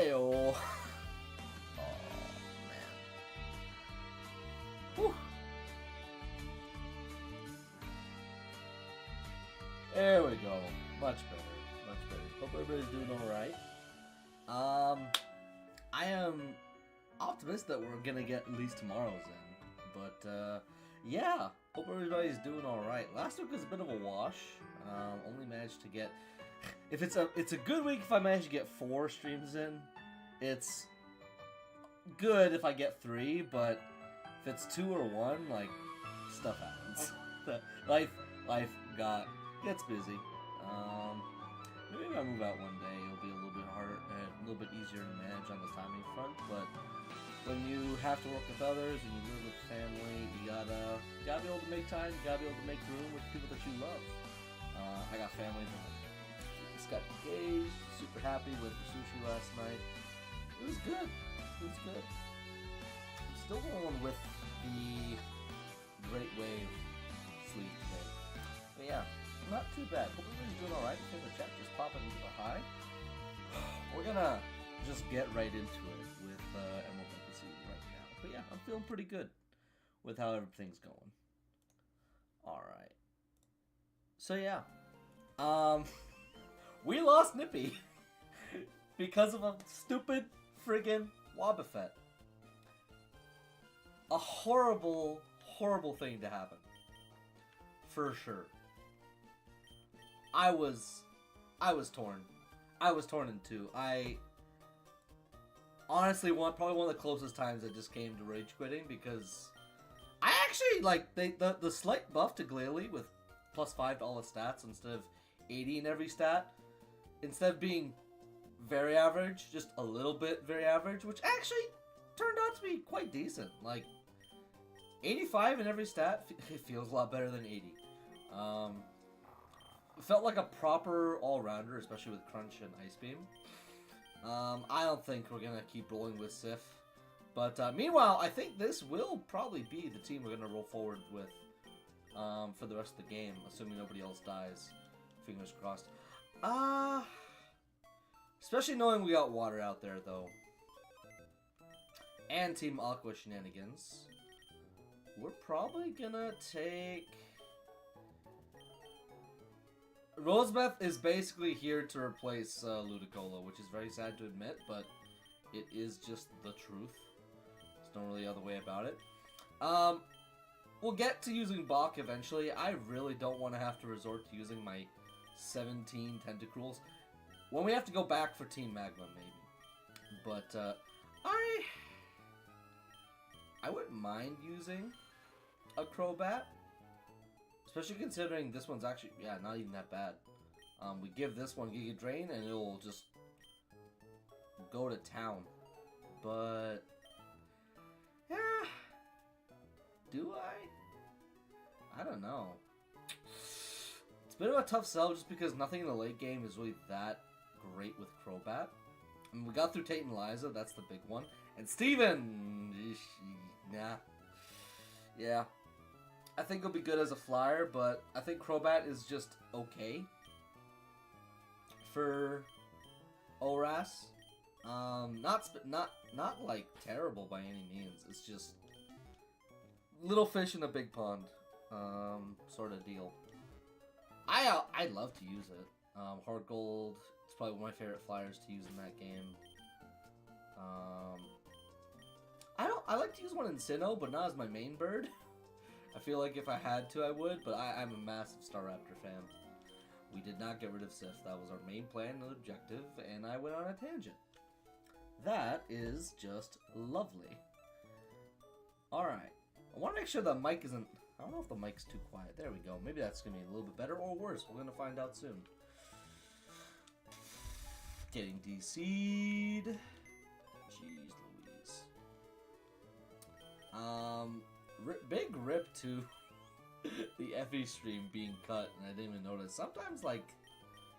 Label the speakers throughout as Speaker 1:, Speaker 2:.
Speaker 1: Ayo. Oh, man. Whew. There we go. Much better. Much better. Hope everybody's doing alright. I am optimistic that we're gonna get at least tomorrow's in. But, yeah. Hope everybody's doing alright. Last week was a bit of a wash. Only managed to get... It's a good week if I manage to get 4 streams in. It's good if I get 3, but if it's 2 or 1, like, stuff happens. life gets busy. Maybe if I move out one day, it'll be a little bit harder and a little bit easier to manage on the timing front. But when you have to work with others and you live with family, you gotta be able to make time. You gotta be able to make room with people that you love. I got family that just got engaged. Super happy. Went for sushi last night. It was good. It was good. I'm still going with the Great Wave sleep today. But yeah, not too bad. Hope everybody's doing alright. In the chat, just popping into the high. We're gonna just get right into it with Emerald Legacy right now. But yeah, I'm feeling pretty good with how everything's going. Alright. So yeah. We lost Nippy because of a stupid friggin' Wobbuffet. A horrible, horrible thing to happen. For sure. I was torn. I was torn in two. I honestly probably one of the closest times I just came to rage quitting because I actually like the slight buff to Glalie with +5 to all the stats instead of 80 in every stat. Instead of being very average, just a little bit very average, which actually turned out to be quite decent. Like 85 in every stat, it feels a lot better than 80. It felt like a proper all-rounder, especially with Crunch and Ice Beam. I don't think we're going to keep rolling with Sif. But meanwhile, I think this will probably be the team we're going to roll forward with for the rest of the game, assuming nobody else dies. Fingers crossed. Especially knowing we got water out there, though. And Team Aqua shenanigans. We're probably going to take... Rosebeth is basically here to replace Ludicolo, which is very sad to admit, but it is just the truth. There's no really other way about it. We'll get to using Bach eventually. I really don't want to have to resort to using my 17 Tentacruels. When we have to go back for Team Magma, maybe. But I wouldn't mind using a Crobat. Especially considering this one's actually, yeah, not even that bad. We give this one Giga Drain and it'll just go to town. But, yeah, do I? I don't know. It's a bit of a tough sell just because nothing in the late game is really that great with Crobat. I mean, we got through Tate and Liza, that's the big one. And Steven! Nah. Yeah. I think it'll be good as a flyer, but I think Crobat is just okay for ORAS. Not like terrible by any means. It's just little fish in a big pond, sort of deal. I'd love to use it. Hard Gold is probably one of my favorite flyers to use in that game. I like to use one in Sinnoh, but not as my main bird. I feel like if I had to, I would, but I'm a massive Staraptor fan. We did not get rid of Sif. That was our main plan and objective, and I went on a tangent. That is just lovely. Alright. I want to make sure the mic isn't... I don't know if the mic's too quiet. There we go. Maybe that's going to be a little bit better or worse. We're going to find out soon. Getting DC'd. Jeez Louise. Big rip to the Effie stream being cut, and I didn't even notice. Sometimes, like,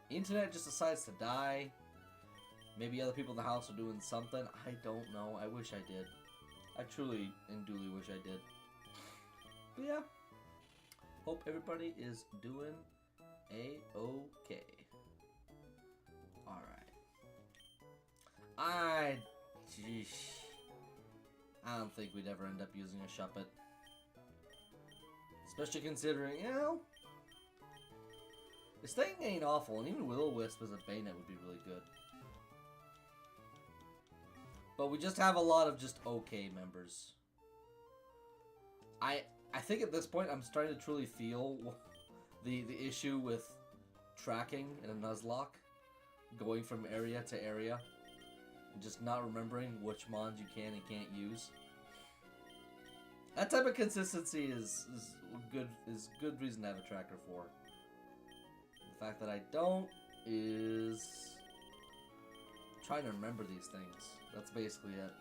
Speaker 1: internet just decides to die. Maybe other people in the house are doing something. I don't know. I wish I did. I truly and duly wish I did. But yeah. Hope everybody is doing A-okay. Alright. Jeez. I don't think we'd ever end up using a Shuppet. Especially considering, you know, this thing ain't awful, and even Will-O-Wisp as a Bayonet would be really good. But we just have a lot of just okay members. I think at this point I'm starting to truly feel the issue with tracking in a Nuzlocke, going from area to area, and just not remembering which mons you can and can't use. That type of consistency is good reason to have a tracker for. The fact that I don't is trying to remember these things. That's basically it.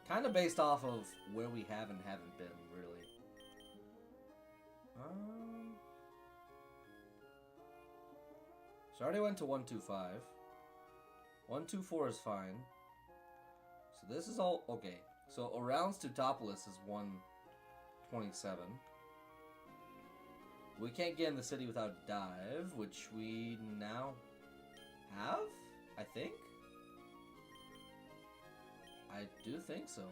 Speaker 1: Kind of based off of where we have and haven't been, really. So I already went to 125. 124 is fine. So this is all okay. So around Stutopolis is 127. We can't get in the city without dive, which we now have, I think. I do think so.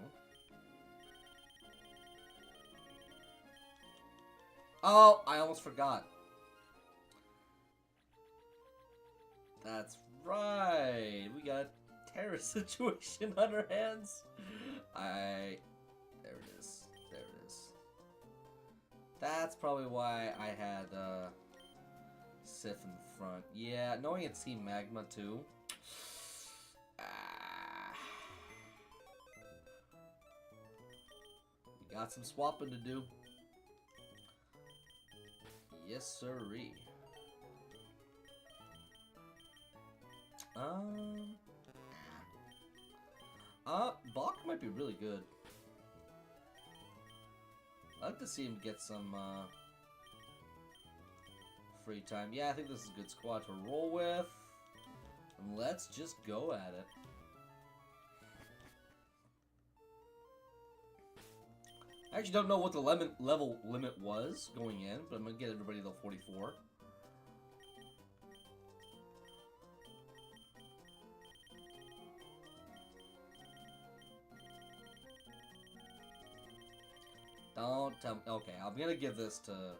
Speaker 1: Oh, I almost forgot. That's right. We got a terror situation on our hands. There it is. There it is. That's probably why I had Sif in front. Yeah, knowing it's Team Magma too. We got some swapping to do. Yes, sirree. Bach might be really good. I'd like to see him get some free time. Yeah, I think this is a good squad to roll with. And let's just go at it. I actually don't know what the level limit was going in, but I'm going to get everybody to level 44. Don't tell me. Okay, I'm going to give this to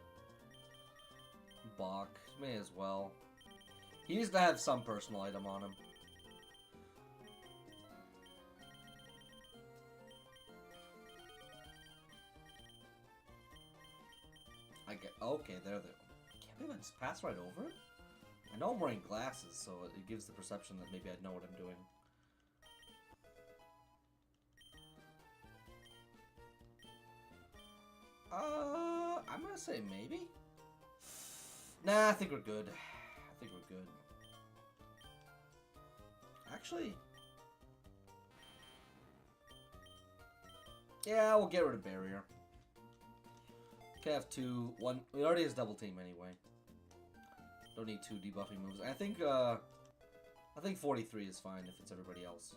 Speaker 1: Bach. May as well. He needs to have some personal item on him. Okay, there. I can't believe I just passed right over it. I know I'm wearing glasses, so it gives the perception that maybe I know what I'm doing. I'm gonna say maybe. Nah, I think we're good. I think we're good. Actually, yeah, we'll get rid of barrier. Can have two, one. It already has double team anyway. Don't need two debuffing moves. I think 43 is fine if it's everybody else.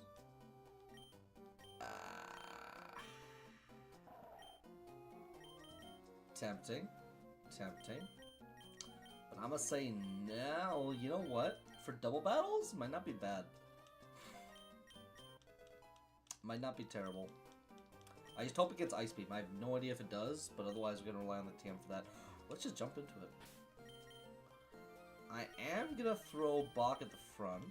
Speaker 1: Tempting. But I'm gonna say now, you know what? For double battles, might not be bad. Might not be terrible. I just hope it gets Ice Beam. I have no idea if it does, but otherwise we're gonna rely on the TM for that. Let's just jump into it. I am gonna throw Bach at the front.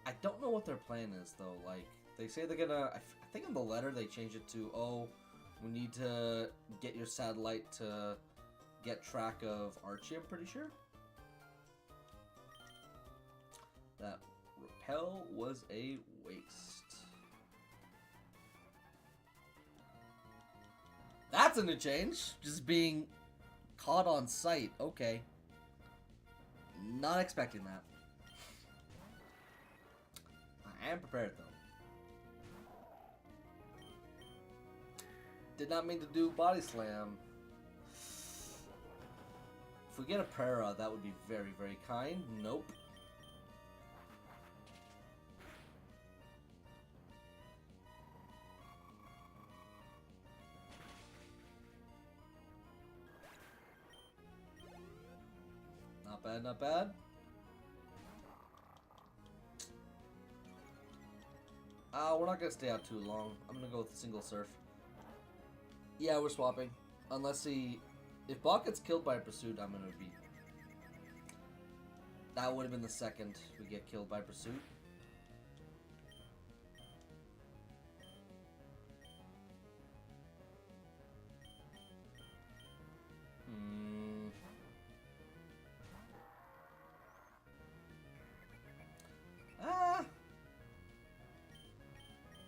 Speaker 1: I don't know what their plan is, though. Like, they say they're gonna... I think in the letter they change it to, oh, we need to get your satellite to get track of Archie, I'm pretty sure. That repel was a waste. That's a new change. Just being caught on sight. Okay. Not expecting that. I am prepared, though. Did not mean to do body slam. If we get a Prera, that would be very, very kind. Nope. bad, not bad. We're not gonna stay out too long. I'm gonna go with a single surf. Yeah, we're swapping. Unless if Bach gets killed by a pursuit, I'm gonna be... That would have been the second we get killed by pursuit.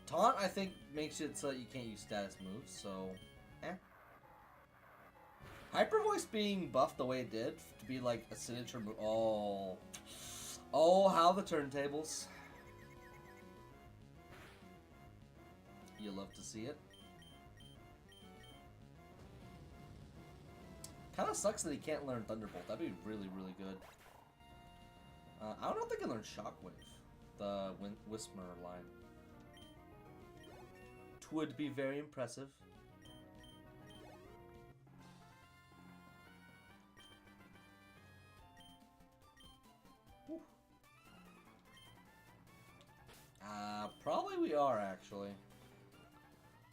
Speaker 1: Taunt, I think, makes it so that you can't use status moves, so... Hyper Voice being buffed the way it did, to be like a signature move... Oh. Oh, how the turntables. You love to see it. Kind of sucks that he can't learn Thunderbolt. That'd be really, really good. I don't think I can learn Shockwave. The Whisper line. Would be very impressive. Probably we are, actually.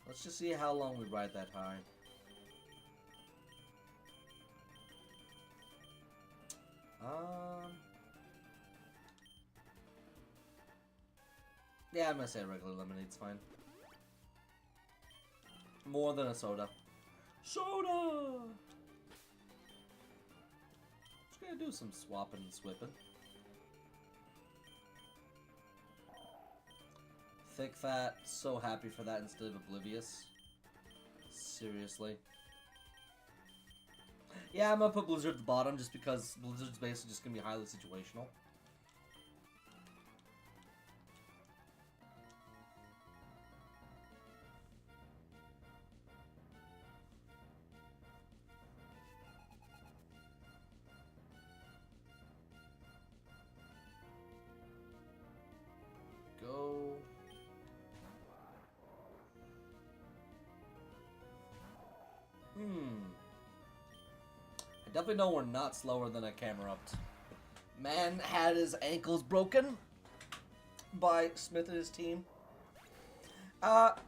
Speaker 1: Let's just see how long we ride that high. Yeah, I'm gonna say regular lemonade's fine. More than a soda. Soda! Just gonna do some swapping and swipping. Thick Fat, so happy for that instead of Oblivious. Seriously. Yeah, I'm gonna put Blizzard at the bottom just because Blizzard's basically just gonna be highly situational. I definitely know we're not slower than a Camerupt. Man had his ankles broken by Smith and his team.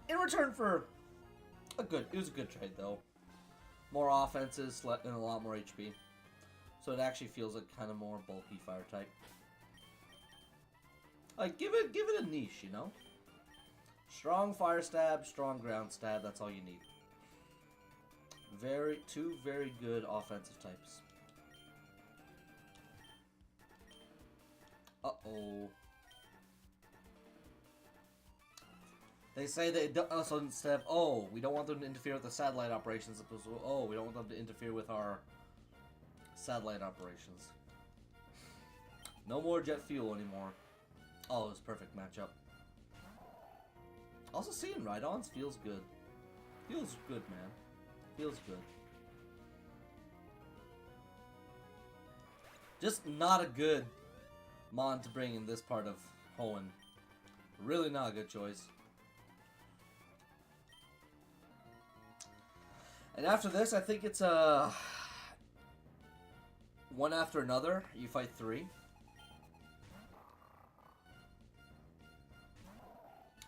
Speaker 1: In return for it was a good trade though. More offenses and a lot more HP. So it actually feels like kind of more bulky fire type. Like give it a niche, you know? Strong fire stab, strong ground stab, that's all you need. Two very good offensive types. Uh-oh. They say they don't, so instead of, we don't want them to interfere with the satellite operations, opposed to, we don't want them to interfere with our satellite operations. No more jet fuel anymore. Oh, it was a perfect matchup. Also, seeing Rhydons feels good. Feels good, man. Feels good. Just not a good Mon to bring in this part of Hoenn. Really not a good choice. And after this, I think it's one after another. You fight 3.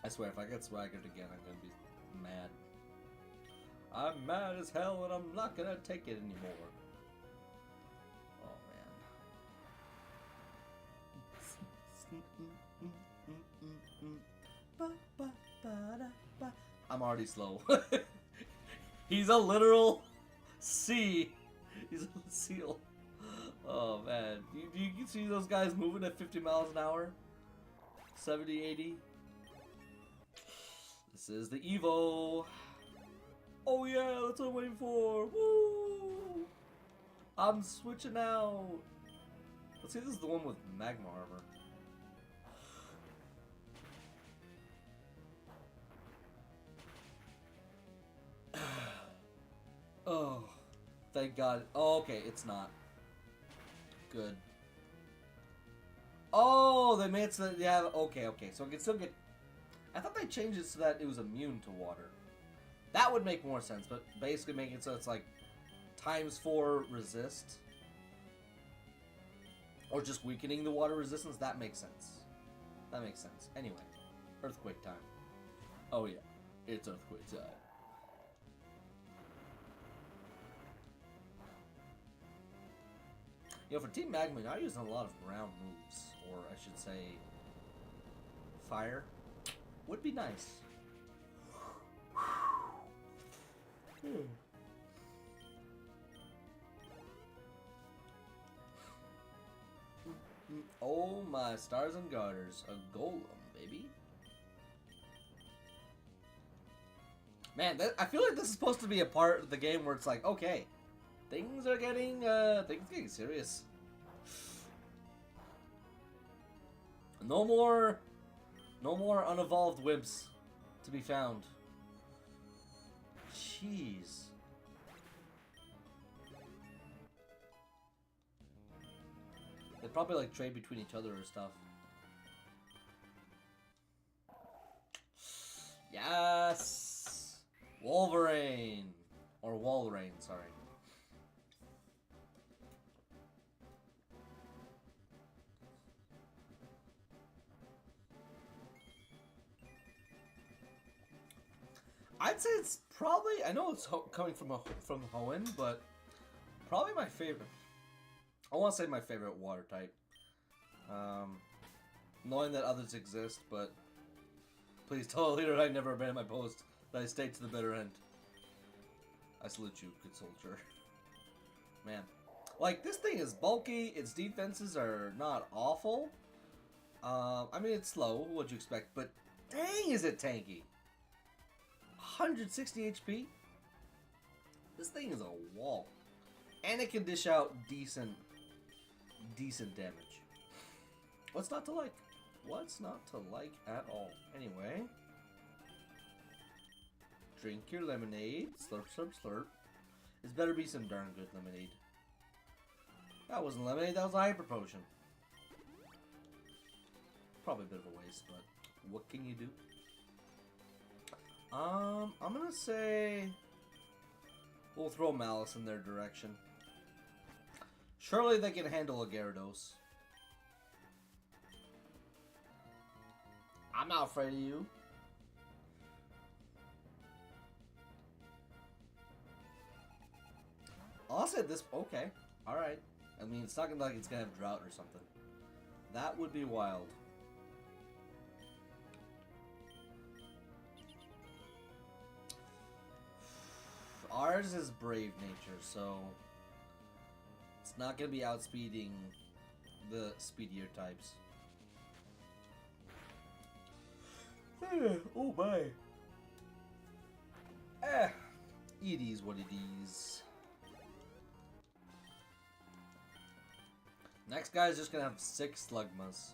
Speaker 1: I swear, if I get swaggered again, I'm gonna be mad. I'm mad as hell and I'm not gonna take it anymore. Oh man. I'm already slow. He's a literal sea. He's a seal. Oh man. You can see those guys moving at 50 miles an hour? 70, 80? This is the Evo. Oh yeah, that's what I'm waiting for. Woo! I'm switching out. Let's see, this is the one with magma armor. Oh, thank God. Oh, okay, it's not. Good. Oh, they made it so that, yeah, okay, so it can still get... I thought they changed it so that it was immune to water. That would make more sense, but basically making it so it's like ×4 resist. Or just weakening the water resistance. That makes sense. That makes sense. Anyway, earthquake time. Oh yeah, it's earthquake time. You know, for Team Magma, you're not using a lot of ground moves, or I should say, fire. Would be nice. Oh my stars and garters, a golem, baby. Man, I feel like this is supposed to be a part of the game where it's like, okay, things are getting serious. No more unevolved wimps to be found. Jeez. They probably like trade between each other or stuff. Yes! Wolverine! Or Walrein, sorry. I'd say it's probably, I know it's coming from Hoenn, but probably my favorite. I want to say my favorite water type. Knowing that others exist, but please tell a leader I never abandon my post, that I stay to the bitter end. I salute you, good soldier. Man. Like, this thing is bulky, its defenses are not awful. I mean, it's slow, what'd you expect, but dang is it tanky. 160 HP? This thing is a wall. And it can dish out decent damage. What's not to like? What's not to like at all? Anyway. Drink your lemonade. Slurp, slurp, slurp. This better be some darn good lemonade. That wasn't lemonade, that was a hyper potion. Probably a bit of a waste, but what can you do? I'm gonna say we'll throw Malice in their direction. Surely they can handle a Gyarados. I'm not afraid of you. I'll say this. Okay, all right. I mean, it's not gonna like it's gonna have drought or something. That would be wild. Ours is brave nature, so it's not gonna be outspeeding the speedier types. Oh my. It is what it is. Next guy is just gonna have 6 Slugmas.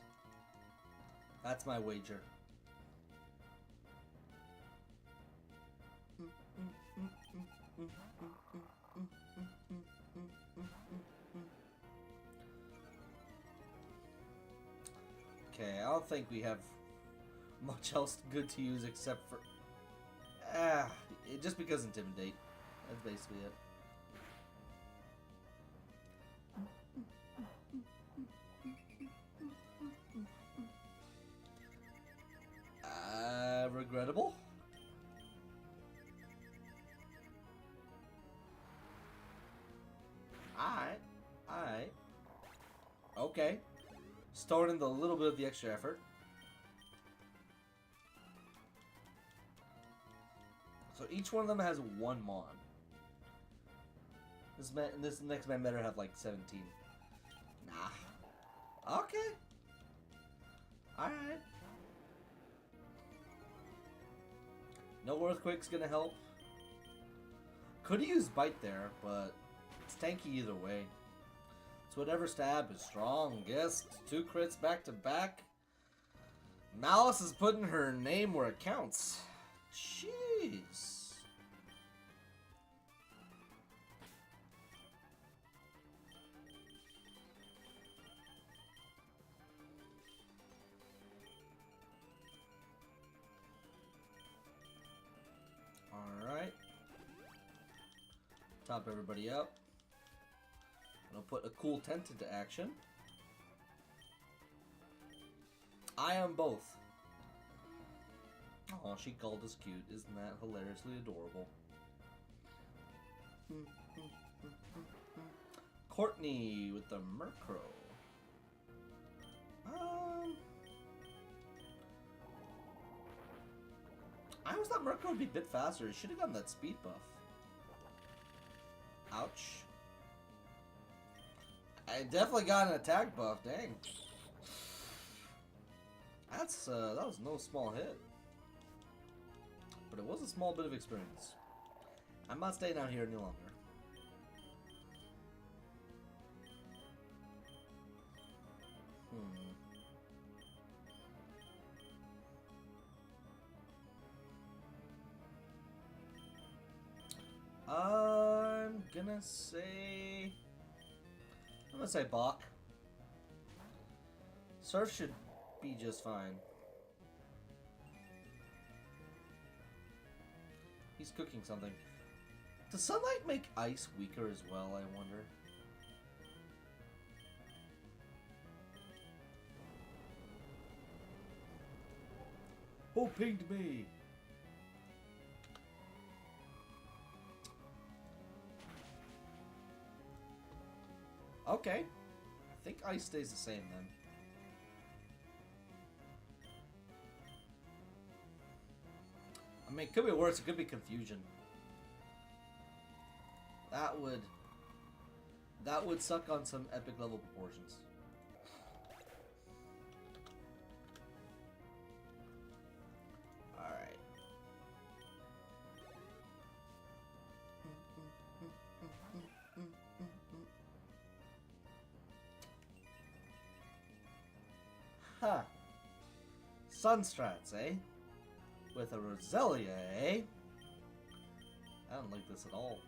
Speaker 1: That's my wager. Okay, I don't think we have much else good to use except for... just because Intimidate. That's basically it. Regrettable? Alright. Okay. Starting a little bit of the extra effort. So each one of them has 1 Mon. This next man better have like 17. Nah. Okay. Alright. No Earthquake's gonna help. Could use Bite there, but it's tanky either way. It's whatever stab is strongest. 2 crits back to back. Malice is putting her name where it counts. Jeez. Alright. Top everybody up. I'll put a cool tent into action. I am both. Oh, she called us cute. Isn't that hilariously adorable? Courtney with the Murkrow. I always thought Murkrow would be a bit faster. It should have gotten that speed buff. Ouch. I definitely got an attack buff. Dang. That's that was no small hit. But it was a small bit of experience. I'm not staying out here any longer. I'm gonna say Bach. Surf should be just fine. He's cooking something. Does sunlight make ice weaker as well, I wonder? Who pinged me? Okay. I think ice stays the same then. I mean, it could be worse. It could be confusion. That would suck on some epic level proportions. Alright. Ha! Sunstrats, eh? With a Roselia, eh? I don't like this at all.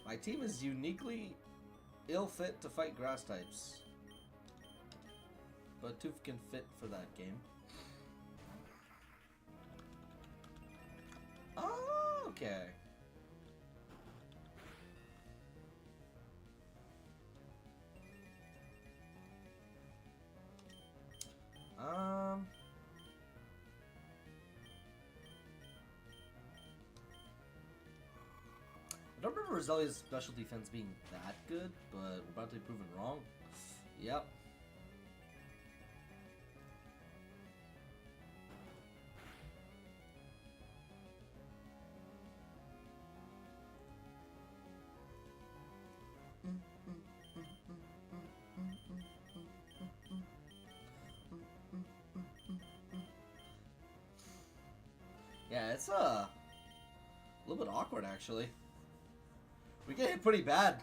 Speaker 1: My team is uniquely ill-fit to fight grass types. But Tooth can fit for that game. Oh, okay. I don't remember Roselia's special defense being that good, but we're about to be proven wrong. Yep. Yeah, it's a little bit awkward actually. We get hit pretty bad.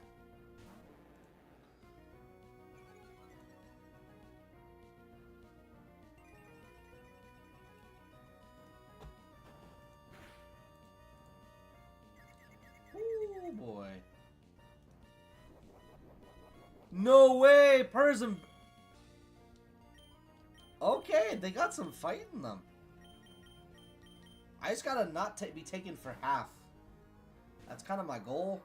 Speaker 1: Oh boy. No way! Persim. Okay, they got some fight in them. I just gotta not be taken for half. That's kind of my goal.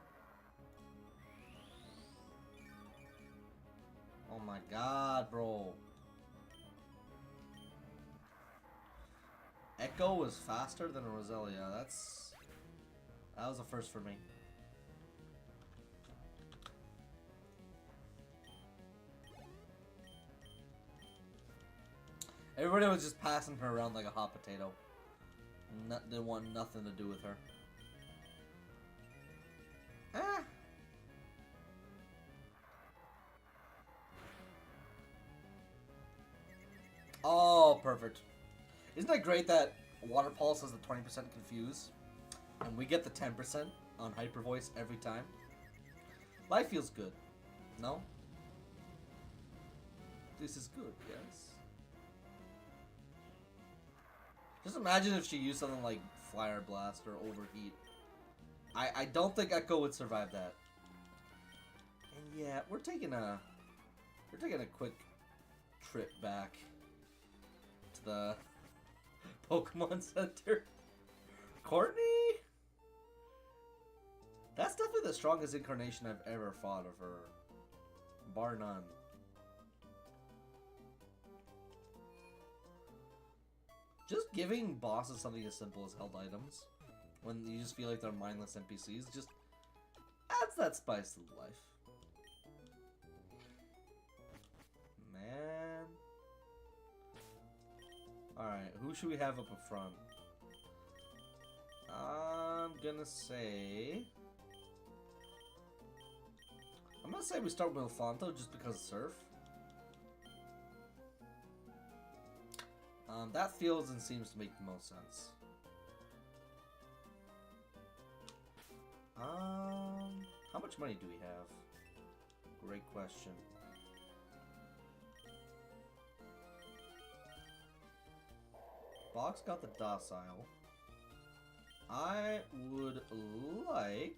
Speaker 1: Oh my god, bro. Echo was faster than Roselia. That was a first for me. Everybody was just passing her around like a hot potato. Didn't want nothing to do with her. Ah. Oh, perfect. Isn't that great that Water Pulse has the 20% confuse, and we get the 10% on Hyper Voice every time? Life feels good. No? This is good, yes. Just imagine if she used something like Flyer Blast or Overheat. I don't think Echo would survive that. And yeah, we're taking a quick trip back to the Pokemon Center. Courtney? That's definitely the strongest incarnation I've ever fought of her. Bar none. just giving bosses something as simple as held items, when you just feel like they're mindless NPCs, just adds that spice to the life. Man. Alright, who should we have up in front? I'm gonna say we start with Elfanto just because of Surf. That feels and seems to make the most sense. How much money do we have? Great question. Box got the docile. I would like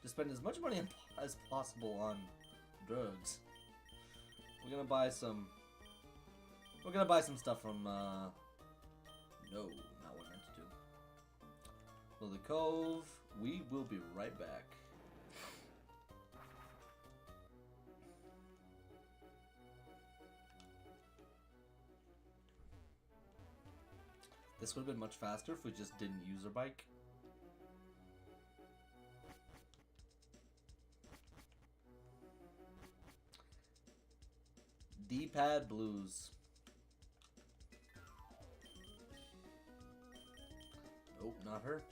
Speaker 1: to spend as much money as possible on drugs. We're gonna buy some stuff from no, not what I meant to do. Lily Cove, we will be right back. This would have been much faster if we just didn't use our bike. D-pad blues. Nope, not her.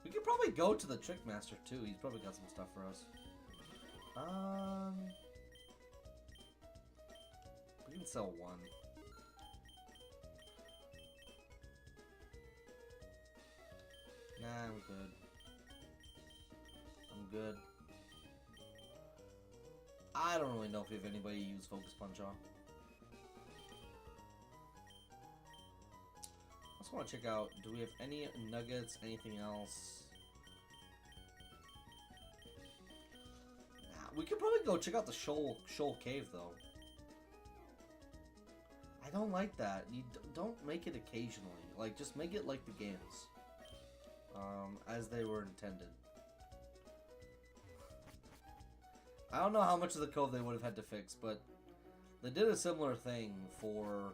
Speaker 1: We could probably go to the Trick Master too. He's probably got some stuff for us. We can sell one. Nah, I'm good. I'm good. I don't really know if we have anybody to use Focus Punch on. I just want to check out, do we have any nuggets, anything else? Nah, we could probably go check out the Shoal Cave, though. I don't like that. You don't make it occasionally. Like, just make it like the games. As they were intended. I don't know how much of the code they would have had to fix, but they did a similar thing for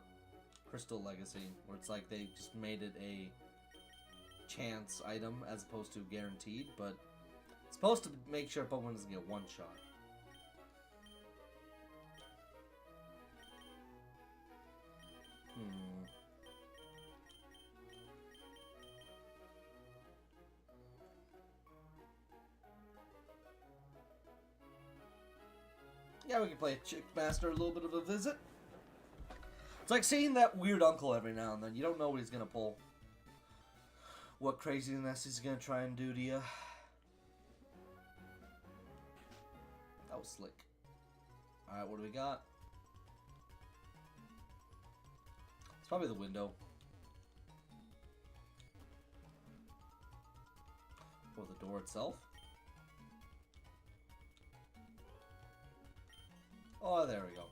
Speaker 1: Crystal Legacy, where it's like they just made it a chance item as opposed to guaranteed, but it's supposed to make sure Pokemon doesn't get one shot. Yeah, we can play Chick Master, a little bit of a visit. It's like seeing that weird uncle every now and then. You don't know what he's gonna pull. What craziness he's gonna try and do to you. That was slick. Alright, what do we got? It's probably the window. Or the door itself. Oh, there we go.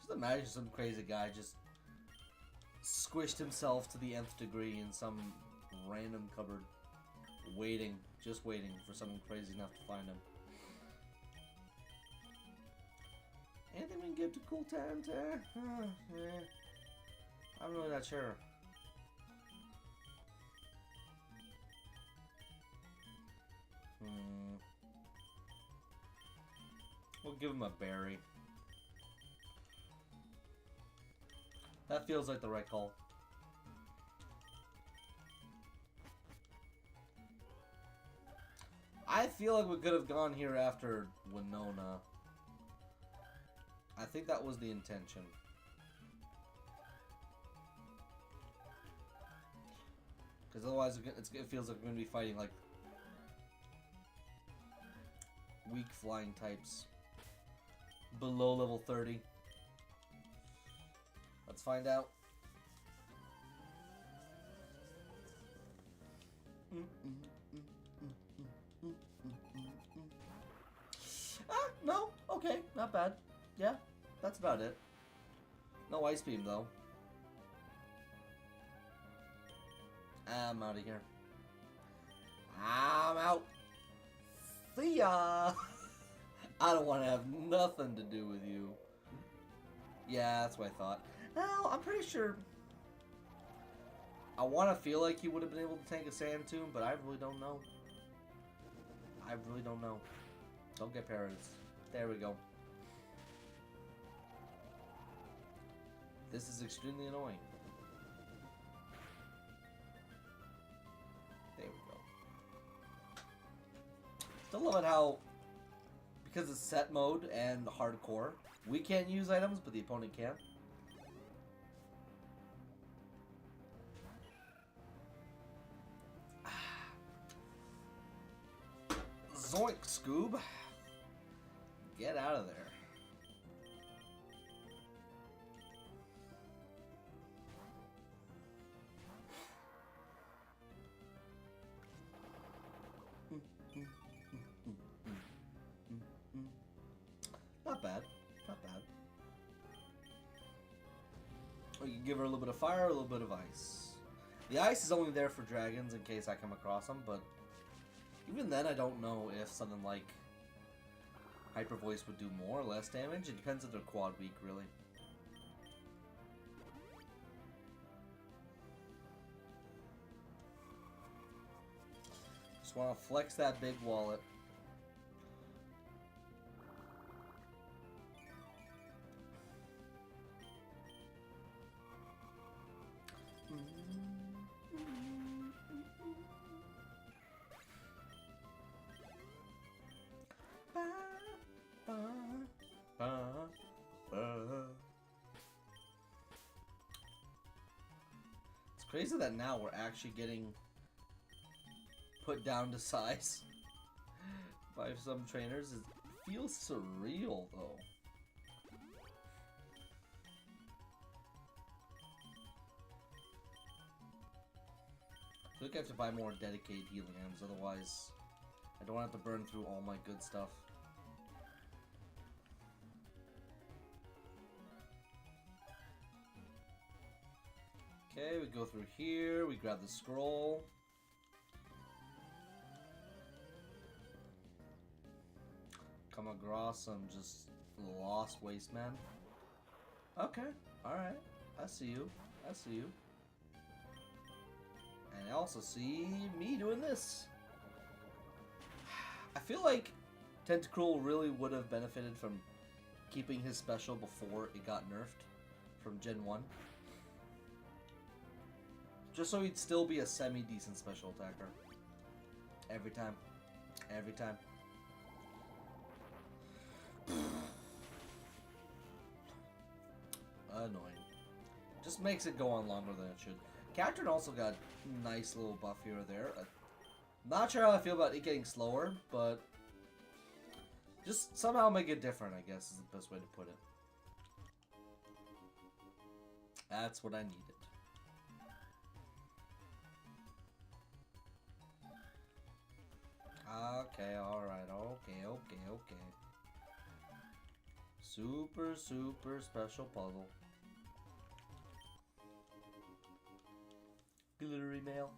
Speaker 1: Just imagine some crazy guy just squished himself to the nth degree in some random cupboard, waiting, just waiting for someone crazy enough to find him. Anything we can give to Cool Town to? Yeah. I'm really not sure. We'll give him a berry. That feels like the right call. I feel like we could have gone here after Winona. I think that was the intention. Because otherwise it feels like we're going to be fighting like weak flying types. Below level 30. Let's find out. No, okay, not bad. Yeah, that's about it. No Ice Beam though. I'm out of here. I'm out. See ya. I don't want to have nothing to do with you. Yeah, that's what I thought. Well, I'm pretty sure... I want to feel like he would have been able to tank a Sand Tomb, but I really don't know. I really don't know. Don't get parrots. There we go. This is extremely annoying. There we go. Still love it how, because it's set mode and hardcore, we can't use items, but the opponent can. Zoink, Scoob. Get out of there. Not bad. Not bad. We can give her a little bit of fire, a little bit of ice. The ice is only there for dragons in case I come across them, but even then I don't know if something like Hyper Voice would do more or less damage. It depends if they're quad weak, really. Just want to flex that big wallet. It's crazy that now we're actually getting put down to size by some trainers. It feels surreal, though. I feel like I have to buy more dedicated healing items, otherwise I don't have to burn through all my good stuff. Okay, we go through here, we grab the scroll. Come across some just lost waste man. Okay, alright. I see you. I see you. And I also see me doing this. I feel like Tentacruel really would have benefited from keeping his special before it got nerfed from Gen 1. Just so he'd still be a semi-decent special attacker. Every time. Every time. Annoying. Just makes it go on longer than it should. Catherine also got a nice little buff here or there. Not sure how I feel about it getting slower, but just somehow make it different, I guess is the best way to put it. That's what I needed. Okay, alright, okay. Super special puzzle. Glittery mail.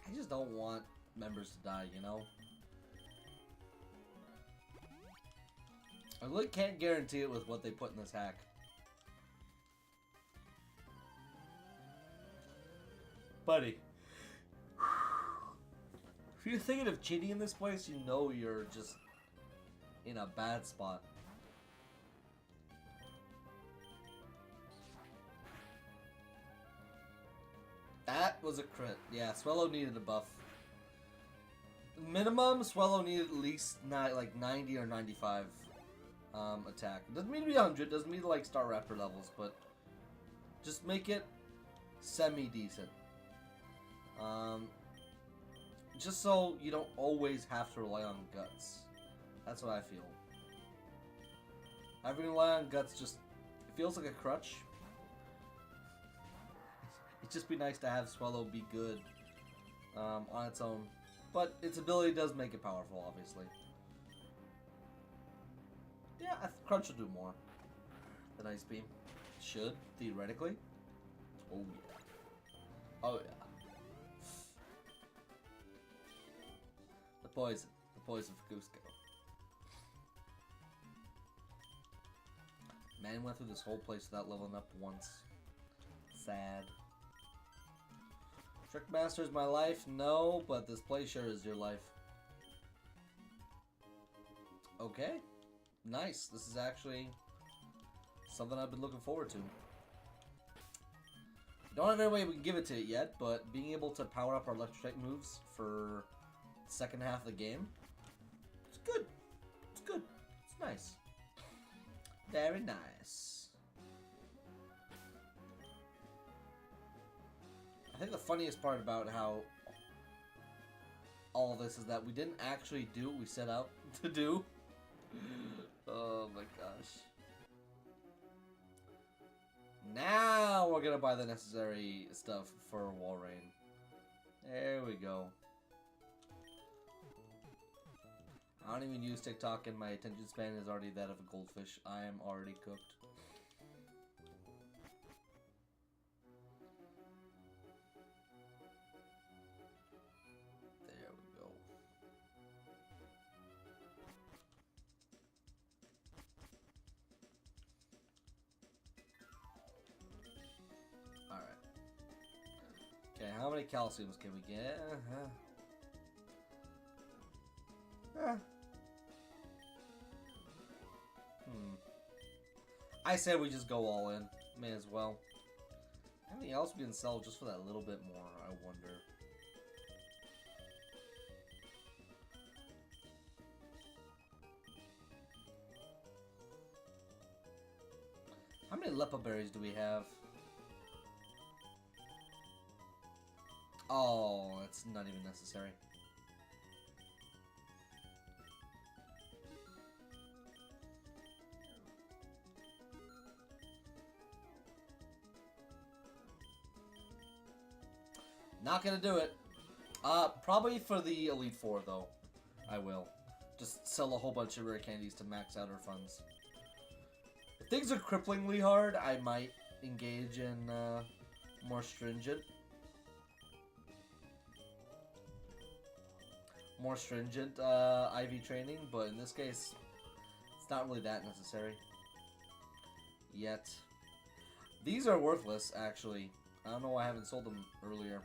Speaker 1: I just don't want members to die, you know? I really can't guarantee it with what they put in this hack. Buddy. If you're thinking of cheating in this place, you know you're just in a bad spot. That was a crit. Yeah, Swellow needed a buff. Minimum, Swellow needed at least like 90 or 95 attack. Doesn't mean to be 100, doesn't mean to like start Raptor levels, but just make it semi-decent. Just so you don't always have to rely on Guts. That's what I feel. Having to rely on Guts just, it feels like a crutch. It'd just be nice to have Swellow be good on its own. But its ability does make it powerful, obviously. Yeah, Crunch will do more than Ice Beam. Should, theoretically. Oh yeah. Oh yeah. poison. The poison for Cusco. Man went through this whole place without leveling up once. Sad. Trickmaster is my life? No, but this place sure is your life. Okay. Nice. This is actually something I've been looking forward to. Don't have any way we can give it to it yet, but being able to power up our electric moves for the second half of the game, it's good. It's good. It's nice. Very nice. I think the funniest part about how all this is that we didn't actually do what we set out to do. Oh my gosh. Now we're gonna buy the necessary stuff for Walrein. There we go. I don't even use TikTok and my attention span is already that of a goldfish. I am already cooked. There we go. Alright. Okay, how many calciums can we get? I say we just go all in. May as well. Anything else we can sell just for that little bit more, I wonder. How many Lepa berries do we have? Oh, that's not even necessary. Not gonna do it. Probably for the Elite Four, though. I will. Just sell a whole bunch of rare candies to max out our funds. If things are cripplingly hard, I might engage in more stringent. IV training, but in this case, it's not really that necessary. Yet. These are worthless, actually. I don't know why I haven't sold them earlier.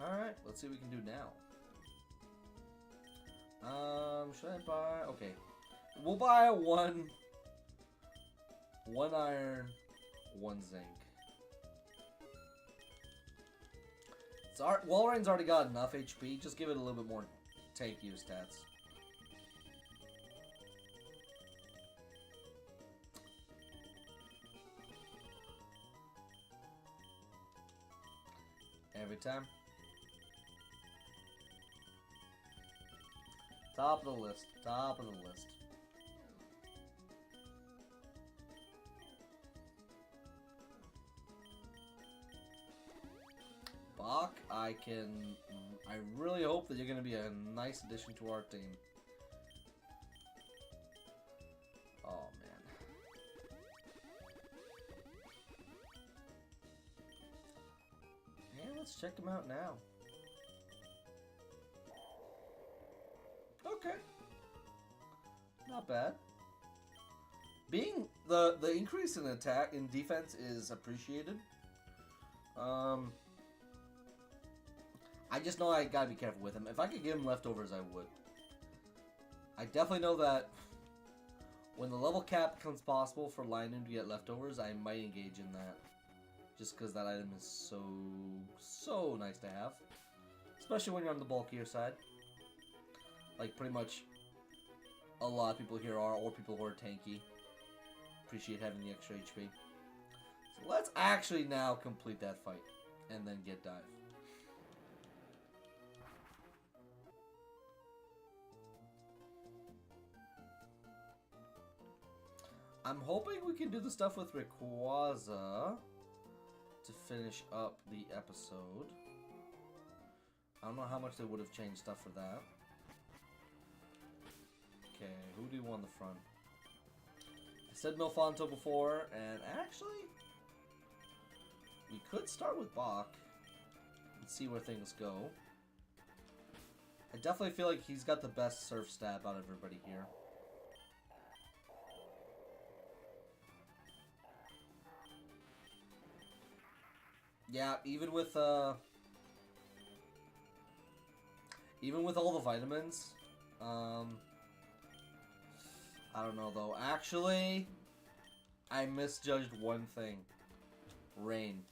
Speaker 1: Alright, let's see what we can do now. Should I buy... Okay. We'll buy one iron, one zinc. Walrein's already got enough HP, just give it a little bit more tank use stats. Every time. Top of the list. Top of the list. Bach, I really hope that you're going to be a nice addition to our team. Oh, man. Yeah, let's check them out now. Okay. Not bad. Being the increase in attack in defense is appreciated. I just know I gotta be careful with him. If I could give him leftovers, I would. I definitely know that when the level cap becomes possible for Lionel to get leftovers, I might engage in that. Just because that item is so nice to have. Especially when you're on the bulkier side. Like, pretty much a lot of people here are, or people who are tanky. Appreciate having the extra HP. So let's actually now complete that fight. And then get dive. I'm hoping we can do the stuff with Rayquaza to finish up the episode. I don't know how much they would have changed stuff for that. Okay, who do you want in the front? I said Milfanto before, and actually, we could start with Bach. see where things go. I definitely feel like he's got the best surf stab out of everybody here. Yeah, even with all the vitamins, I don't know though. Actually, I misjudged one thing. Rain.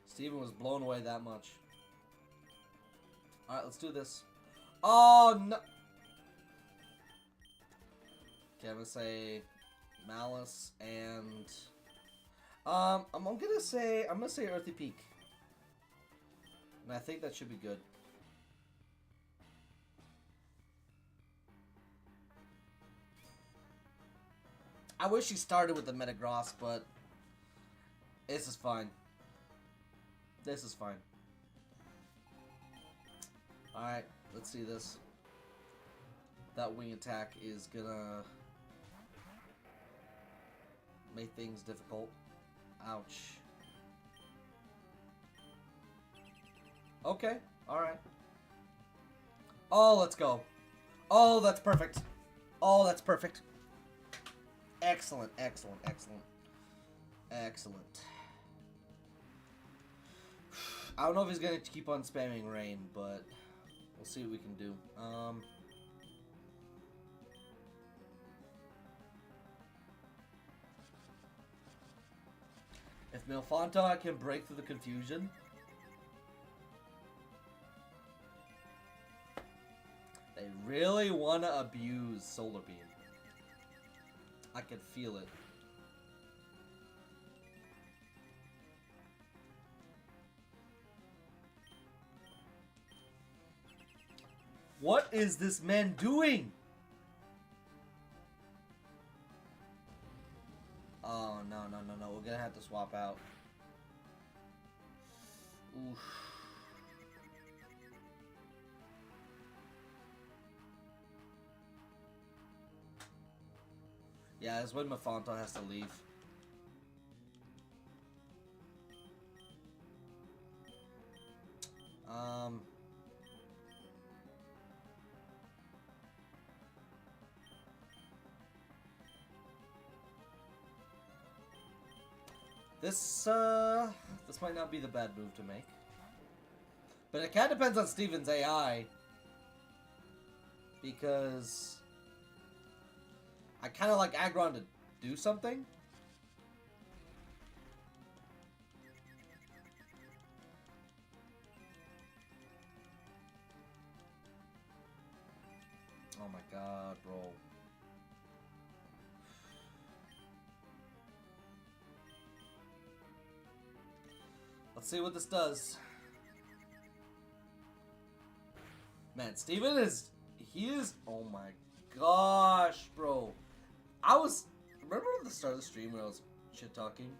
Speaker 1: Steven was blown away that much. Alright, let's do this. Oh, no! Okay, I'm gonna say Malice and... I'm gonna say Earthy Peak. And I think that should be good. I wish he started with the Metagross, but this is fine. This is fine. Alright, let's see this. That wing attack is gonna make things difficult. Ouch. Okay, alright. Oh, let's go. Oh, that's perfect. Oh, that's perfect. Excellent, excellent, excellent. Excellent. I don't know if he's gonna keep on spamming rain, but we'll see what we can do. If Milfonta can break through the confusion, they really want to abuse Solar Beam. I can feel it. What is this man doing? Oh, no, no, no, no. We're gonna have to swap out. Oof. Yeah, that's when Milfonta has to leave. This might not be the bad move to make. But it kind of depends on Steven's AI. Because I kind of like Aggron to do something. Oh my god, bro. Let's see what this does. Man, Steven is... He is... Oh my gosh, bro. Remember at the start of the stream when I was shit-talking?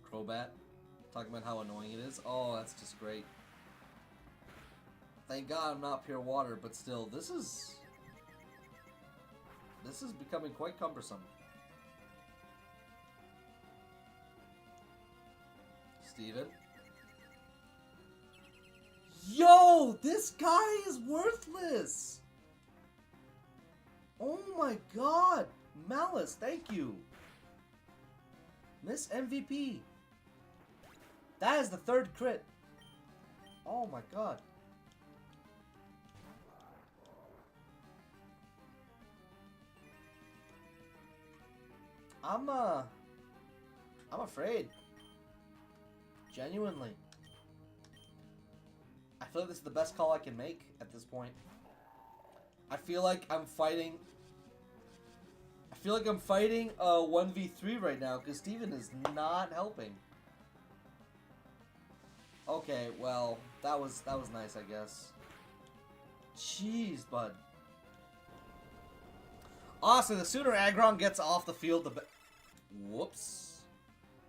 Speaker 1: Crobat? Talking about how annoying it is? Oh, that's just great. Thank God I'm not pure water, but still, this is becoming quite cumbersome. Steven? Yo! This guy is worthless! Oh my god! Malice, thank you! Miss MVP! That is the third crit! Oh my god. I'm afraid. Genuinely. I feel like this is the best call I can make at this point. I feel like I'm fighting a 1v3 right now because Steven is not helping. Okay, well, that was nice, I guess. Jeez, bud. Honestly, the sooner Aggron gets off the field, the better. Whoops.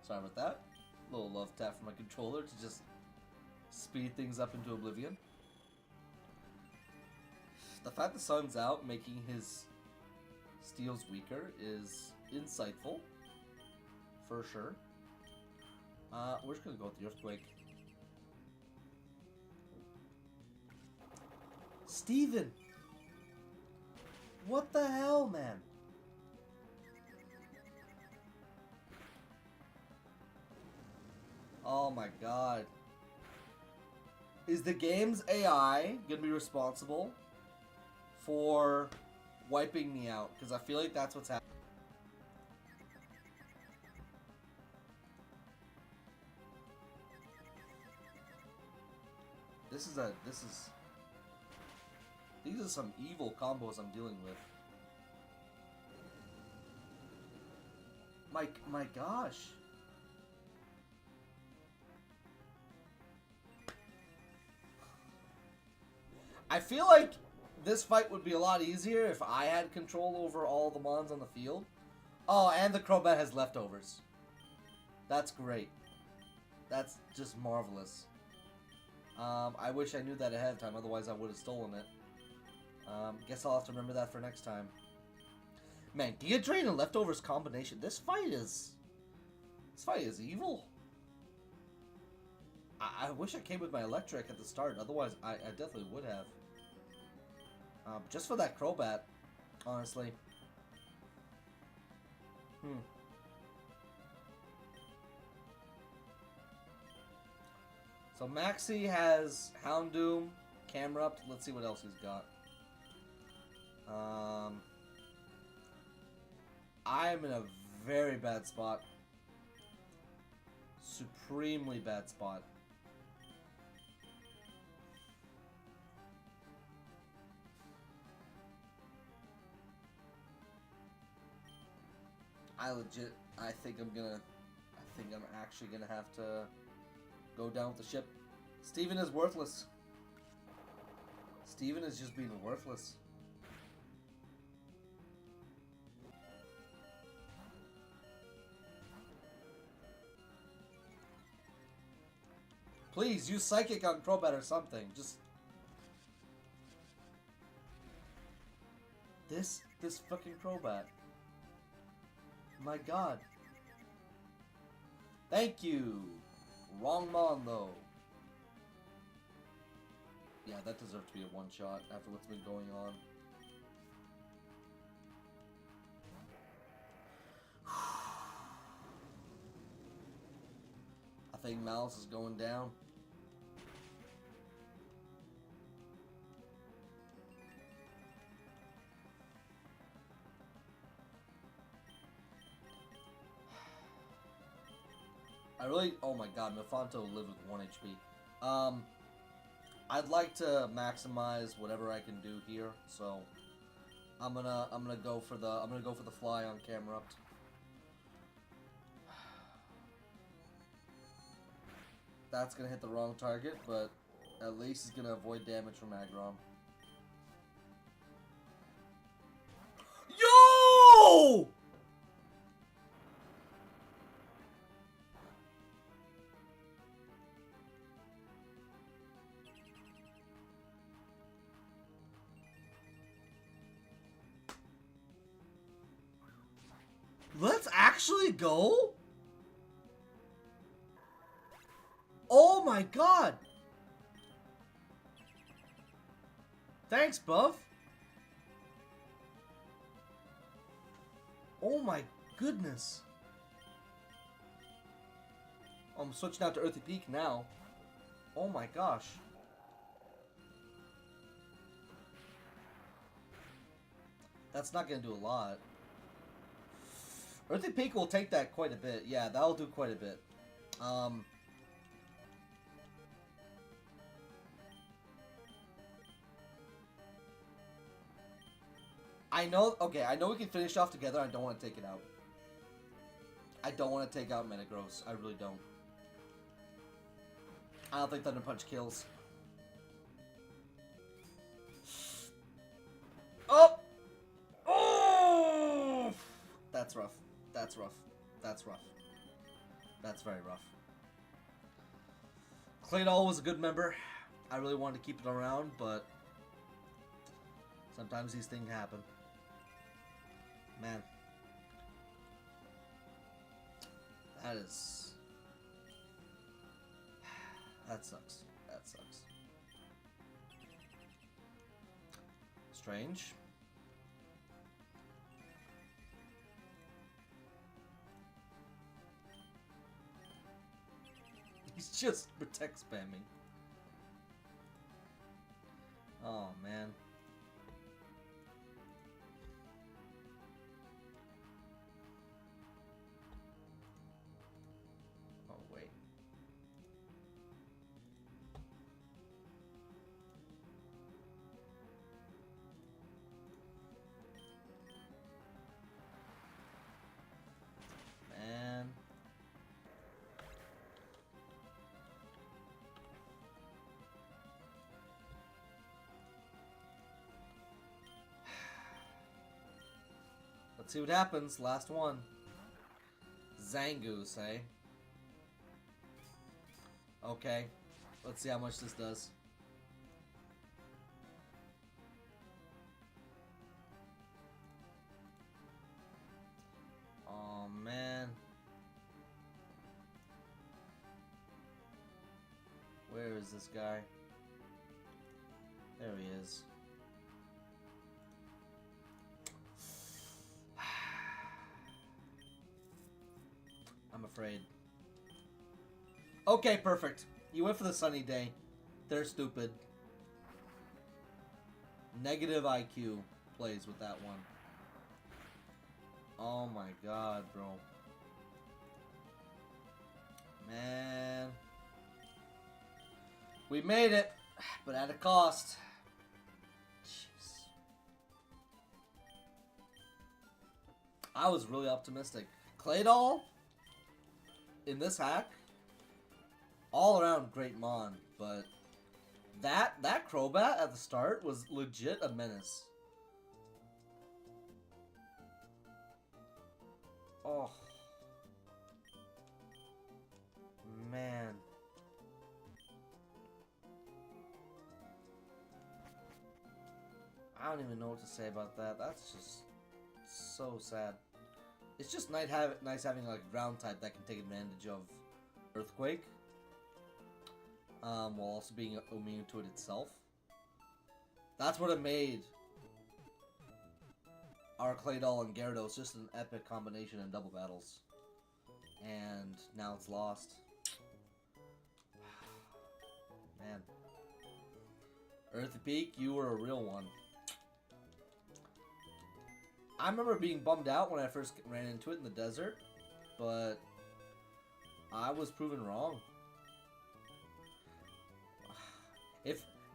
Speaker 1: Sorry about that. A little love tap from my controller to just speed things up into oblivion. The fact the sun's out, making his Steel's weaker is insightful, for sure. We're just gonna go with the Earthquake. Steven! What the hell, man? Oh my god. Is the game's AI gonna be responsible for wiping me out? Because I feel like that's what's happening. These are some evil combos I'm dealing with. My gosh. I feel like this fight would be a lot easier if I had control over all the mons on the field. Oh, and the Crobat has leftovers. That's great. That's just marvelous. I wish I knew that ahead of time, otherwise I would have stolen it. Guess I'll have to remember that for next time. Man, Giga Drain and Leftovers combination. This fight is evil. I wish I came with my Electric at the start, otherwise I definitely would have. Just for that Crobat, honestly. So Maxie has Houndoom, Camerupt. Let's see what else he's got. I'm in a very bad spot. Supremely bad spot. I think I'm actually gonna have to go down with the ship. Steven is worthless. Steven is just being worthless. Please, use Psychic on Crobat or something. Just... This fucking Crobat. My god. Thank you. Wrong mon, though. Yeah, that deserved to be a one-shot after what's been going on. I think Malice is going down. Oh my god, Milfanto lived with 1 HP. I'd like to maximize whatever I can do here, so I'm gonna go for the fly on Camerupt. That's gonna hit the wrong target, but at least he's gonna avoid damage from Aggron. Yo! Let's actually go? Oh my god! Thanks, Buff. Oh my goodness. I'm switching out to Earthy Peak now. Oh my gosh. That's not gonna do a lot. Earthy Peak will take that quite a bit. Yeah, that'll do quite a bit. I know we can finish off together. I don't want to take it out. I don't want to take out Metagross. I really don't. I don't think Thunder Punch kills. Oh! Oh! That's rough. That's rough. That's rough. That's very rough. Claydol was a good member. I really wanted to keep it around, but sometimes these things happen. Man. That is... That sucks. That sucks. Strange. He's just protect spamming. Oh, man. Oh, wait. Man. Let's see what happens. Last one. Zangoose, eh? Okay. Let's see how much this does. Oh, man. Where is this guy? There he is. I'm afraid. Okay, perfect. You went for the sunny day. They're stupid. Negative IQ plays with that one. Oh my god, bro. Man. We made it, but at a cost. Jeez. I was really optimistic. Claydol? In this hack, all around great mon, but that Crobat at the start was legit a menace. Oh, man. I don't even know what to say about that. That's just so sad. It's just nice having like a ground type that can take advantage of Earthquake, while also being immune to it itself. That's what it made our Claydol and Gyarados just an epic combination in double battles. And now it's lost. Man. Earthy Peak, you were a real one. I remember being bummed out when I first ran into it in the desert, but I was proven wrong.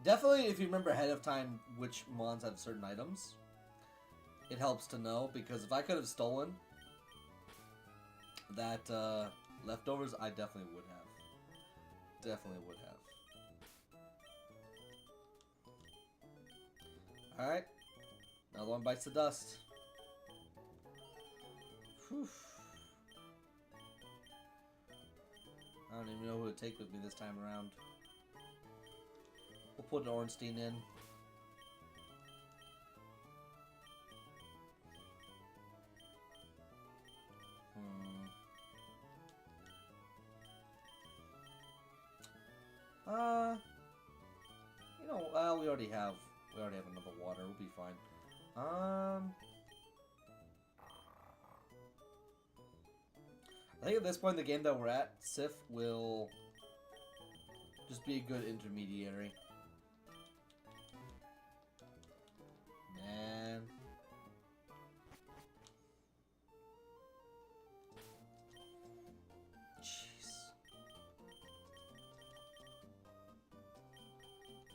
Speaker 1: Definitely if you remember ahead of time which mons have certain items, it helps to know, because if I could have stolen that leftovers, I definitely would have. Definitely would have. Alright. Another one bites the dust. Whew. I don't even know who to take with me this time around. We'll put Ornstein in. You know, well, we already have another water. We'll be fine. I think at this point in the game that we're at, Sif will just be a good intermediary. Man. Jeez.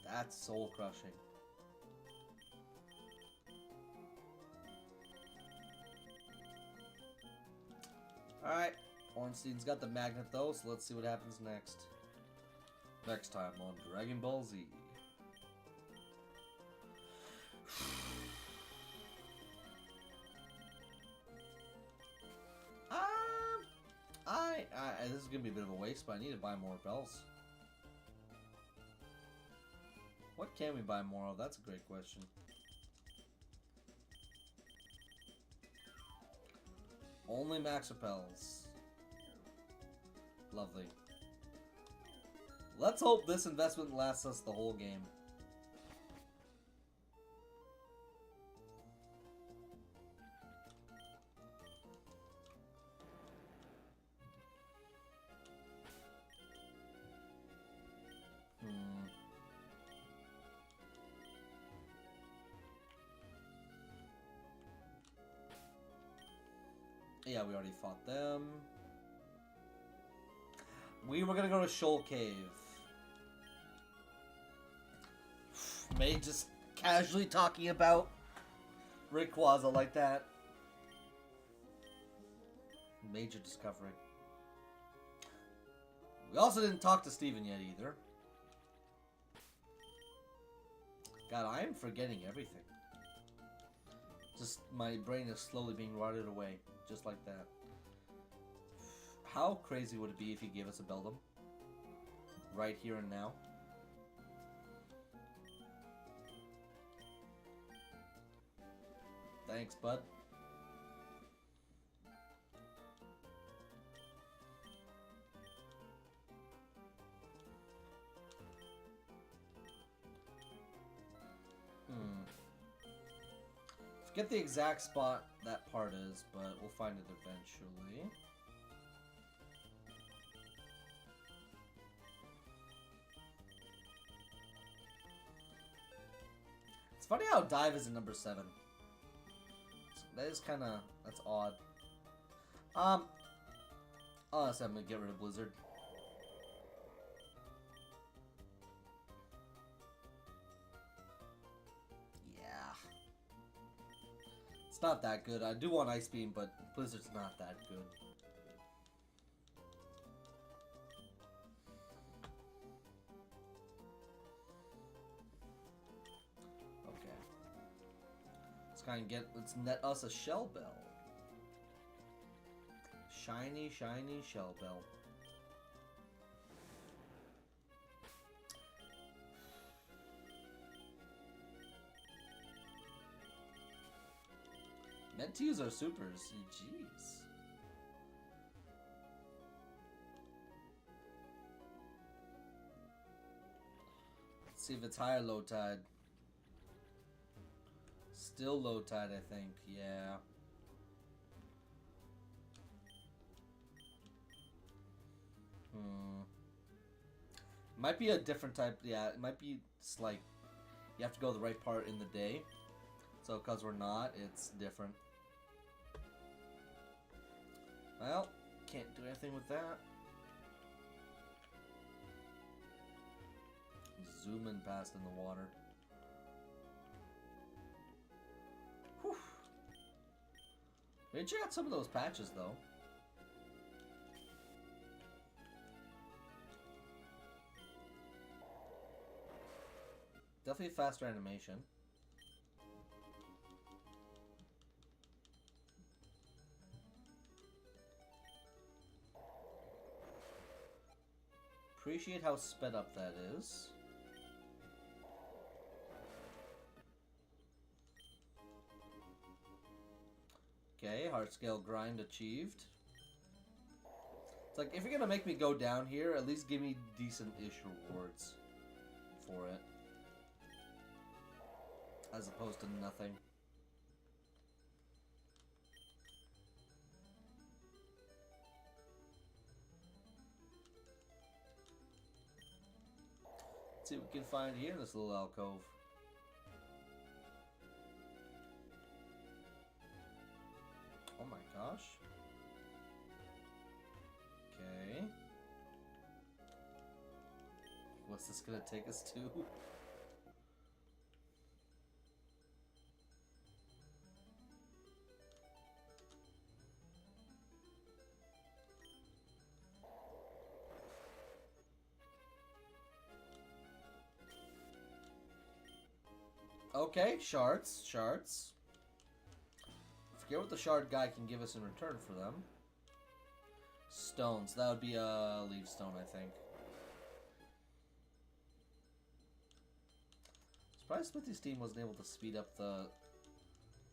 Speaker 1: That's soul crushing. Alright. Ornstein's got the magnet though, so let's see what happens next. Next time on Dragon Ball Z. This is gonna be a bit of a waste, but I need to buy more bells. What can we buy more of? That's a great question. Only max repels. Lovely. Let's hope this investment lasts us the whole game. Yeah, we already fought them. We were gonna go to Shoal Cave. May just casually talking about Rayquaza like that. Major discovery. We also didn't talk to Steven yet either. God, I am forgetting everything. Just my brain is slowly being rotted away. Just like that. How crazy would it be if he gave us a Beldum? Right here and now. Thanks, bud. Forget the exact spot that part is, but we'll find it eventually. It's funny how Dive is in number 7. That is kind of... that's odd. Unless I'm gonna get rid of Blizzard. It's not that good. I do want Ice Beam, but Blizzard's not that good. Okay. Let's net us a Shell Bell. Shiny, shiny Shell Bell. Meant to use our supers. Jeez. Let's see if it's high or low tide. Still low tide, I think. Yeah. Might be a different type. Yeah, it might be like you have to go the right part in the day. So because we're not, it's different. Well, can't do anything with that. Zooming past in the water. Whew. Maybe check out some of those patches though. Definitely faster animation. Appreciate how sped up that is. Okay, hard scale grind achieved. It's like, if you're gonna make me go down here, at least give me decent-ish rewards for it. As opposed to nothing. Let's see what we can find here in this little alcove. Oh my gosh. Okay. What's this gonna take us to? Okay, shards. Forget what the shard guy can give us in return for them. Stones. That would be a leaf stone, I think. Surprised Smithy's team wasn't able to speed up the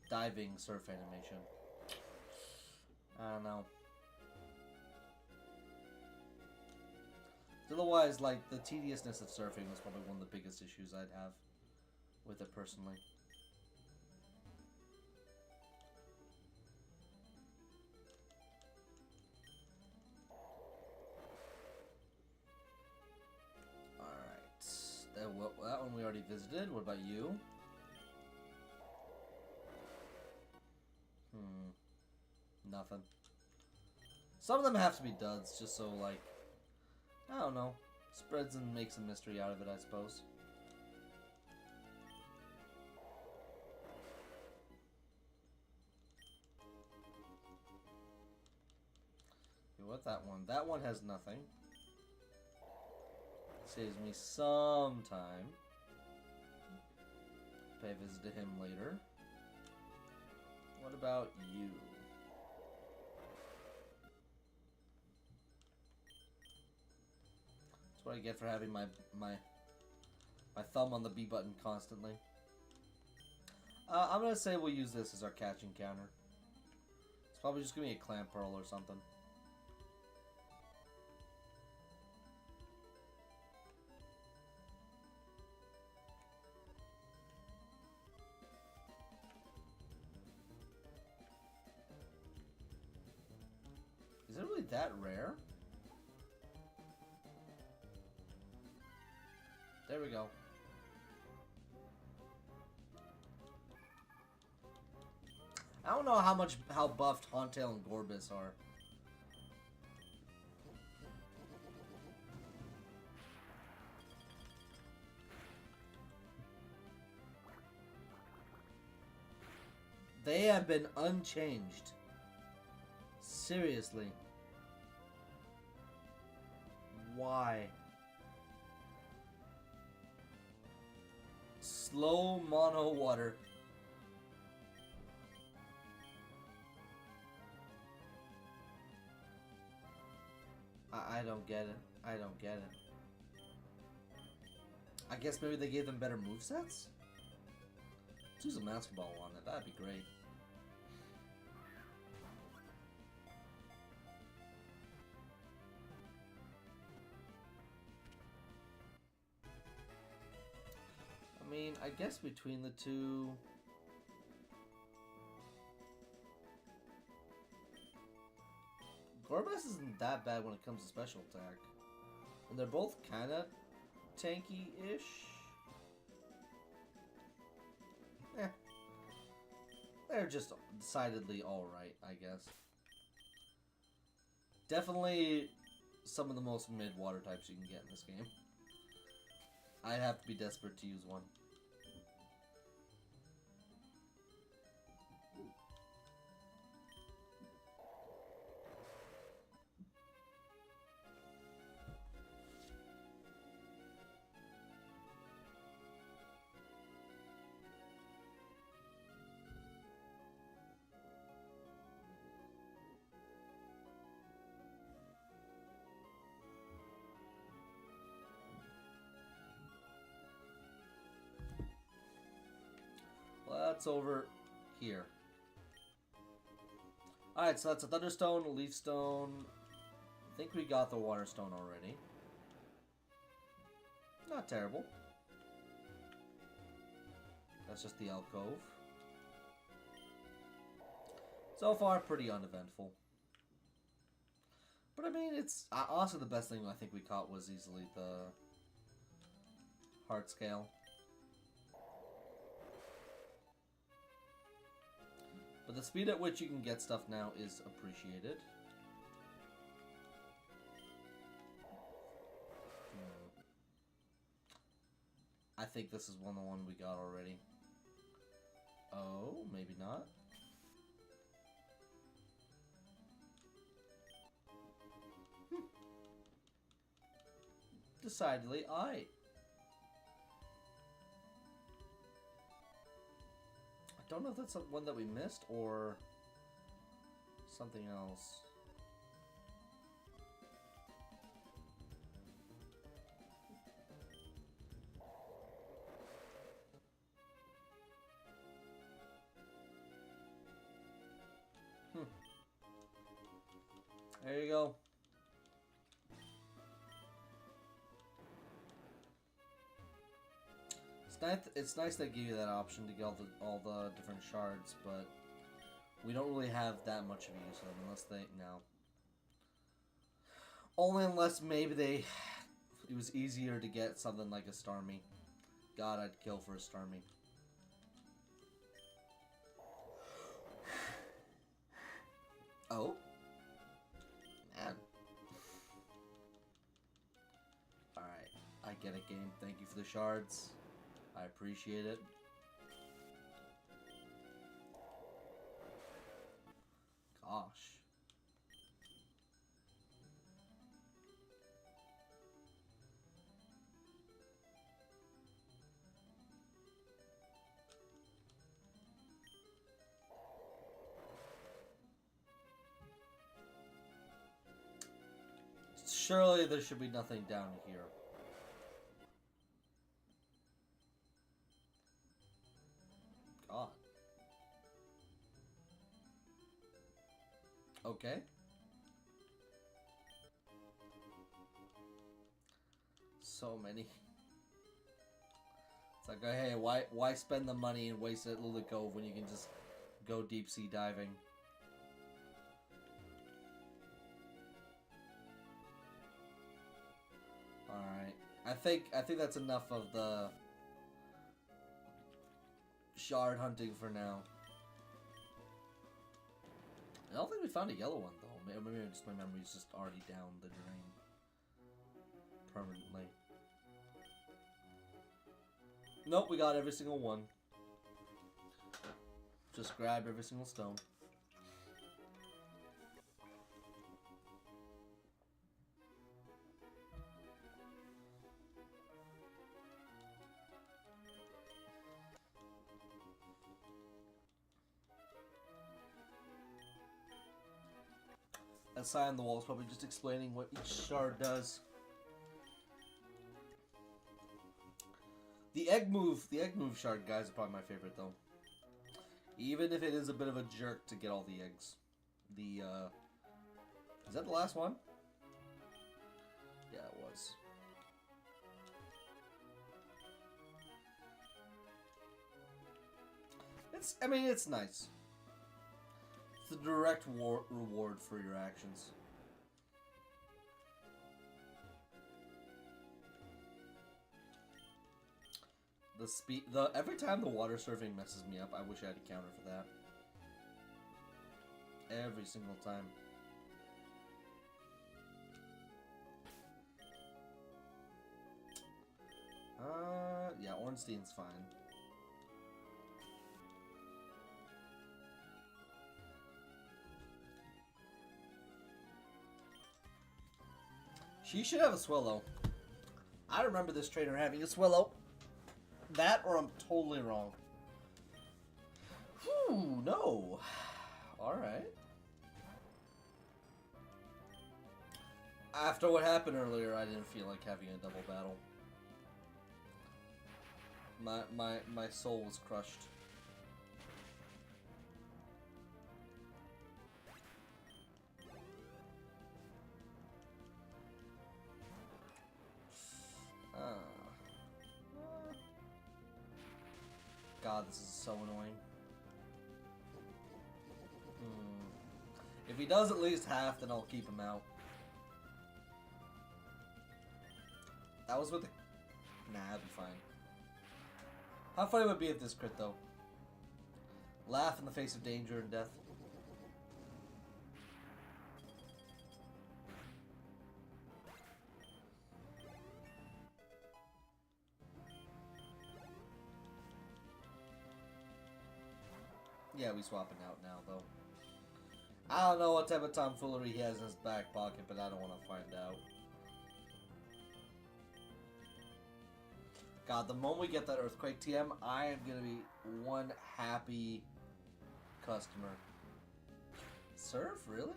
Speaker 1: diving surf animation. I don't know. Otherwise, like, the tediousness of surfing was probably one of the biggest issues I'd have with it personally. Alright. That one we already visited. What about you? Nothing. Some of them have to be duds, just so, like, I don't know. Spreads and makes a mystery out of it, I suppose. Okay, what that one? That one has nothing. Saves me some time. Pay a visit to him later. What about you? That's what I get for having my thumb on the B button constantly. I'm gonna say we'll use this as our catching counter. It's probably just gonna be a clamp pearl or something. Is it really that rare? There we go. I don't know how buffed Hauntail and Gorbis are. They have been unchanged. Seriously. Why? Slow mono water. I don't get it. I don't get it. I guess maybe they gave them better movesets? Let's use a Master Ball on it. That'd be great. I mean, I guess between the two... Gorbis isn't that bad when it comes to special attack. And they're both kind of tanky-ish. Eh. They're just decidedly alright, I guess. Definitely some of the most mid-water types you can get in this game. I'd have to be desperate to use one. That's over here. Alright, so that's a Thunderstone, a Leaf Stone. I think we got the Water Stone already. Not terrible. That's just the alcove. So far, pretty uneventful. But I mean, it's also the best thing I think we caught was easily the Heart Scale. But the speed at which you can get stuff now is appreciated. I think this is the one we got already. Oh, maybe not. Decidedly, I don't know if that's one that we missed or something else. There you go. It's nice they give you that option to get all the different shards, but we don't really have that much of use of them unless they Only unless maybe it was easier to get something like a Starmie. God, I'd kill for a Starmie. Oh? Man. Alright, I get it, game. Thank you for the shards. I appreciate it. Gosh. Surely there should be nothing down here. God. Okay. So many. It's like, hey, why spend the money and waste it at Lily Cove when you can just go deep sea diving? Alright. I think that's enough of the shard hunting for now. I don't think we found a yellow one though. Maybe just my memory's just already down the drain permanently. Nope, we got every single one. Just grab every single stone. That sign on the wall is probably just explaining what each shard does. The egg move shard, guys, are probably my favorite though. Even if it is a bit of a jerk to get all the eggs. Is that the last one? Yeah, it was. It's nice. It's a direct reward for your actions. Every time the water surfing messes me up, I wish I had a counter for that. Every single time. Yeah, Ornstein's fine. She should have a Swellow. I remember this trainer having a Swellow. That or I'm totally wrong. Whew, no. Alright. After what happened earlier, I didn't feel like having a double battle. My soul was crushed. God, this is so annoying. If he does at least half, then I'll keep him out. That was with the... Nah, that'd be fine. How funny would it be if this crit, though? Laugh in the face of danger and death. Yeah, we swapping out now, though. I don't know what type of tomfoolery he has in his back pocket, but I don't want to find out. God, the moment we get that Earthquake TM, I am going to be one happy customer. Surf? Really?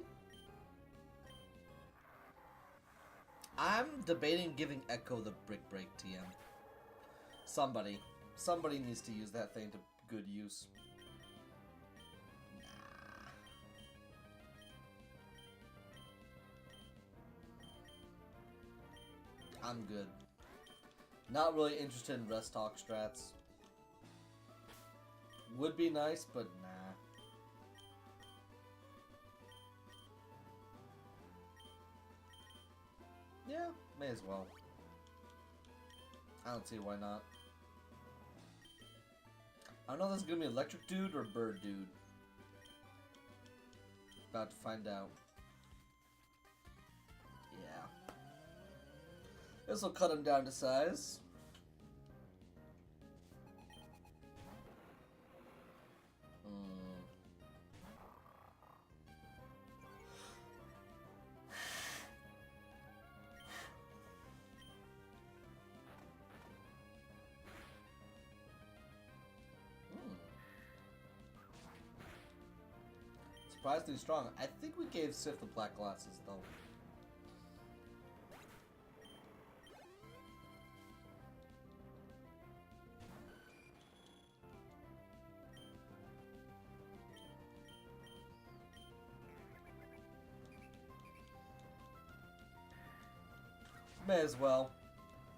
Speaker 1: I'm debating giving Echo the Brick Break TM. Somebody needs to use that thing to good use. I'm good. Not really interested in rest talk strats. Would be nice, but nah. Yeah, may as well. I don't see why not. I don't know if this is gonna be Electric Dude or Bird Dude. About to find out. Yeah. This will cut him down to size. Surprisingly strong. I think we gave Sif the black glasses, though. May as well.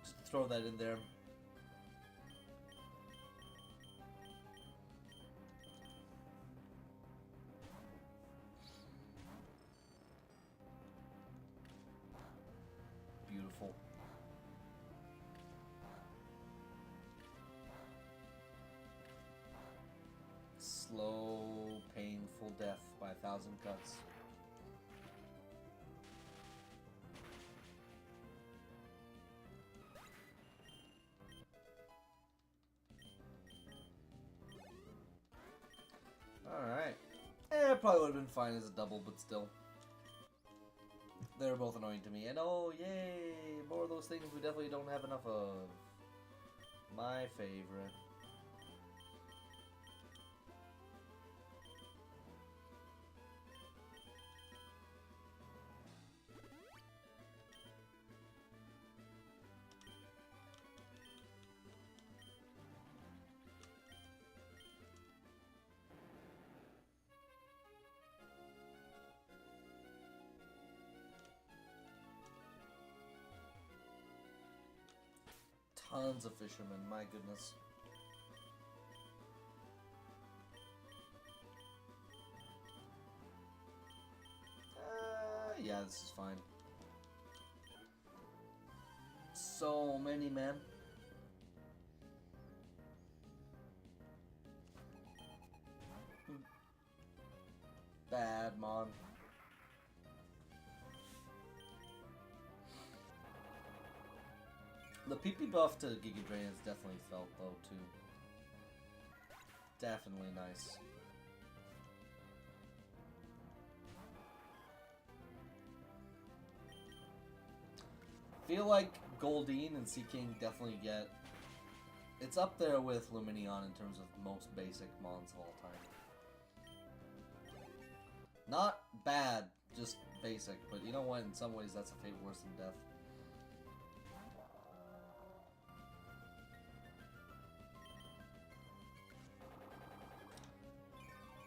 Speaker 1: Just throw that in there. Beautiful. Slow, painful death by 1,000 cuts. Alright. It probably would have been fine as a double, but still. They're both annoying to me. And oh, yay! More of those things we definitely don't have enough of. My favorite. Tons of fishermen, my goodness. Yeah, this is fine. So many, man. Bad, Mon. The PP buff to Giga Drain is definitely felt, though, too. Definitely nice. Feel like Goldeen and Sea King definitely get... It's up there with Luminion in terms of most basic mons of all time. Not bad, just basic, but you know what? In some ways, that's a fate worse than death.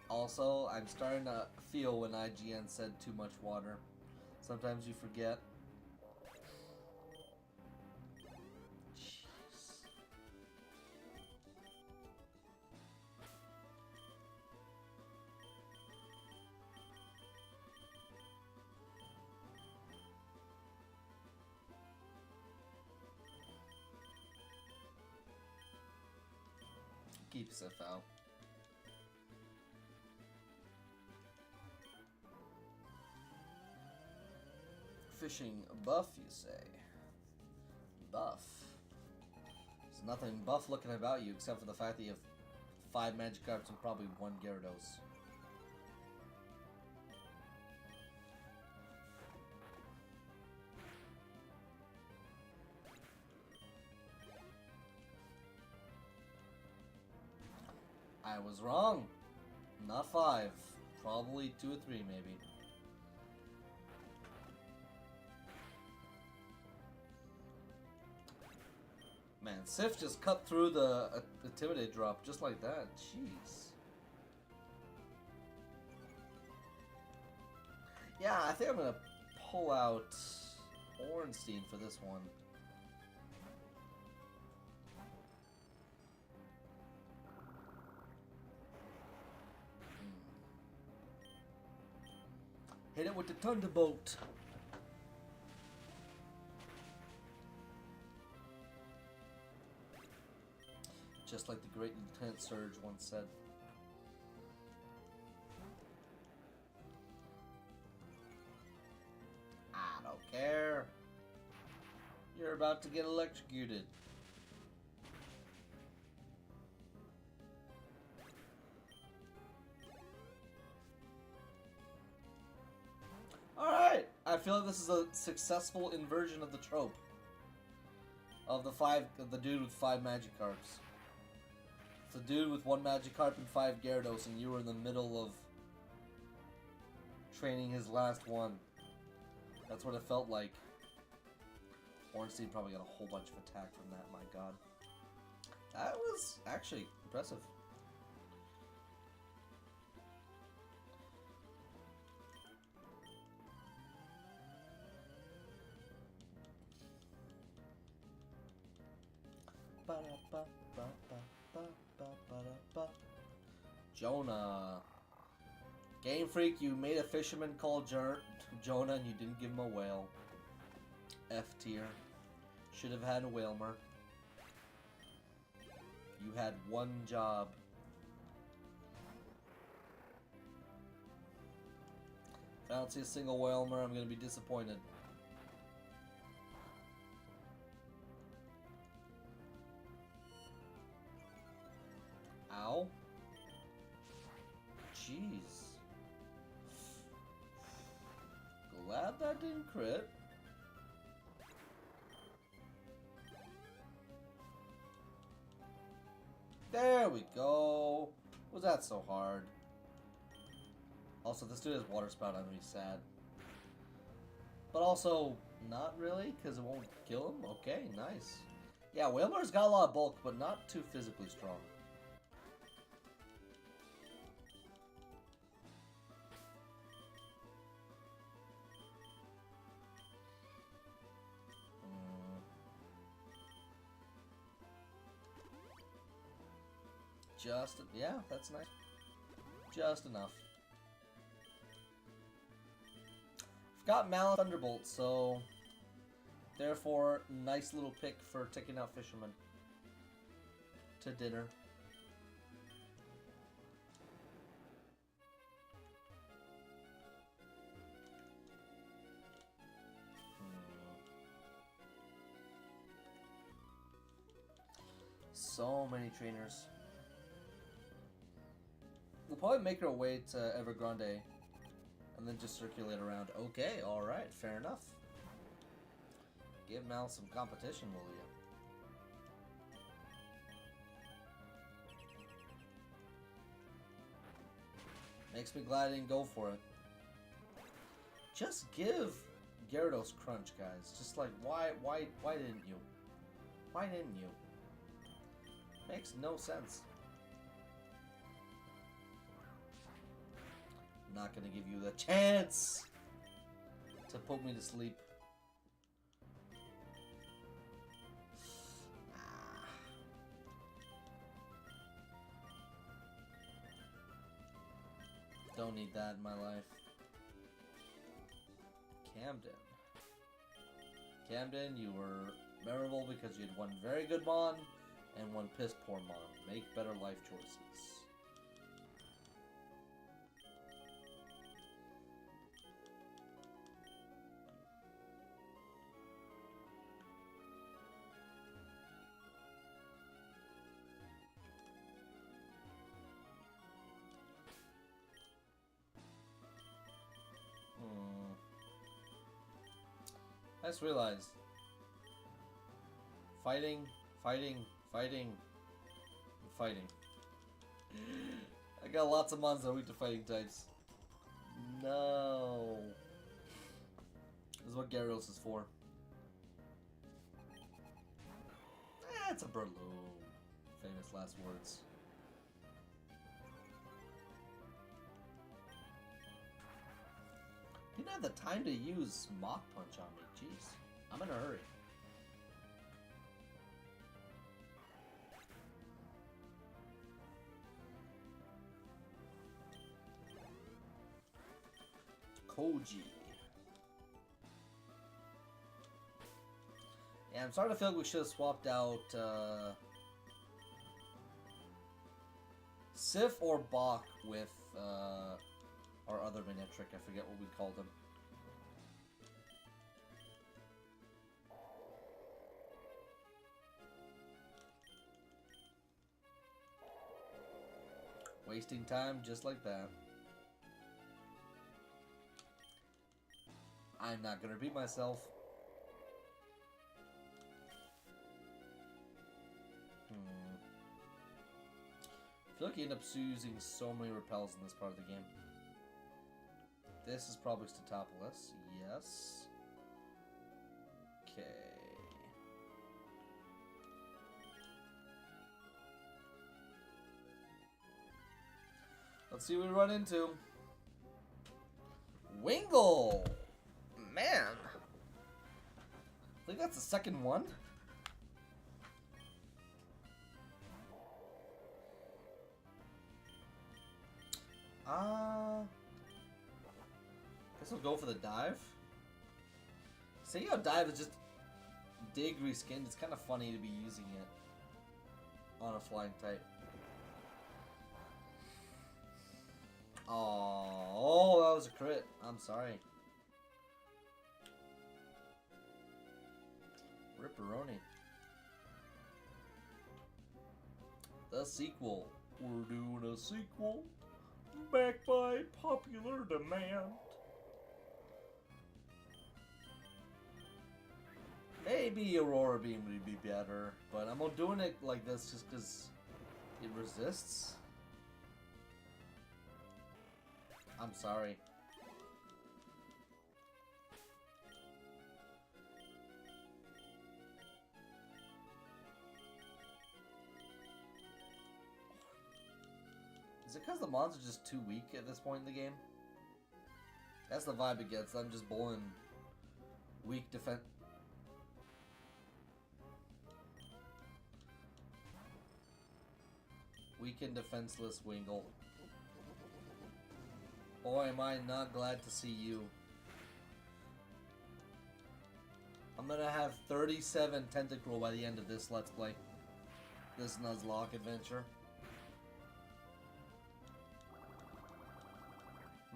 Speaker 1: Also, I'm starting to feel when IGN said too much water. Sometimes you forget. Jeez. Keep Sif out. Fishing buff, you say? Buff. There's nothing buff looking about you except for the fact that you have 5 Magikarps and probably 1 Gyarados. I was wrong. Not 5. Probably 2 or 3, maybe. Man, Sif just cut through the Intimidate drop just like that. Jeez. Yeah, I think I'm gonna pull out Ornstein for this one. Hit it with the Thunderbolt. Just like the great Lieutenant Surge once said. I don't care. You're about to get electrocuted. Alright! I feel like this is a successful inversion of the trope. Of the dude with 5 Magikarps. It's a dude with 1 Magikarp and 5 Gyarados, and you were in the middle of training his last one. That's what it felt like. Ornstein probably got a whole bunch of attack from that, my god. That was actually impressive. Jonah. Game Freak, you made a fisherman called Jonah and you didn't give him a whale. F tier. Should have had a Whalmer. You had one job. If I don't see a single Whalmer, I'm gonna be disappointed. Ow. Jeez. Glad that didn't crit. There we go. Was that so hard? Also, this dude has Water Spout. I'm gonna be sad. But also, not really, because it won't kill him. Okay, nice. Yeah, Whalmer's got a lot of bulk, but not too physically strong. Yeah, that's nice. Just enough. I've got Malin Thunderbolt, so therefore, nice little pick for taking out Fisherman to dinner. So many trainers. We'll probably make our way to Evergrande and then just circulate around. Okay, alright, fair enough. Give Mal some competition, will you? Makes me glad I didn't go for it. Just give Gyarados Crunch, guys. Just like, why didn't you? Why didn't you? Makes no sense. Not gonna give you the chance to put me to sleep. Don't need that in my life. Camden, you were memorable because you had one very good Mon and one piss poor Mon. Make better life choices. I just realized. Fighting. I got lots of mons that are weak to fighting types. No. This is what Gyarados is for. It's a Breloom. Famous last words. Didn't have the time to use Mach Punch on me. Jeez. I'm in a hurry. Koji. Yeah, I'm starting to feel like we should have swapped out Sif or Bach with our other Minitrick. I forget what we called him. Wasting time just like that. I'm not gonna repeat myself. I feel like you end up using so many repels in this part of the game. This is probably Statopolis. Yes. Okay. Let's see what we run into. Wingull! Man! I think that's the second one. Guess we'll go for the dive. Seeing how dive is just dig reskinned, it's kind of funny to be using it on a flying type. Oh, that was a crit. I'm sorry. Ripperoni. The sequel. We're doing a sequel. Backed by popular demand. Maybe Aurora Beam would be better, but I'm doing it like this just because it resists. I'm sorry. Is it because the mons are just too weak at this point in the game? That's the vibe it gets. I'm just bowling weak defense. Weak and defenseless Wingull. Boy, am I not glad to see you. I'm gonna have 37 Tentacruel by the end of this Let's Play. This Nuzlocke adventure.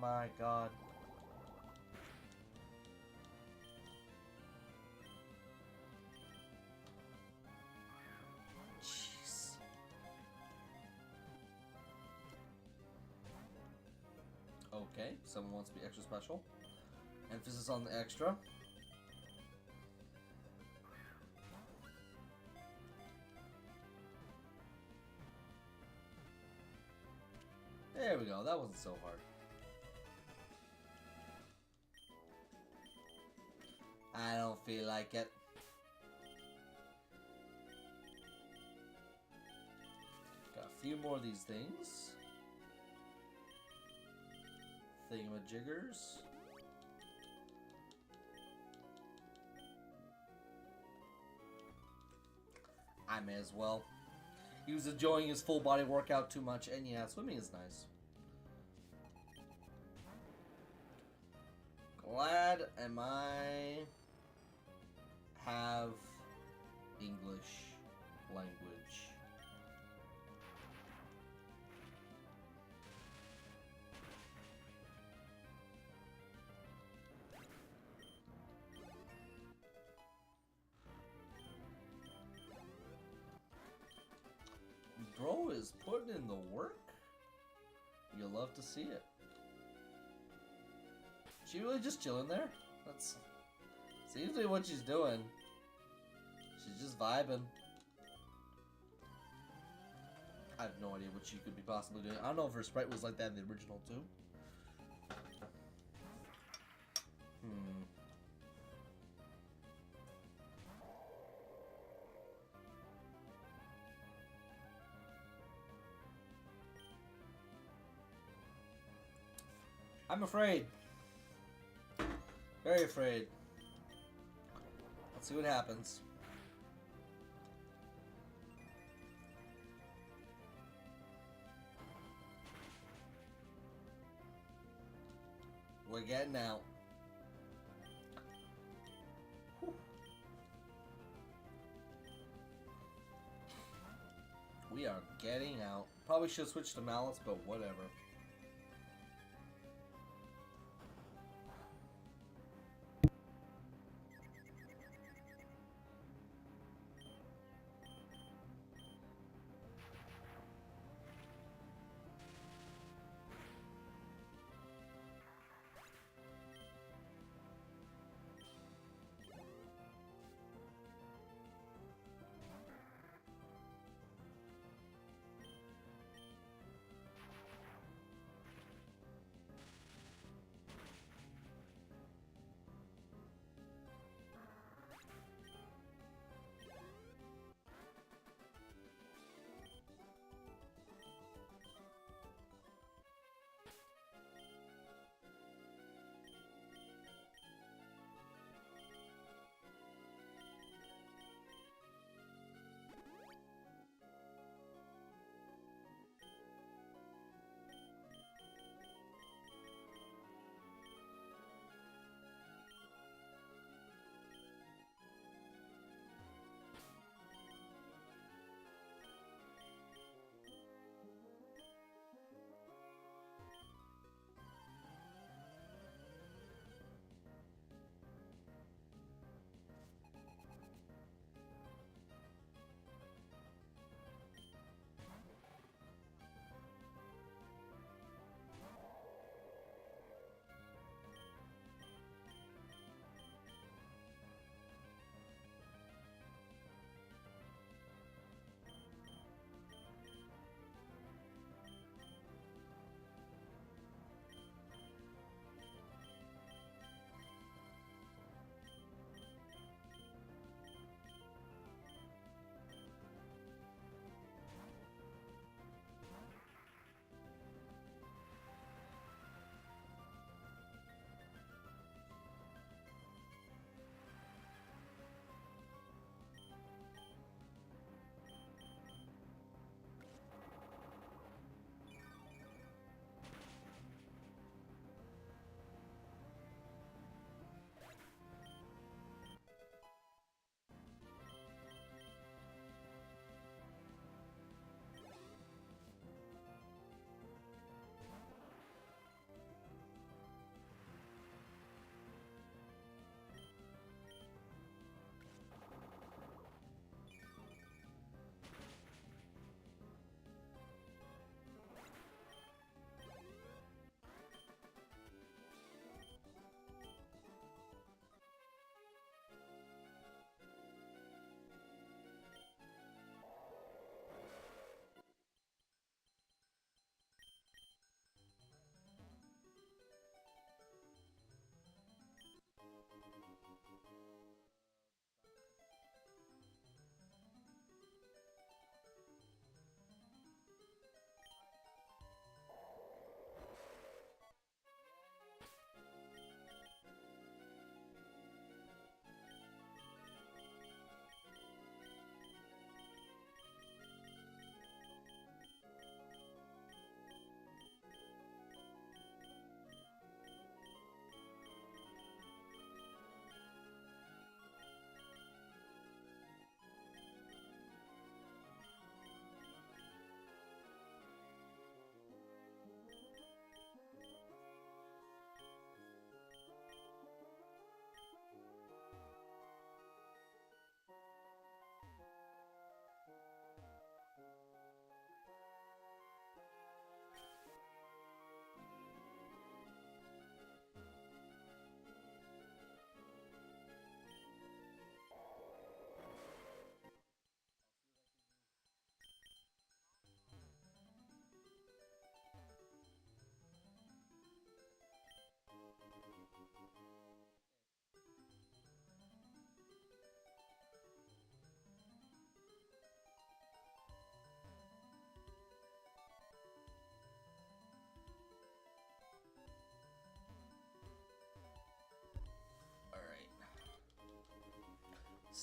Speaker 1: My god. Jeez. Okay, someone wants to be extra special. Emphasis on the extra. There we go, that wasn't so hard. I don't feel like it. Got a few more of these things. Thingamajiggers. I may as well. He was enjoying his full body workout too much, and yeah, swimming is nice. Glad am I have English language. Bro is putting in the work. You'll love to see it. She really just chilling there? That's seems to be what she's doing. She's just vibing. I have no idea what she could be possibly doing. I don't know if her sprite was like that in the original too. I'm afraid. Very afraid. Let's see what happens. We're getting out. Whew. We are getting out. Probably should switch to mallets, but whatever.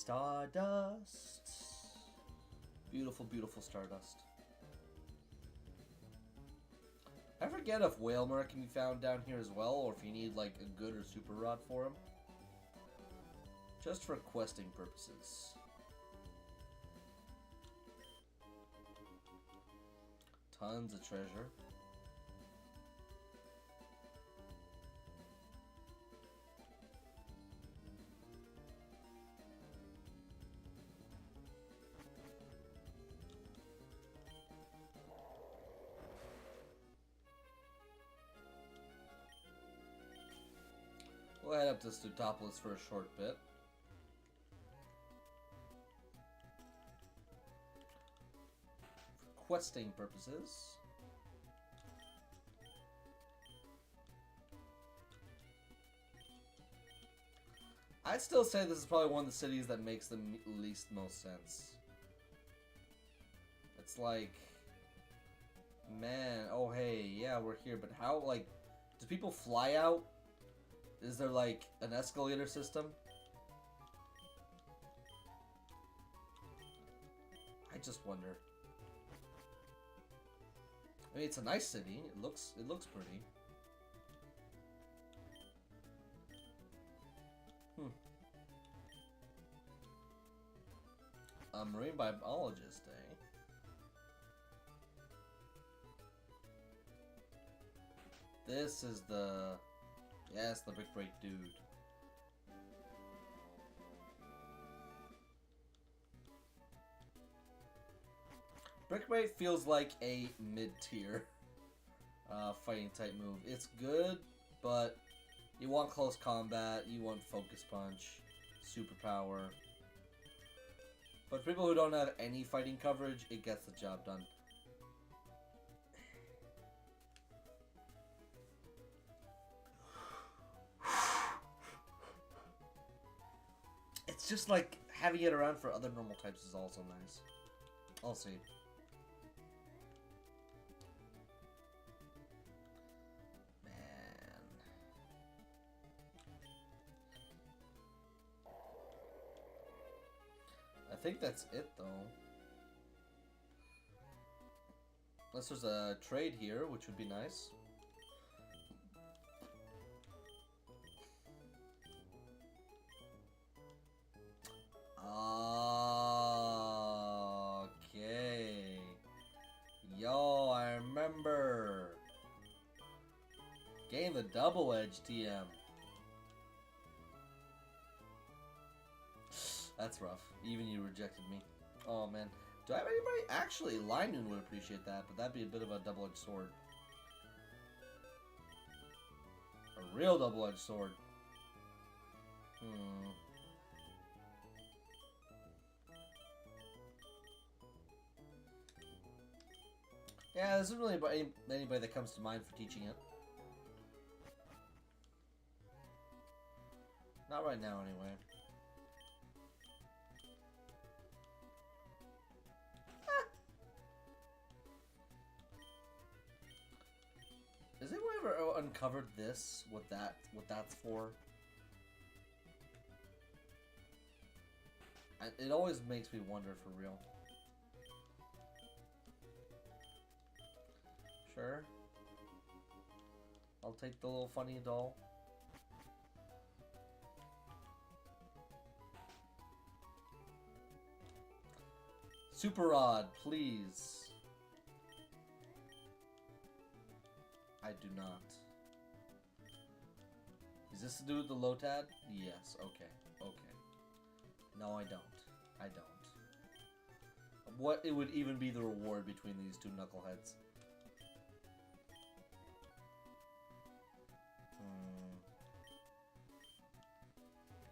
Speaker 1: Stardust. Beautiful, beautiful Stardust. I forget if Whalmer can be found down here as well, or if you need like a good or super rod for him. Just for questing purposes. Tons of treasure. We'll head up to Stutopolis for a short bit. For questing purposes. I'd still say this is probably one of the cities that makes the least most sense. It's like, man, oh hey, yeah, we're here, but how, like, do people fly out? Is there like an escalator system? I just wonder. I mean, it's a nice city. It looks pretty. A marine biologist, eh? This is the... Yes, the Brick Break dude. Brick Break feels like a mid-tier fighting type move. It's good, but you want close combat, you want focus punch, superpower. But for people who don't have any fighting coverage, it gets the job done. It's just like having it around for other normal types is also nice. I'll see. Man. I think that's it though. Unless there's a trade here, which would be nice. Okay. Yo, I remember. Getting the double edge TM. That's rough. Even you rejected me. Oh man. Do I have anybody? Actually, Linun would appreciate that, but that'd be a bit of a double-edged sword. A real double-edged sword. Yeah, there isn't really anybody that comes to mind for teaching it. Not right now, anyway. Has anyone ever uncovered this? What that's for? It always makes me wonder for real. Sure. I'll take the little funny doll. Super Rod, please. I do not. Is this to do with the Lotad? Yes, okay, okay. No, I don't. I don't. What it would even be the reward between these two knuckleheads?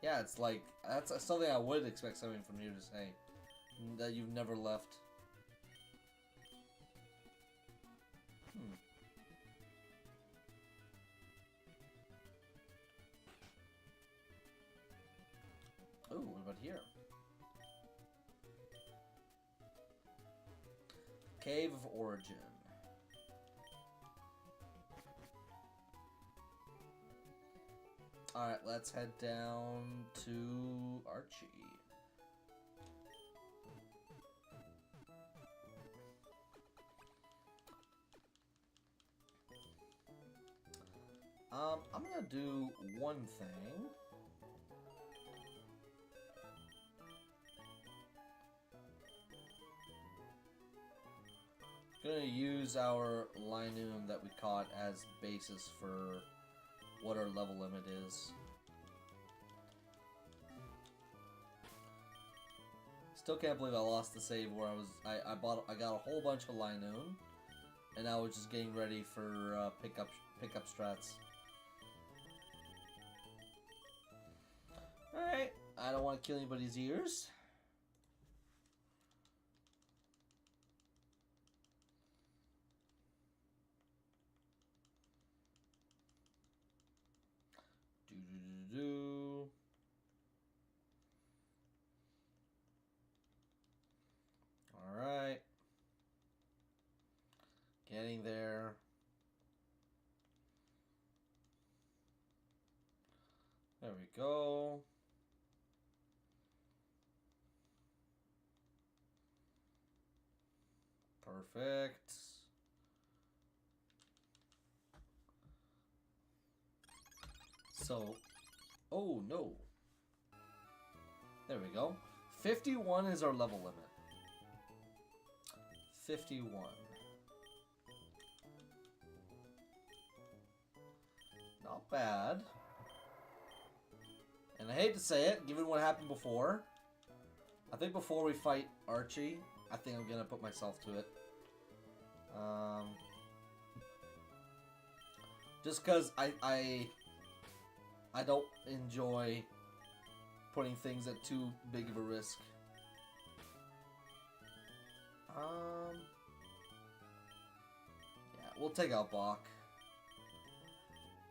Speaker 1: Yeah, it's like, that's something I would expect something from you to say. That you've never left. Ooh, what about here? Cave of Origin. Alright, let's head down to Archie. I'm gonna do one thing. Gonna use our Linoon that we caught as basis for what our level limit is. Still can't believe I lost the save where I got a whole bunch of Linoon, and I was just getting ready for pickup strats. All right, I don't want to kill anybody's ears. Do. All right. Getting there. There we go. Perfect. So, oh no. There we go. 51 is our level limit. 51. Not bad. And I hate to say it, given what happened before. I think before we fight Archie, I think I'm gonna put myself to it. Just because I don't enjoy putting things at too big of a risk. Yeah, we'll take out Bach.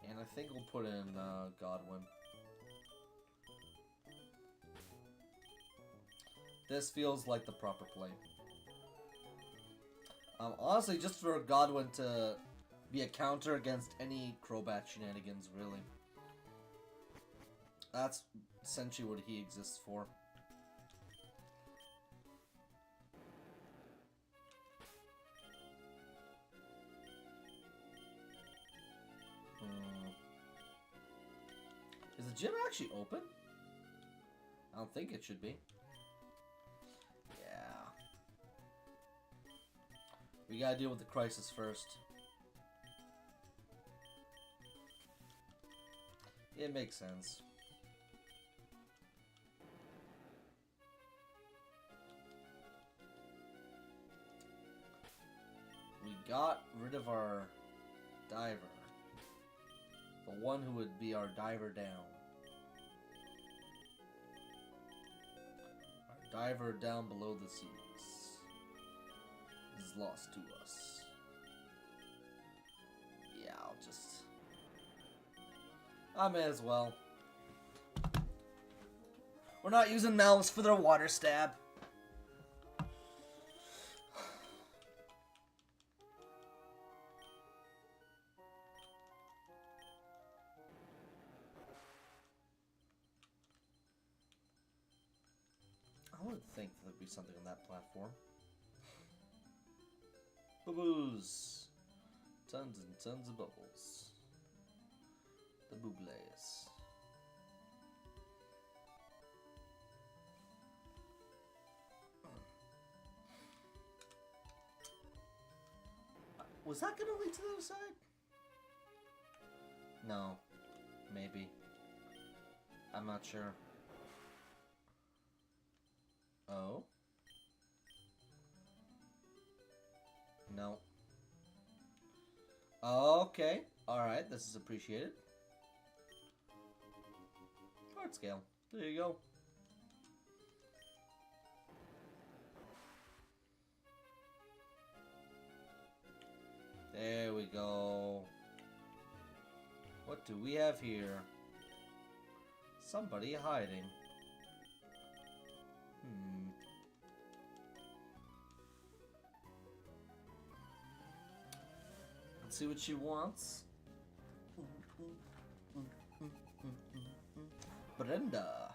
Speaker 1: And I think we'll put in Godwin. This feels like the proper play. Honestly, just for Godwin to be a counter against any Crobat shenanigans, really. That's essentially what he exists for. Is the gym actually open? I don't think it should be. Yeah. We gotta deal with the crisis first. It makes sense. We got rid of our diver. The one who would be our diver down. Our diver down below the seas is lost to us. Yeah, I'll just... I may as well. We're not using mouths for their water stab. I would think there'd be something on that platform. Bubbles. Tons and tons of bubbles. The bubbles. Was that gonna lead to the other side? No. Maybe. I'm not sure. Oh? No. Okay. Alright, this is appreciated. Art scale. There you go. There we go. What do we have here? Somebody hiding. Let's see what she wants. Brenda.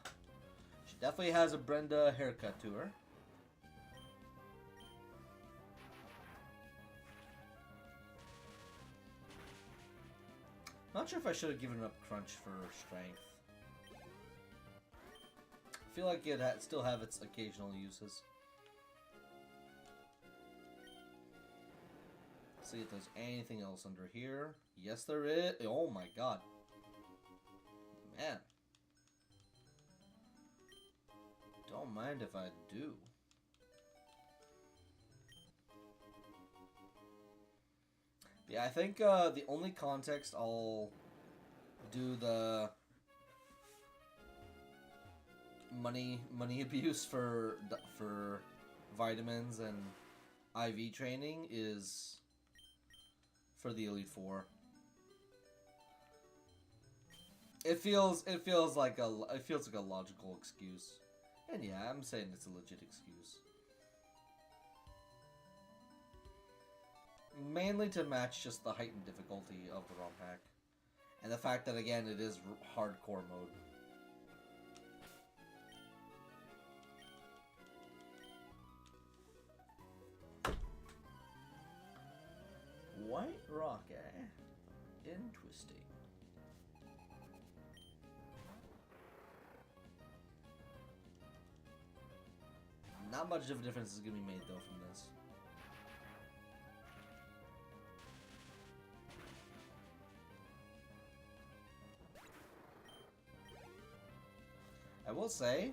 Speaker 1: She definitely has a Brenda haircut to her. not sure if I should have given up Crunch for Strength. I feel like it still have its occasional uses. Let's see if there's anything else under here. Yes, there is. Oh my god. Man. Don't mind if I do. Yeah, I think the only context I'll do the money abuse for vitamins and IV training is for the Elite Four. It feels like a logical excuse, and yeah, I'm saying it's a legit excuse. Mainly to match just the heightened difficulty of the ROM hack. And the fact that, again, it is hardcore mode. White rock, eh? Interesting. Not much of a difference is going to be made, though, from this. I will say,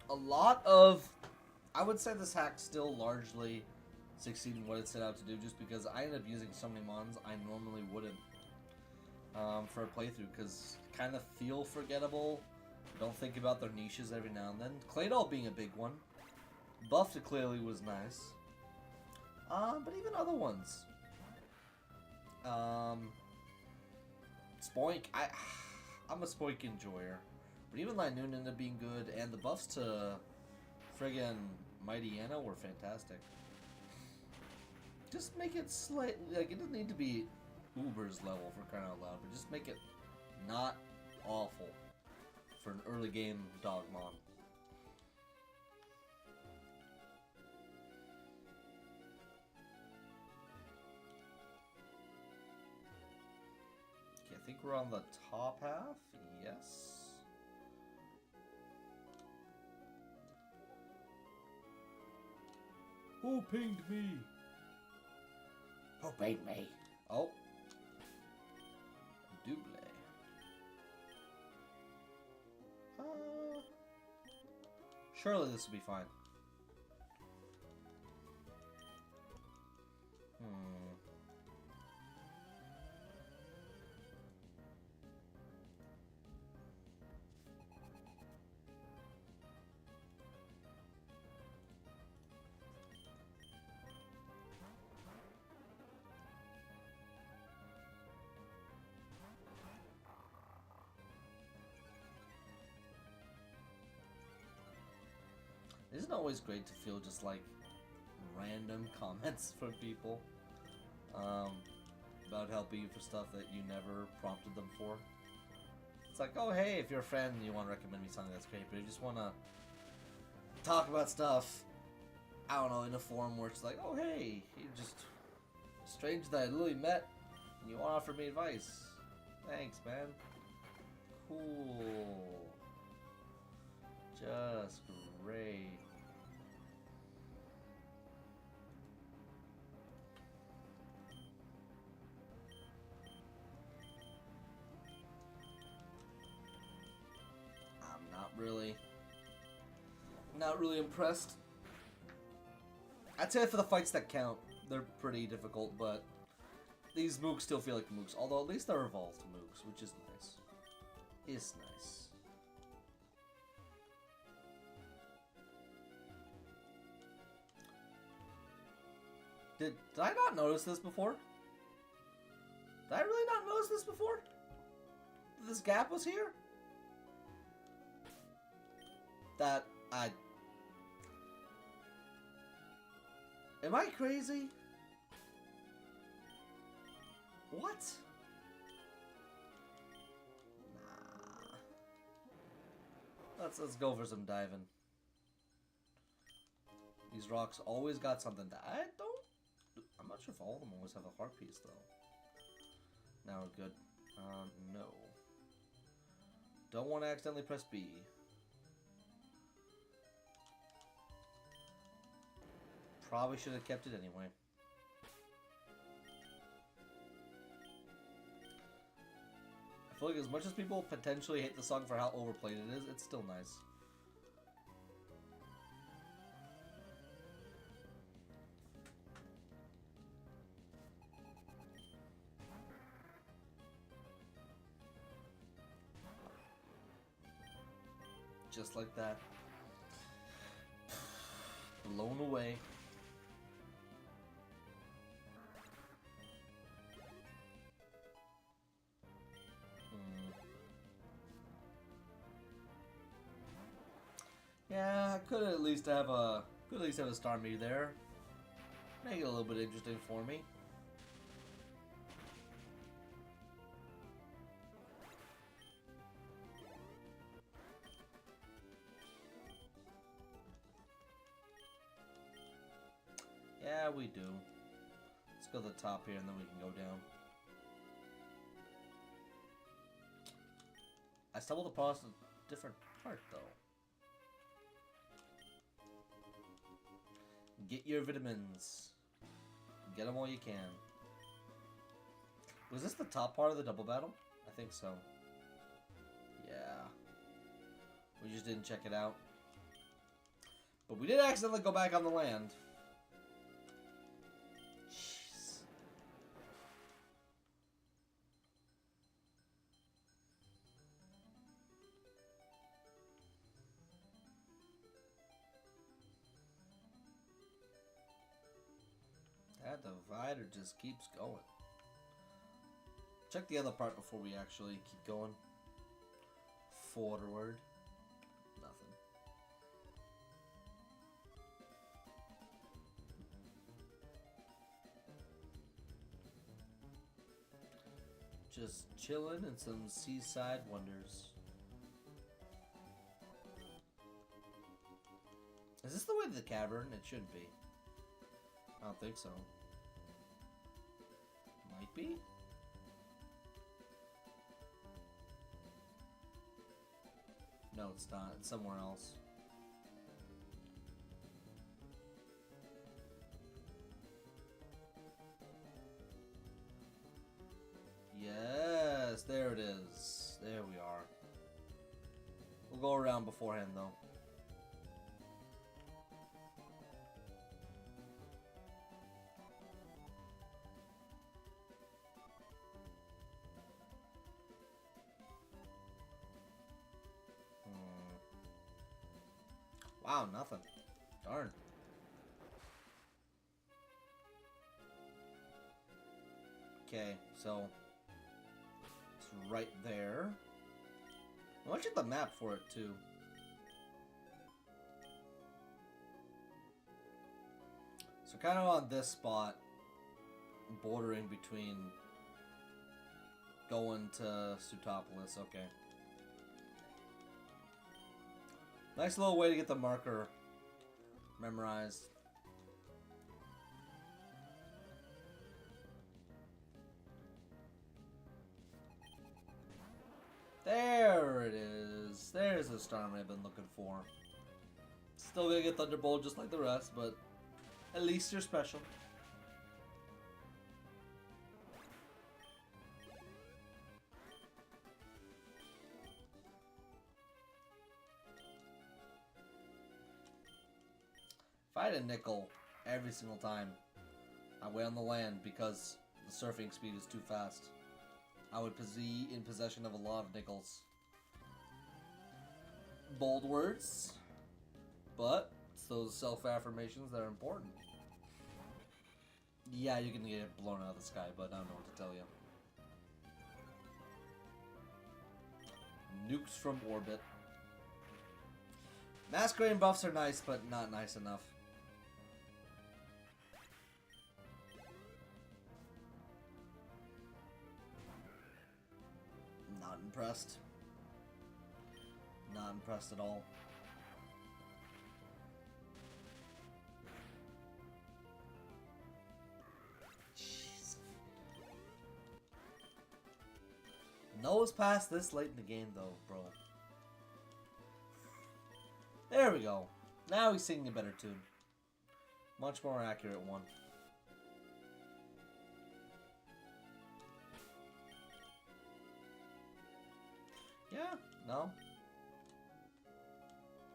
Speaker 1: I would say this hack still largely succeeded in what it set out to do, just because I ended up using so many mons I normally wouldn't for a playthrough, because kind of feel forgettable, don't think about their niches every now and then. Claydol being a big one. Buff to clearly was nice. But even other ones. Spoink, I'm a Spoink enjoyer. But even Linoon ended up being good, and the buffs to friggin' Mighty Anna were fantastic. Just make it slightly, like, it doesn't need to be Uber's level for crying out loud, but just make it not awful for an early game Dogmon. Okay, I think we're on the top half, yes. Who pinged me? Who pinged me? Oh. Double. Surely this will be fine. Isn't it always great to feel just like random comments from people about helping you for stuff that you never prompted them for? It's like, oh hey, if you're a friend and you want to recommend me something, that's great, but if you just want to talk about stuff, I don't know, in a forum where it's like, oh hey, you're just a stranger that I literally met and you want to offer me advice. Thanks, man. Cool. Just great. Not really impressed. I'd say for the fights that count, they're pretty difficult, but these mooks still feel like mooks. Although at least they're evolved mooks, which is nice. It's nice. Did I not notice this before? Did I really not notice this before? That this gap was here? That I... Am I crazy? What? Nah. Let's go for some diving. These rocks always got something that I don't... I'm not sure if all of them always have a heart piece, though. Now we're good. No. Don't want to accidentally press B. Probably should have kept it anyway. I feel like as much as people potentially hate the song for how overplayed it is, it's still nice. Just like that. Blown away. Yeah, could at least have a star meter there. Make it a little bit interesting for me. Yeah, we do. Let's go to the top here and then we can go down. I stumbled across a different part though. Get your vitamins. Get them while you can. Was this the top part of the double battle? I think so. Yeah. We just didn't check it out. But we did accidentally go back on the land. Jeez. That divider just keeps going. Check the other part before we actually keep going. Forward. Nothing. Just chilling in some seaside wonders. Is this the way to the cavern? It shouldn't be. I don't think so. Might be? No, it's not. It's somewhere else. Yes, there it is. There we are. We'll go around beforehand, though. Wow, nothing. Darn. Okay, so it's right there. I'll check the map for it too. So kind of on this spot, bordering between going to Sutopolis. Okay. Nice little way to get the marker memorized. There it is. There's the star I've been looking for. Still gonna get Thunderbolt just like the rest, but at least you're special. If I had a nickel every single time I went on the land because the surfing speed is too fast, I would be in possession of a lot of nickels. Bold words, but it's those self-affirmations that are important. Yeah, you can get it blown out of the sky, but I don't know what to tell you. Nukes from orbit. Masquerade buffs are nice, but not nice enough. Not impressed. Not impressed at all. Jeez. always pass this late in the game, though, bro. There we go. Now he's singing a better tune. Much more accurate one. Yeah, no.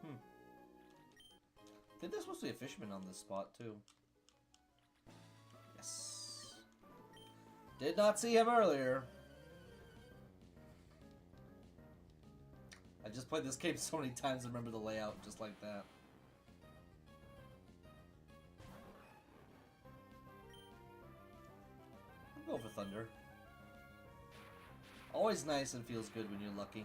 Speaker 1: I think there's supposed to be a fisherman on this spot, too. Yes. Did not see him earlier. I just played this game so many times I remember the layout just like that. I'll go for Thunder. Always nice and feels good when you're lucky.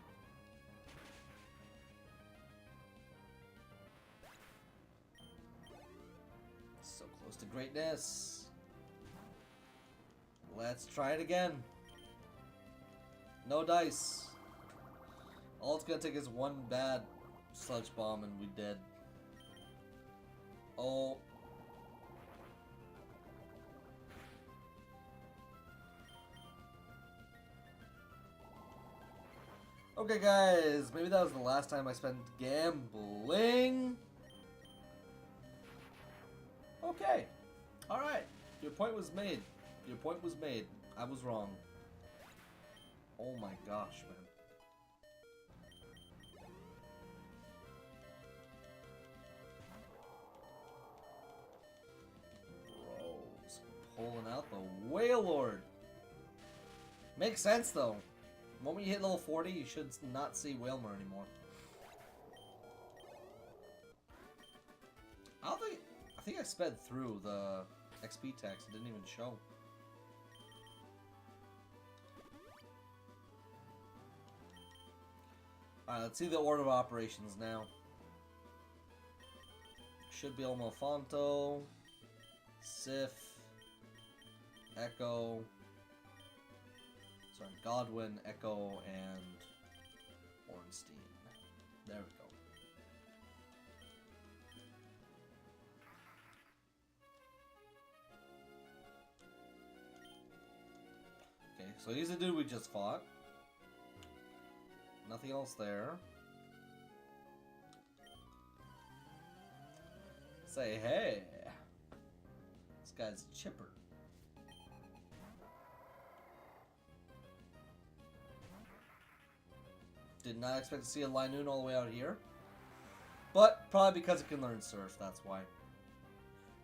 Speaker 1: So close to greatness. Let's try it again. No dice. All it's gonna take is one bad sludge bomb and we dead. Oh. Okay guys, maybe that was the last time I spent gambling. Okay. Alright. Your point was made. Your point was made. I was wrong. Oh my gosh, man. Bros. Pulling out the Whale Lord. Makes sense though. The moment you hit level 40, you should not see Whalmer anymore. I think I sped through the XP tax. It didn't even show. Alright, let's see the order of operations now. Should be Elmofonto, Sif, Echo, sorry, Godwin, Echo, and Ornstein. There we go. Okay, so he's the dude we just fought. Nothing else there. Say hey. This guy's chipper. Did not expect to see a Linoon all the way out here. But probably because it can learn Surf, that's why.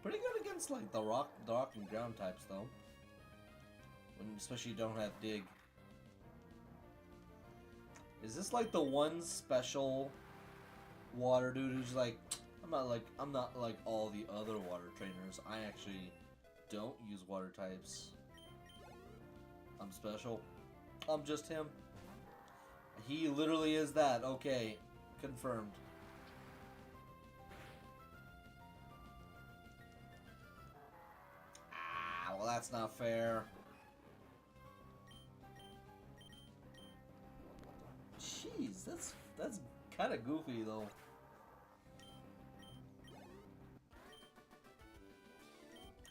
Speaker 1: Pretty good against like the rock and ground types though. When especially you don't have dig. Is this like the one special water dude who's like, I'm not like all the other water trainers. I actually don't use water types. I'm special. I'm just him. He literally is that. Okay, confirmed. Ah, well that's not fair. Jeez, that's kind of goofy though.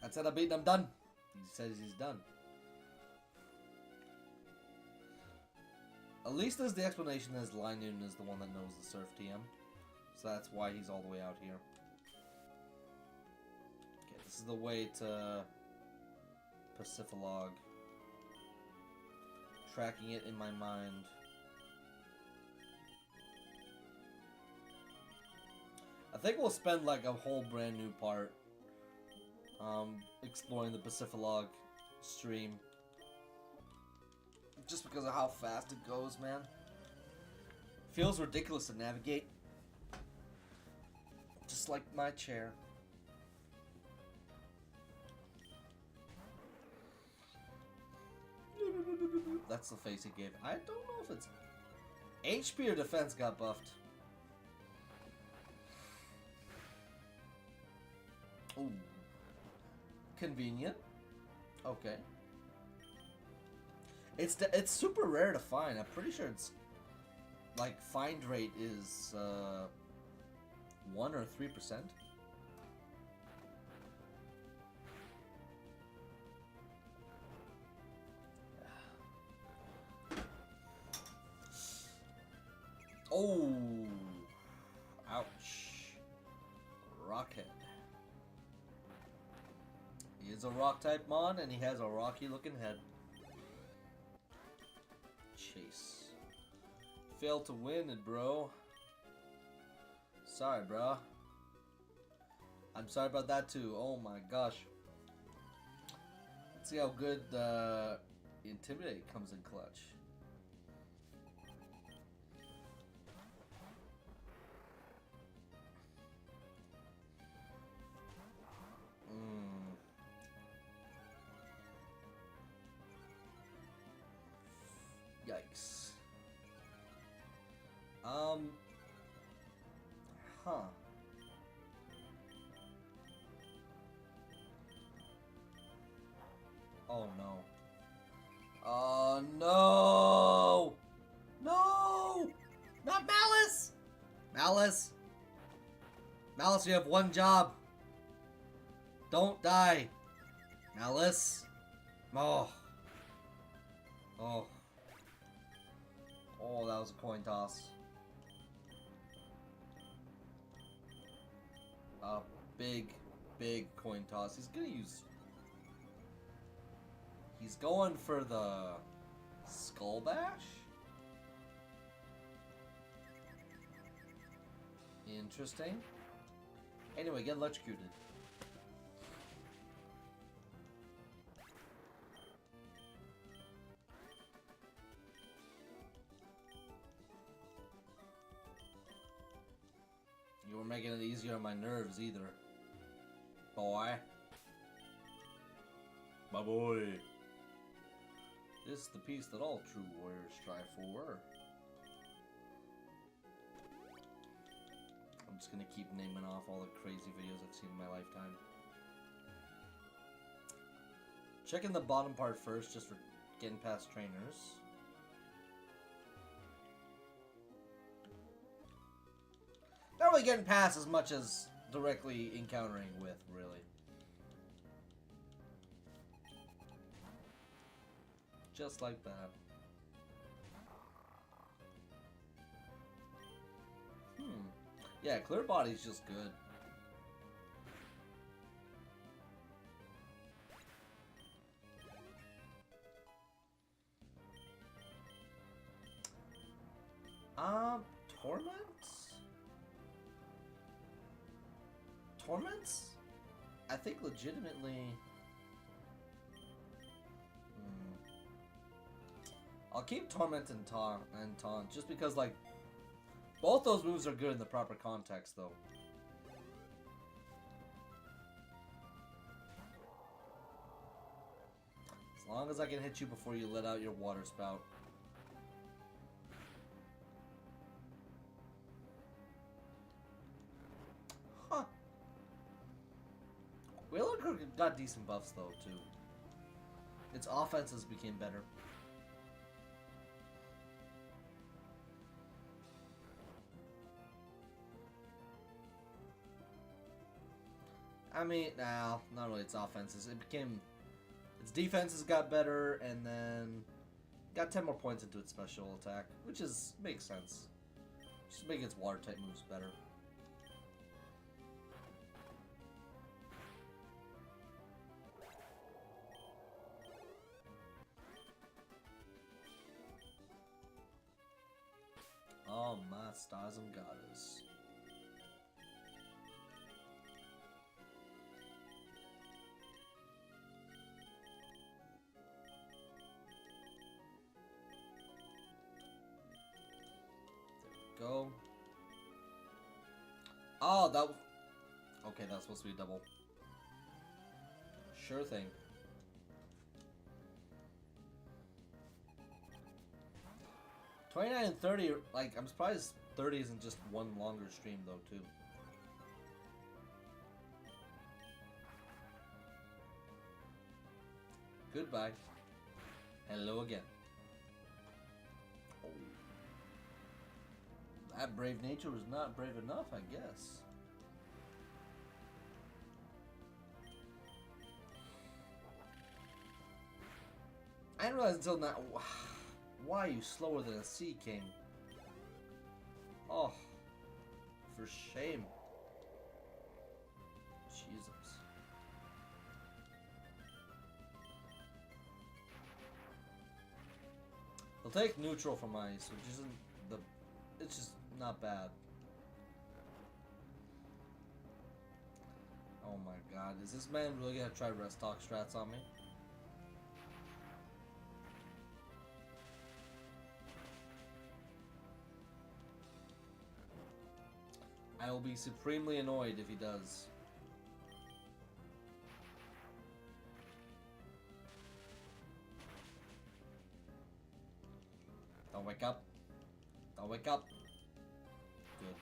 Speaker 1: That's it. I beat him. Done. He says he's done. At least there's the explanation as Linoon is the one that knows the Surf TM, so that's why he's all the way out here. Okay, this is the way to Pacifilog. Tracking it in my mind. I think we'll spend like a whole brand new part exploring the Pacifilog stream. Just because of how fast it goes, man. Feels ridiculous to navigate. Just like my chair. That's the face he gave. I don't know if it's HP or defense got buffed. Ooh. Convenient. Okay. It's super rare to find. I'm pretty sure it's like find rate is 1 or 3%. Oh, ouch. Rockhead. He is a rock type mon, and he has a rocky looking head. Chase. Failed to win it, bro. Sorry, bro. I'm sorry about that too. Oh my gosh. Let's see how good Intimidate comes in clutch. Yikes. Huh. Oh no. Oh no! No! Not Malice! Malice! Malice, you have one job. Don't die. Malice. Oh. Oh. Oh, that was a coin toss. A big, big coin toss. He's gonna use... He's going for the Skull Bash? Interesting. Anyway, get electrocuted. You were making it easier on my nerves either. Boy. My boy. This is the piece that all true warriors strive for. I'm just gonna keep naming off all the crazy videos I've seen in my lifetime. Checking the bottom part first, just for getting past trainers. Not really getting past as much as directly encountering with, really. Just like that. Yeah, Clear Body's just good. Torments? Torments? I think legitimately... I'll keep Torment and Taunt, just because, like, both those moves are good in the proper context, though. As long as I can hit you before you let out your water spout. Huh. Wheeler got decent buffs, though, too. Its offenses became better. I mean, no, not really its offenses. It became... Its defenses got better, and then... Got 10 more points into its special attack, which is... makes sense. Just make its water-type moves better. Oh, my stars and goddess. Go. Oh, that was... Okay, that's supposed to be a double. Sure thing. $29 and $30, like, I'm surprised 30 isn't just one longer stream, though, too. Goodbye. Hello again. Oh. That brave nature was not brave enough, I guess. I didn't realize until now... Why are you slower than a Sea King? For shame. Jesus. He'll take neutral from ice, which isn't the... It's just not bad. Oh my god, is this man really gonna try rest talk strats on me? I will be supremely annoyed if he does. Don't wake up. Don't wake up. Good.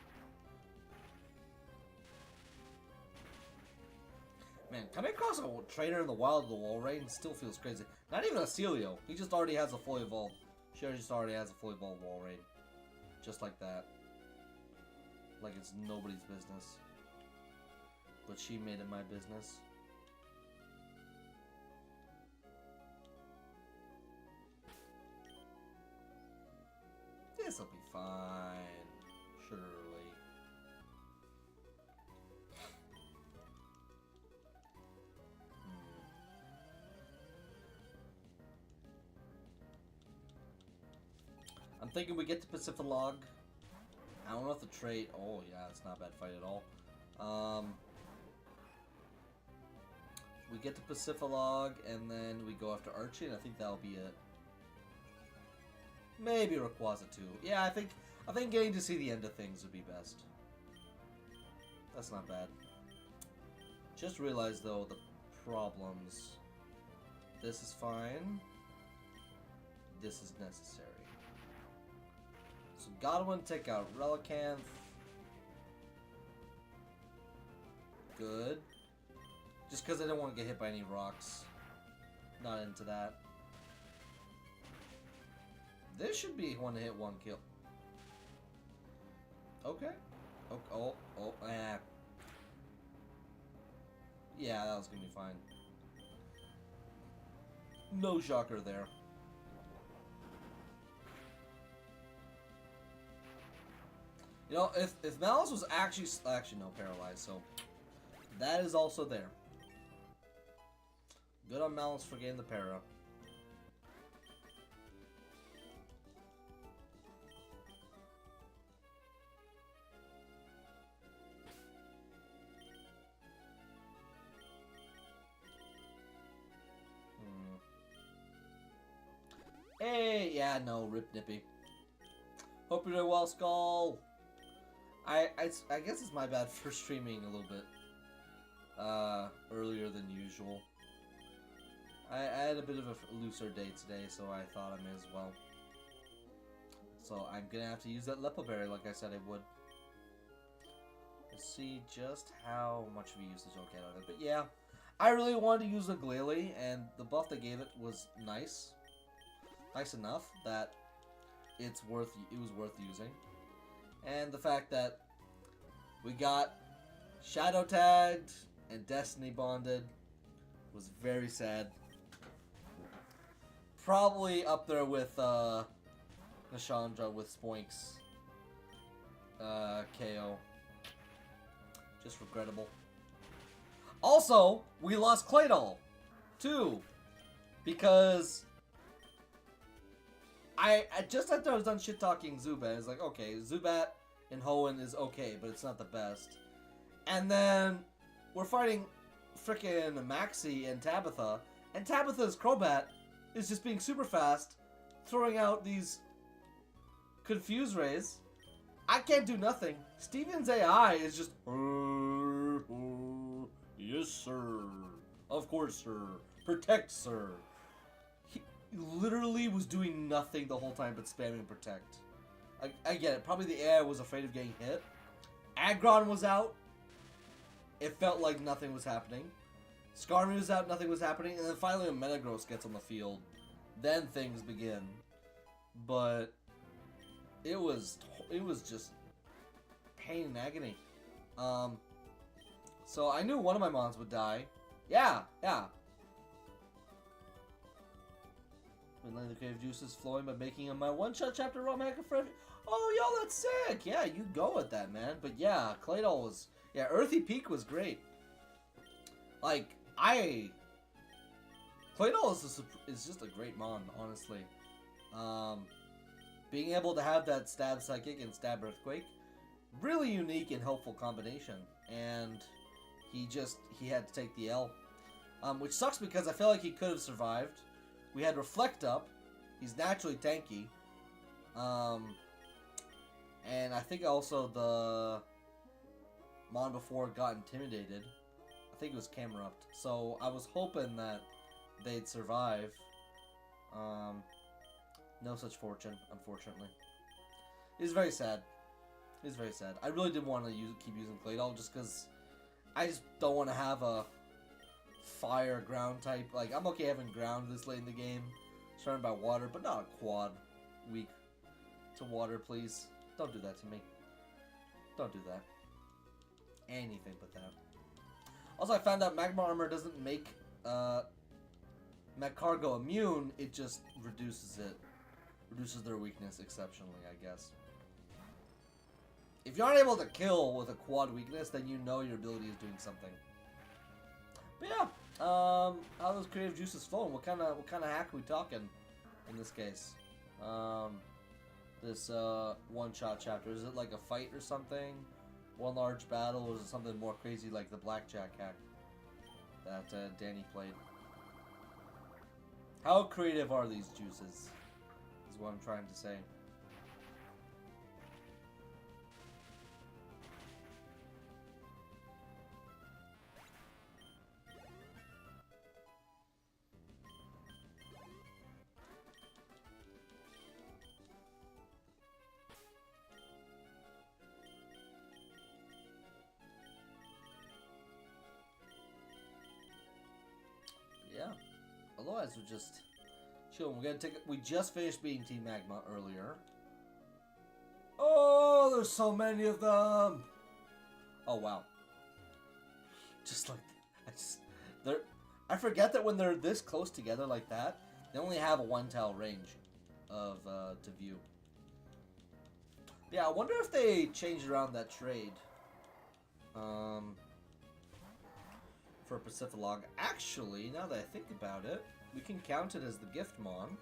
Speaker 1: Man, coming across a trainer in the wild of the wall rain still feels crazy. Not even a Celio. He just already has a fully evolved. She just already has a fully evolved wall rain. Just like that. Like it's nobody's business. But she made it my business. This'll be fine. Surely. I'm thinking we get to Pacificlog. I don't know if the trait... Oh, yeah, it's not a bad fight at all. We get to Pacificlog, and then we go after Archie, and I think that'll be it. Maybe Rayquaza too. Yeah, I think getting to see the end of things would be best. That's not bad. Just realized, though, the problems. This is fine. This is necessary. So Godwin, take out Relicanth. Good. Just because I don't want to get hit by any rocks. Not into that. This should be one hit, one kill. Okay. Eh. Yeah, that was going to be fine. No shocker there. You know, if Malice was actually no, paralyzed, so that is also there. Good on Malice for getting the para. Hey, yeah, no, rip Nippy. Hope you're doing well, Skull. I guess it's my bad for streaming a little bit earlier than usual. I had a bit of a looser day today, so I thought I may as well. So I'm gonna have to use that Lepo Berry like I said I would. We'll see just how much of a usage I'll get out of it. But yeah, I really wanted to use the Glalie, and the buff they gave it was nice. Nice enough that it was worth using. And the fact that we got Shadow Tagged and Destiny Bonded was very sad. Probably up there with Nashandra with Spoink's KO. Just regrettable. Also, we lost Claydol too, because I just after I was done shit talking Zubat, it's like, okay, Zubat and Hoenn is okay, but it's not the best. And then we're fighting frickin' Maxie and Tabitha's Crobat is just being super fast, throwing out these Confuse Rays. I can't do nothing. Steven's AI is just, yes, sir. Of course, sir. Protect, sir. He literally was doing nothing the whole time but spamming Protect. I get it. Probably the AI was afraid of getting hit. Aggron was out. It felt like nothing was happening. Skarmory was out, nothing was happening. And then finally when Metagross gets on the field, then things begin. But it was just pain and agony. So I knew one of my mons would die. Yeah. Been letting the creative juices flowing by making him my one-shot chapter ROM hacker friend. Oh, yo, that's sick. Yeah, you go with that, man. But yeah, Claydol was... Yeah, Earthy Peak was great. Like, Claydol is just a great mon, honestly. Being able to have that Stab Psychic and Stab Earthquake, really unique and helpful combination. And he had to take the L. Which sucks because I feel like he could have survived. We had Reflect up. He's naturally tanky. And I think also the mon before got intimidated. I think it was Camerupt. So I was hoping that they'd survive. No such fortune, unfortunately. It's very sad. It's very sad. I really didn't want to keep using Claydol just because I just don't want to have a fire ground type. Like, I'm okay having ground this late in the game, surrounded by water, but not a quad weak to water, please. Don't do that to me. Don't do that. Anything but that. Also, I found out Magma Armor doesn't make Magcargo immune, it just reduces it. Reduces their weakness exceptionally, I guess. If you aren't able to kill with a quad weakness, then you know your ability is doing something. But yeah, how those creative juices flowing? What kind of hack are we talking in this case? This one-shot chapter, is it like a fight or something? One large battle, or is it something more crazy like the blackjack hack that Danny played? How creative are these juices? Is what I'm trying to say. Yeah. Otherwise, we're just chilling. We're gonna take it. We just finished beating Team Magma earlier. Oh, there's so many of them. Oh wow. Just like I forget that when they're this close together like that, they only have a one-tile range of to view. Yeah, I wonder if they changed around that trade. For Pacificlog. Actually, now that I think about it, we can count it as the gift mon.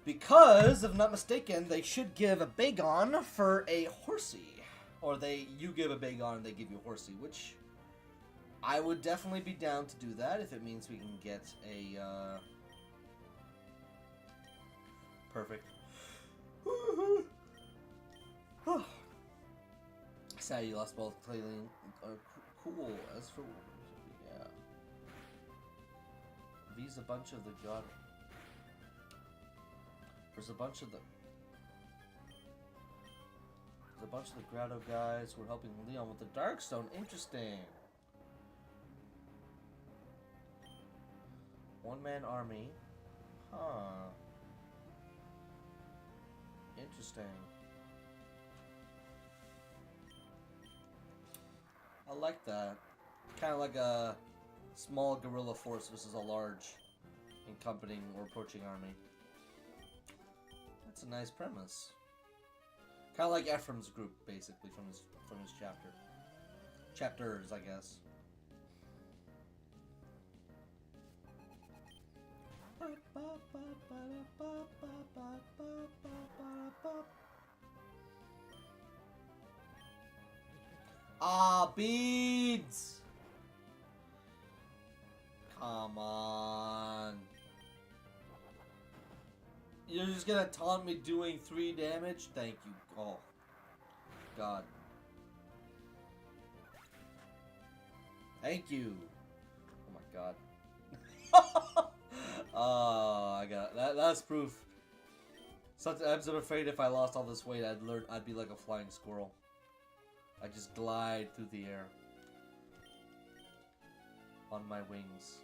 Speaker 1: Because, if I'm not mistaken, they should give a Bagon for a horsey. Or you give a Bagon and they give you a horsey, which I would definitely be down to do that if it means we can get a perfect. Sad you lost both Clayling. Cool. As for yeah, V's a bunch of the god. There's a bunch of the Grotto guys who are helping Leon with the Darkstone. Interesting. One-man army. Huh. Interesting. I like that. Kind of like a small guerrilla force versus a large accompanying or approaching army. That's a nice premise. Kind of like Ephraim's group, basically, from his chapter. Chapters, I guess. Ah, beads! Come on. You're just gonna taunt me doing 3 damage? Thank you. Oh. God. Thank you. Oh my god. Oh, I got that. That's proof. Sometimes I'm afraid if I lost all this weight, I'd be like a flying squirrel. I just glide through the air on my wings.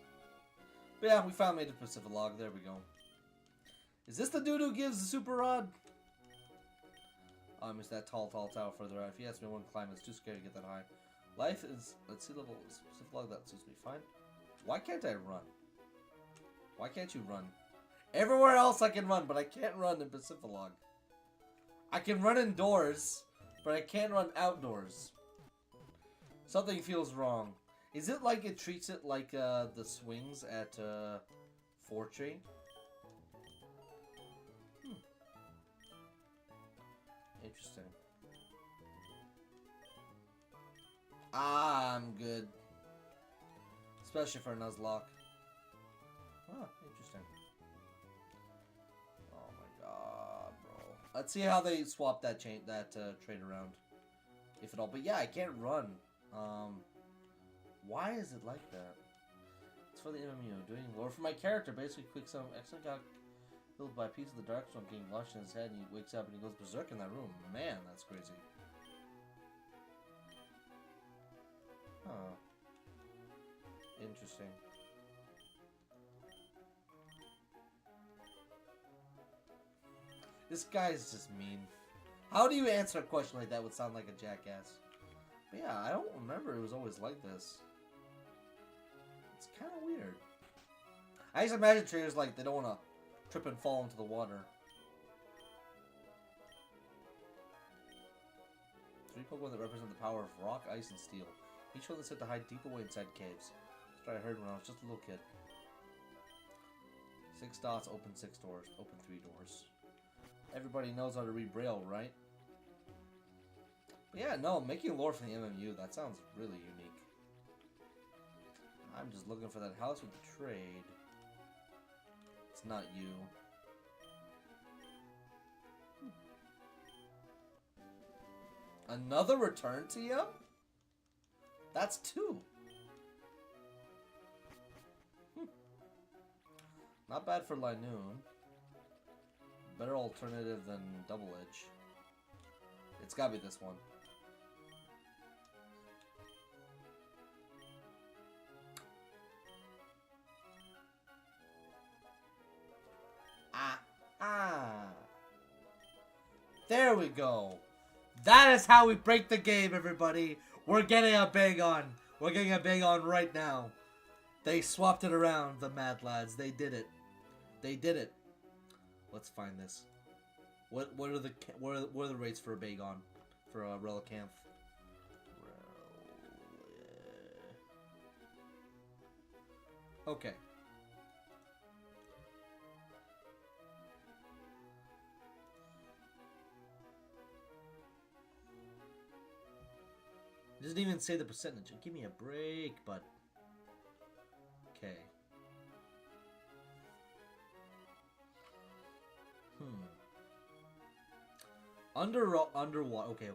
Speaker 1: But yeah, we finally made the Pacificlog. There we go. Is this the dude who gives the super rod? Oh, I missed that tall tower further out. If you ask me, I wouldn't climb. It's too scary to get that high. Life is at sea level. Pacificlog, that suits me fine. Why can't I run? Why can't you run? Everywhere else I can run, but I can't run in Pacificlog. I can run indoors, but I can't run outdoors. Something feels wrong. Is it like it treats it like the swings at Fortree? Interesting. I'm good. Especially for a Nuzlocke. Oh, interesting. Oh my god, bro. Let's see how they swap that trade around. If at all. But yeah, I can't run. Why is it like that? It's for the MMU. Doing lore for my character. Basically, quick some extra got killed by a piece of the dark stone getting launched in his head, and he wakes up and he goes berserk in that room. Man, that's crazy. Huh. Interesting. This guy's just mean. How do you answer a question like that would sound like a jackass? But yeah, I don't remember it was always like this. It's kind of weird. I just imagine traders like they don't want to trip and fall into the water. 3 Pokemon that represent the power of rock, ice, and steel. Each one is said to hide deep away inside caves. That's what I heard when I was just a little kid. 6 dots, open 6 doors. Open 3 doors. Everybody knows how to read Braille, right? But yeah, no, making lore from the MMU, that sounds really unique. I'm just looking for that house with the trade. It's not you. Another return to you? That's 2. Not bad for Linoon. Better alternative than Double Edge. It's gotta be this one. There we go. That is how we break the game, everybody. We're getting a big on. We're getting a big on right now. They swapped it around, the Mad Lads. They did it. They did it. Let's find this. What are the rates for a Bagon? For a Relicanth? Okay. It doesn't even say the percentage. Give me a break, bud. Okay. Underwater. Okay.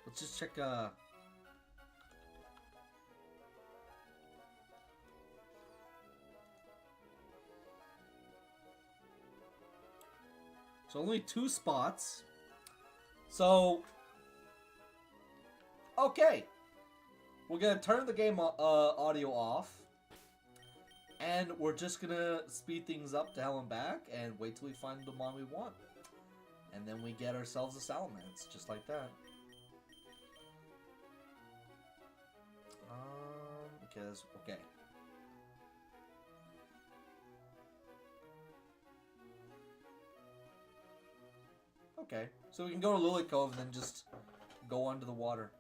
Speaker 1: Let's just check. So only 2 spots. So. Okay. We're gonna turn the game audio off. And we're just gonna speed things up to hell and back and wait till we find the mon we want. And then we get ourselves a Salamence, just like that. Okay. Okay, so we can go to Lily Cove and then just go under the water.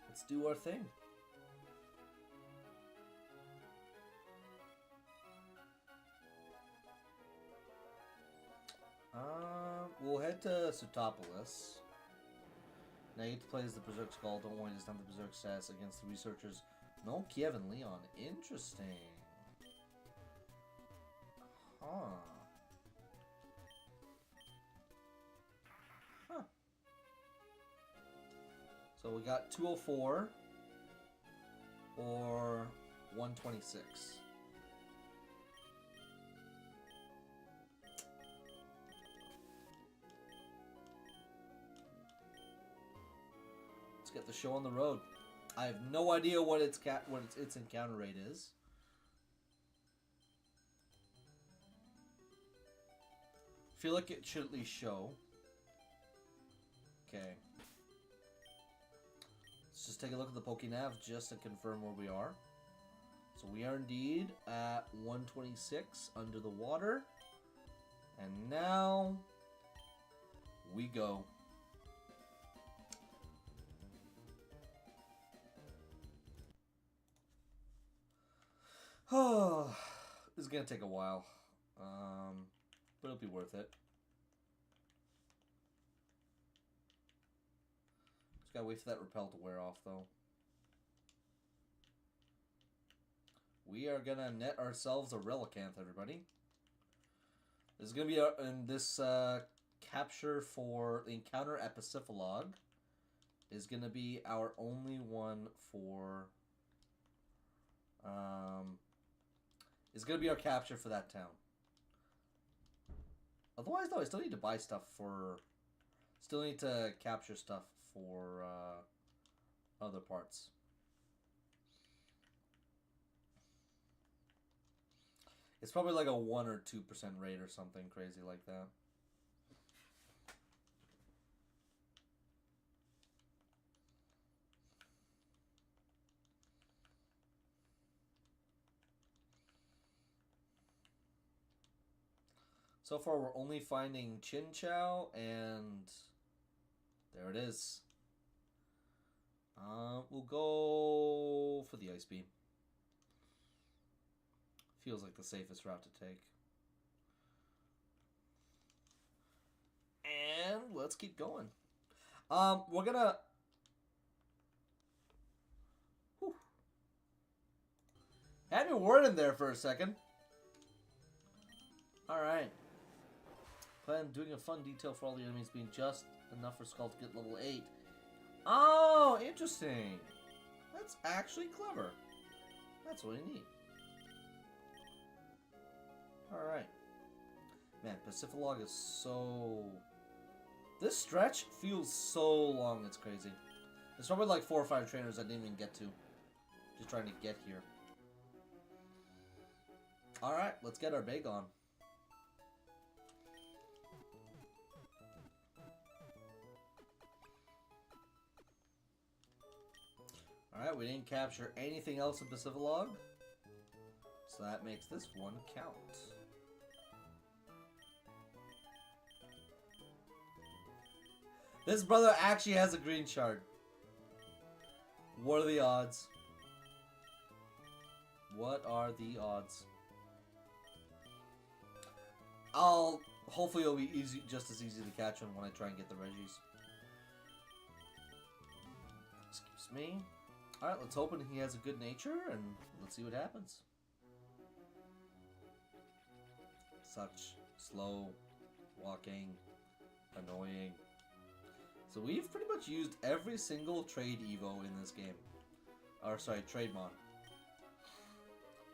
Speaker 1: Let's do our thing. We'll head to Sootopolis. Now you get to play as the Berserk Skull. Don't worry, it's not the Berserk stats against the researchers. No Kiev and Leon. Interesting. Huh. So we got 204 or 126. Let's get the show on the road. I have no idea what its encounter rate is. Feel like it should at least show. Okay. Let's just take a look at the Pokénav just to confirm where we are. So we are indeed at 126 under the water. And now we go. Oh, this is going to take a while. But it'll be worth it. Just gotta wait for that repel to wear off, though. We are gonna net ourselves a Relicanth, everybody. This is gonna be in this capture for the encounter at Pacific is gonna be our only one for. Is gonna be our capture for that town. Otherwise, though, I still need to buy stuff for. Still need to capture stuff for other parts. It's probably like a 1 or 2% rate or something crazy like that. So far, we're only finding Chinchou, and there it is. We'll go for the Ice Beam. Feels like the safest route to take. And let's keep going. We're gonna... Whew. Had me worried in there for a second. Alright. Plan on doing a fun detail for all the enemies being just enough for Skull to get level 8. Oh, interesting. That's actually clever. That's really neat. Alright. Man, Pacific is so... This stretch feels so long, it's crazy. There's probably like 4 or 5 trainers I didn't even get to. Just trying to get here. Alright, let's get our bag on. Alright, we didn't capture anything else in Pacific. So that makes this one count. This brother actually has a green shard. What are the odds? What are the odds? Hopefully it'll be easy, just as easy to catch one when I try and get the Reggies. Excuse me. Alright, let's hope he has a good nature, and let's see what happens. Such slow walking, annoying. So we've pretty much used every single trade Evo in this game. Or sorry, trade mon.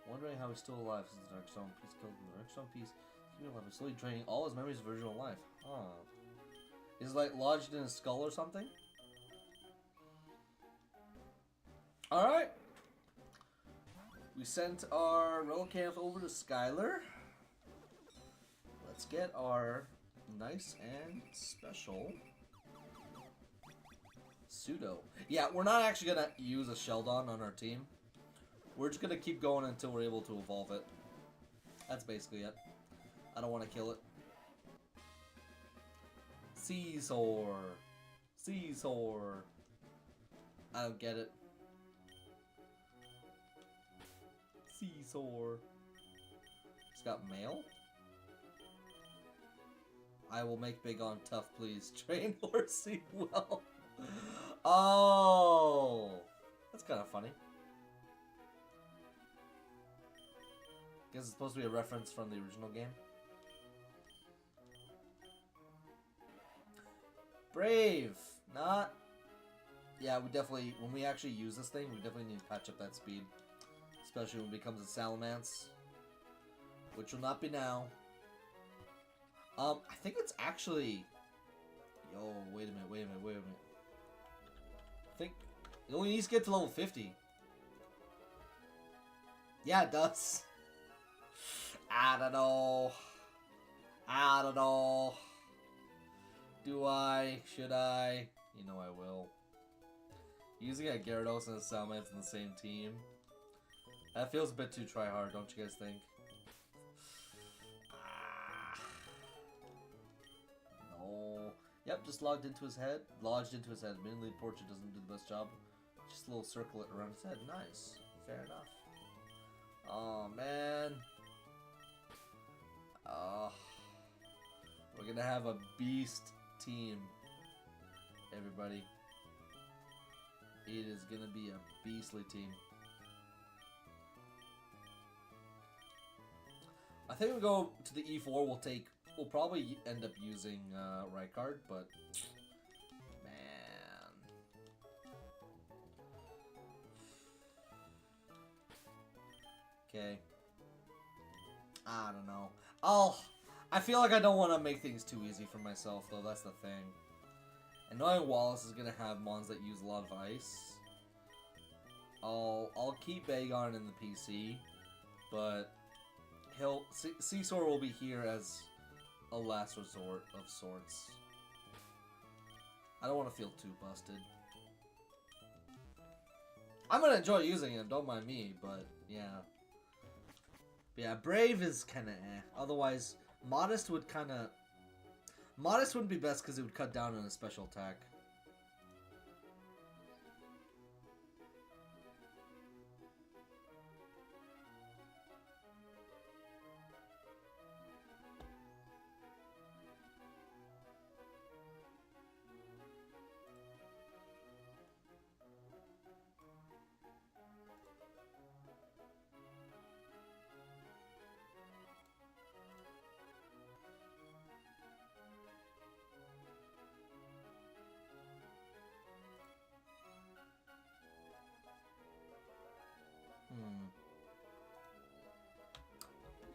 Speaker 1: Wondering how he's still alive since the Darkstone piece killed him. The Darkstone piece keeping alive, slowly draining all his memories of original life. Oh. Is it like lodged in his skull or something? Alright. We sent our Relicanth over to Skylar. Let's get our nice and special Pseudo. Yeah, we're not actually going to use a Sheldon on our team. We're just going to keep going until we're able to evolve it. That's basically it. I don't want to kill it. Scizor. Scizor. I don't get it. Scizor. It's got mail? I will make big on tough, please. Train Horsey well. Oh, that's kind of funny. Guess it's supposed to be a reference from the original game. Brave, not. Yeah, we definitely, when we actually use this thing, we definitely need to patch up that speed, especially when it becomes a Salamence, which will not be now. I think it's actually. Yo, wait a minute. I think it only needs to get to level 50. Yeah, it does. I don't know. Do I? Should I? You know I will. Using a Gyarados and a Salamence in the same team. That feels a bit too try-hard, don't you guys think? No. Yep, just lodged into his head. Admittedly, Portrait doesn't do the best job. Just a little circle it around his head. Nice. Fair enough. Oh, man. Oh. We're gonna have a beast team. Everybody. It is gonna be a beastly team. I think we'll go to the E4. We'll probably end up using Rykard, but man. Okay. I don't know. I feel like I don't want to make things too easy for myself, though. That's the thing. And knowing Wallace is gonna have mons that use a lot of ice, I'll keep Bagon in the PC, but Scizor will be here as a last resort of sorts. I don't want to feel too busted. I'm gonna enjoy using him, don't mind me, but yeah. But yeah, Brave is kinda eh. Otherwise, Modest would kinda... Modest wouldn't be best because it would cut down on a special attack.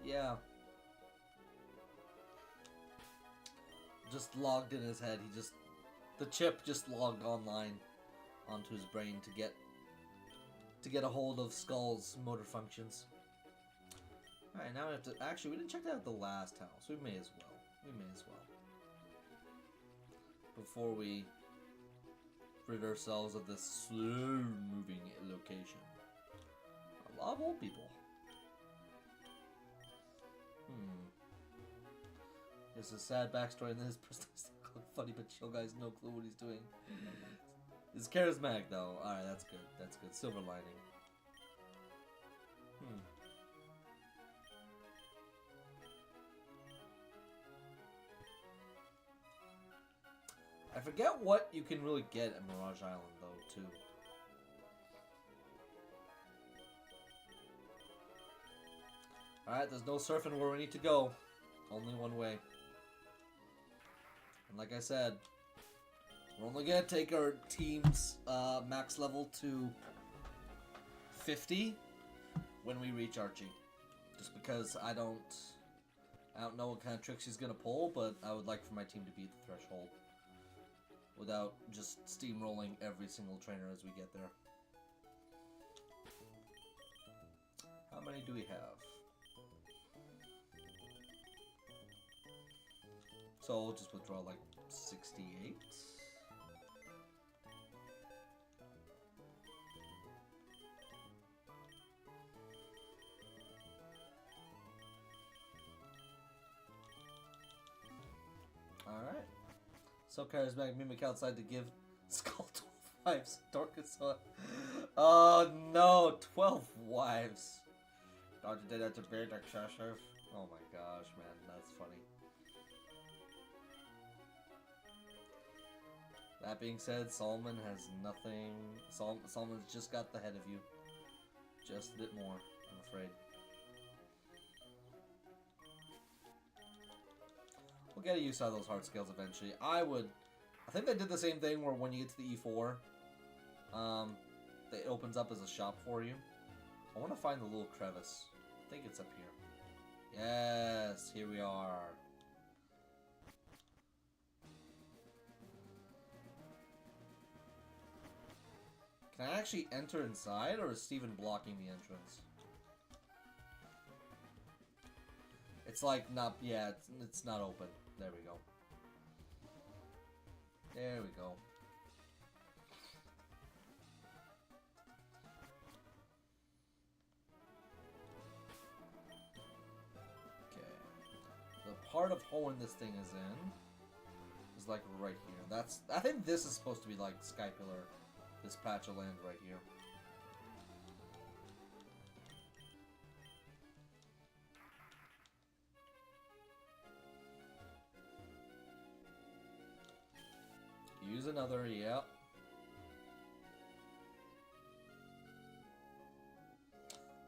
Speaker 1: Yeah. Just logged in his head. The chip just logged online onto his brain to get a hold of Skull's motor functions. Alright, now we have to... Actually, we didn't check out the last house. We may as well. Before we rid ourselves of this slow-moving location. A lot of old people. There's a sad backstory and then his personality funny, but Chill Guy's no clue what he's doing. He's charismatic though. Alright, that's good. That's good. Silver lining. I forget what you can really get at Mirage Island though, too. Alright, there's no surfing where we need to go. Only one way. And like I said, we're only gonna take our team's max level to 50 when we reach Archie. Just because I don't know what kind of tricks he's gonna pull, but I would like for my team to beat the threshold without just steamrolling every single trainer as we get there. How many do we have? So we'll just withdraw like 68. Alright. So charismatic mimic outside to give Skull 12 wives. Dorcas. Oh no, 12 wives. Doctor did that to bear excessive. Oh my gosh, man, that's funny. That being said, Solomon has nothing. Solomon's just got the head of you. Just a bit more, I'm afraid. We'll get used to those hard scales eventually. I think they did the same thing where when you get to the E4, it opens up as a shop for you. I want to find the little crevice. I think it's up here. Yes, here we are. Can I actually enter inside, or is Steven blocking the entrance? It's like not, yeah, it's not open. There we go. There we go. part of Hoenn this thing is in is like right here. I think this is supposed to be like Sky Pillar, this patch of land right here. Use another, yep.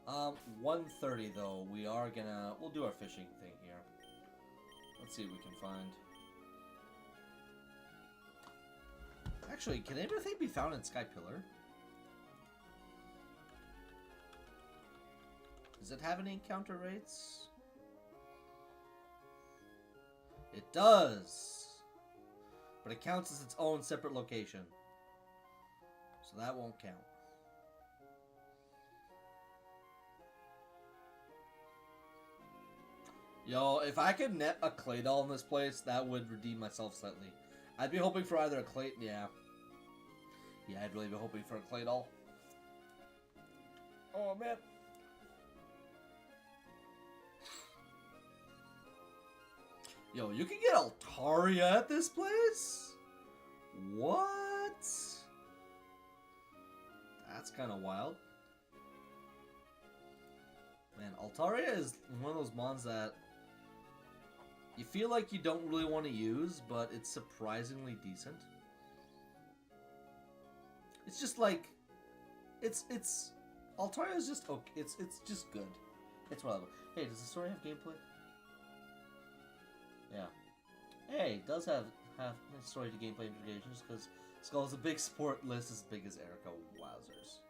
Speaker 1: Um, 1:30 though. We'll do our fishing thing here. Let's see what we can find. Actually, can anything be found in Sky Pillar? Does it have any encounter rates? It does! But it counts as its own separate location. So that won't count. Yo, if I could net a clay doll in this place, that would redeem myself slightly. I'd be hoping for either a clay... Yeah. Yeah, I'd really be hoping for a clay doll. Oh, man. Yo, you can get Altaria at this place? What? That's kind of wild. Man, Altaria is one of those mons that you feel like you don't really want to use, but it's surprisingly decent. It's just like, Altaria is just okay. It's just good. It's reliable. Hey, does the story have gameplay? Yeah. Hey, it does have story to gameplay implications because Skull's a big sport list as big as Erica. Wowzers.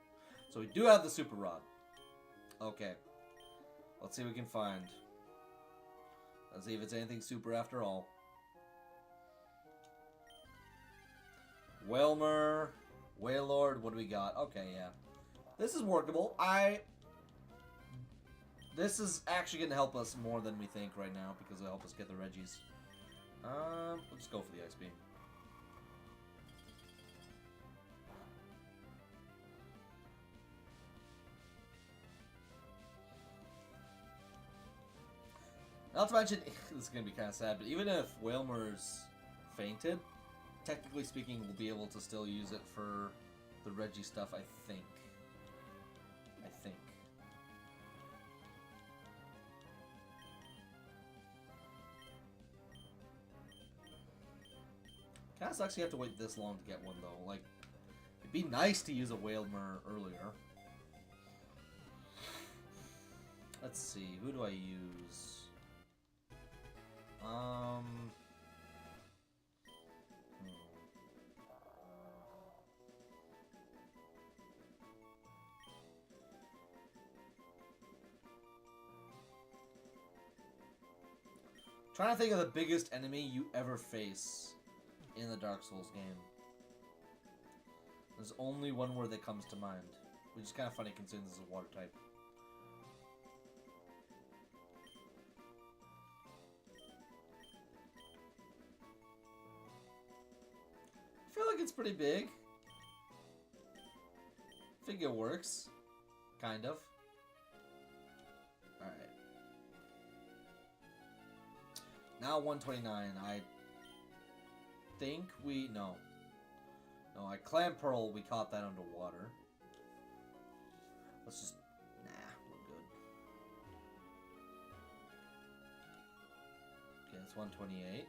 Speaker 1: So we do have the Super Rod. Okay. Let's see what we can find. Let's see if it's anything super after all. Whalmer, Wailord, what do we got? Okay, yeah. This is workable. This is actually going to help us more than we think right now because it'll help us get the Reggies. Let's go for the Ice Beam. Not to mention, this is going to be kind of sad, but even if Whalmer's fainted, technically speaking, we'll be able to still use it for the Reggie stuff, I think. Kinda sucks you have to wait this long to get one, though. Like, it'd be nice to use a Whalmer earlier. Let's see, who do I use? Trying to think of the biggest enemy you ever face in the Dark Souls game. There's only one word that comes to mind, which is kind of funny considering this is a water type. I feel like it's pretty big. I think it works. Kind of. Alright. Now 129. I think we... No, I Clam Pearl, we caught that underwater. Let's just... Nah, we're good. Okay, that's 128.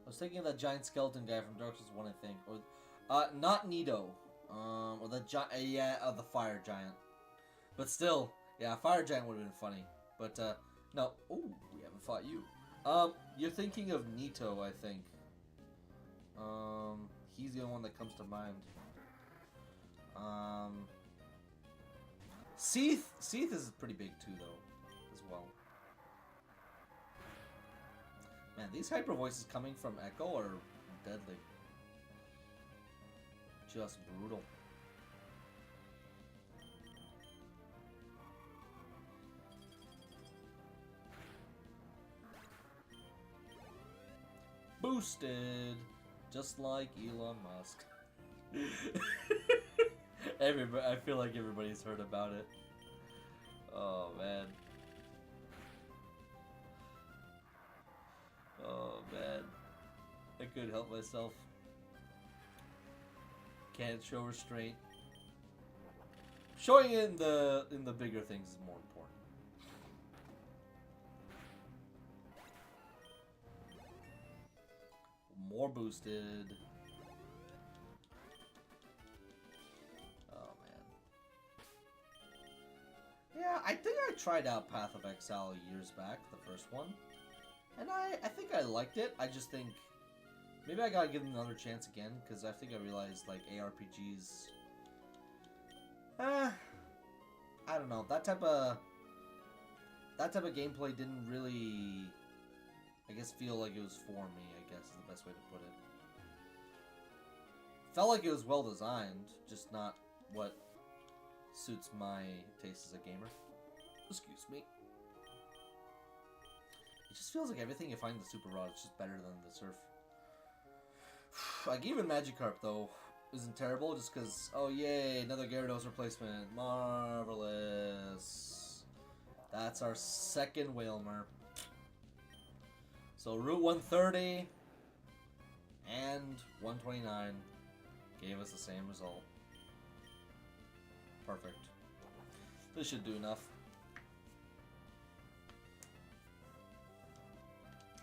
Speaker 1: I was thinking of that giant skeleton guy from Dark Souls 1, I think. Or, not Nito. Or the the fire giant. But still, yeah, fire giant would have been funny. But, no. Oh, we haven't fought you. You're thinking of Nito, I think. He's the only one that comes to mind. Seath is pretty big too, though, as well. Man, these hyper voices coming from Echo are deadly. Just brutal. Boosted, just like Elon Musk. Everybody, I feel like everybody's heard about it. Oh man. Oh man. I couldn't help myself. Can't show restraint. Showing it in the bigger things is more important. More boosted. Oh man. Yeah, I think I tried out Path of Exile years back, the first one. And I think I liked it. I just think maybe I gotta give them another chance again, because I think I realized like ARPGs I don't know, that type of gameplay didn't really, I guess, feel like it was for me, I guess is the best way to put it. Felt like it was well designed, just not what suits my taste as a gamer. Excuse me. It just feels like everything you find in the Super Rod is just better than the Surf. Like, even Magikarp, though, isn't terrible, just because, oh yay, another Gyarados replacement. Marvelous. That's our second Wailmer. So Route 130 and 129 gave us the same result. Perfect. This should do enough.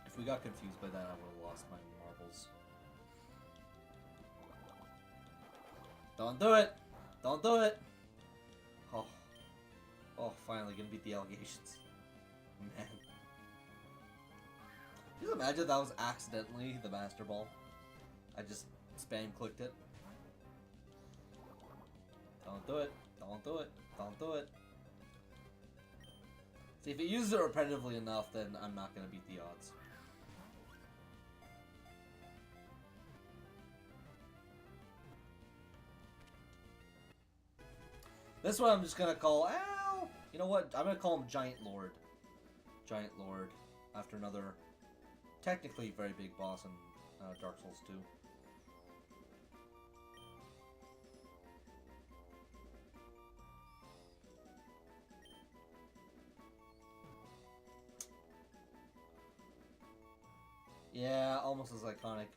Speaker 1: If we got confused by that, I would have lost my marbles. Don't do it! Don't do it! Oh. Oh, finally gonna beat the allegations. Man. Can you imagine that was accidentally the Master Ball? I just spam clicked it. Don't do it. Don't do it. Don't do it. See, if it uses it repetitively enough, then I'm not gonna beat the odds. This one I'm just gonna call, ow! You know what? I'm gonna call him Giant Lord. Giant Lord. After another, technically very big boss in Dark Souls 2. Yeah, almost as iconic.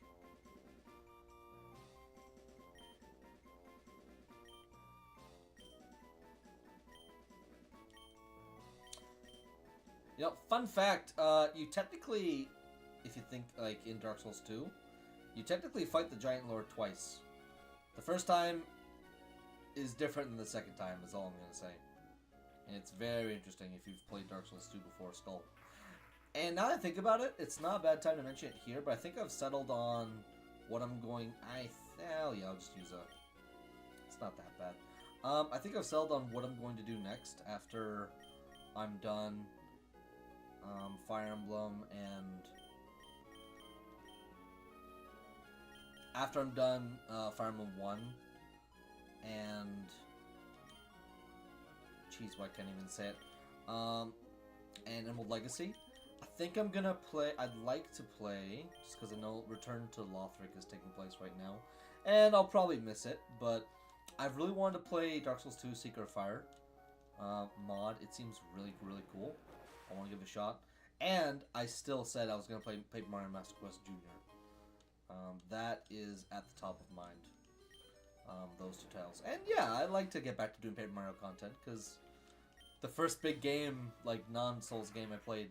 Speaker 1: You know, fun fact, you technically, if you think, like, in Dark Souls 2, you technically fight the Giant Lord twice. The first time is different than the second time, is all I'm going to say. And it's very interesting if you've played Dark Souls 2 before Skull. And now that I think about it, it's not a bad time to mention it here, but I think I've settled on what I'm going... Hell yeah, I'll just use a... It's not that bad. I think I've settled on what I'm going to do next after I'm done Fire Emblem and... After I'm done Fire Emblem 1 and... Jeez, why can't I even say it? And Emerald Legacy. I think I'm gonna play, I'd like to play, just because I know Return to Lothric is taking place right now, and I'll probably miss it, but I've really wanted to play Dark Souls 2 Secret of Fire mod. It seems really, really cool. I want to give it a shot. And I still said I was going to play Paper Mario Master Quest Jr. That is at the top of mind, those two titles. And yeah, I'd like to get back to doing Paper Mario content, because the first big game, like non-Souls game I played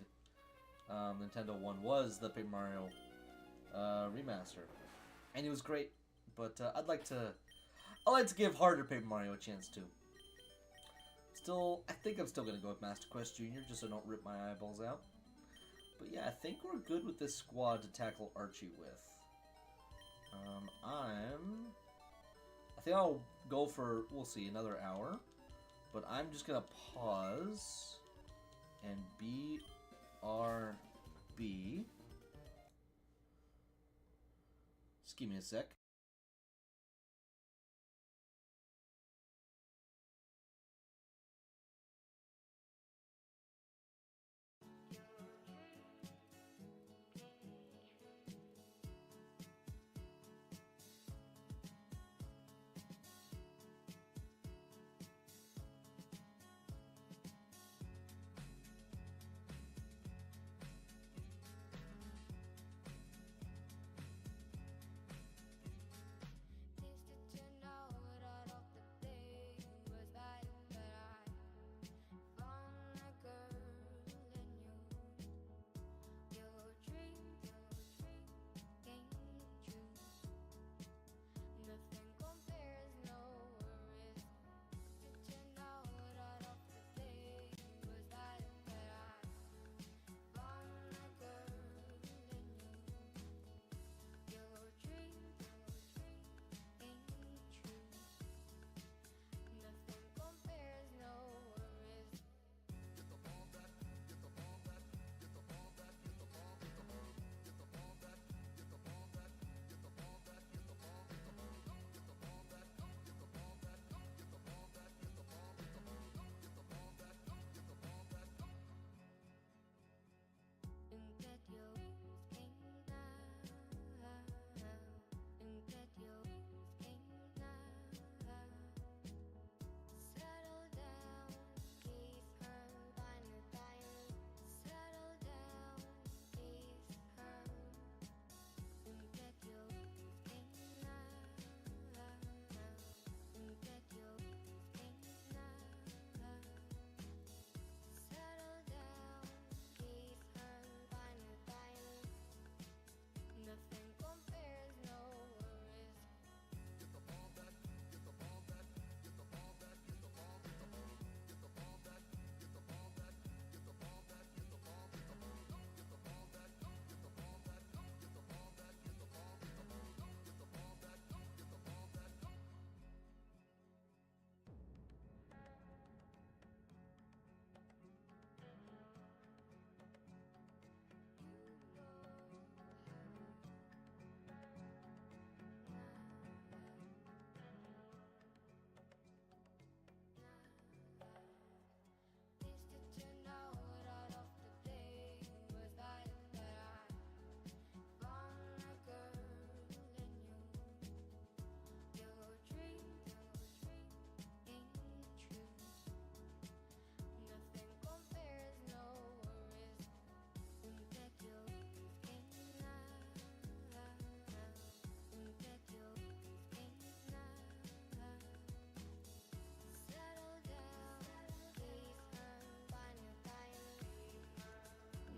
Speaker 1: Nintendo 1 was the Paper Mario Remaster, and it was great. But I'd like to give harder Paper Mario a chance too. Still, I think I'm still gonna go with Master Quest Jr. just so I don't rip my eyeballs out. But yeah, I think we're good with this squad to tackle Archie with. I think I'll go for, we'll see, another hour. But I'm just gonna pause and BRB. Just give me a sec.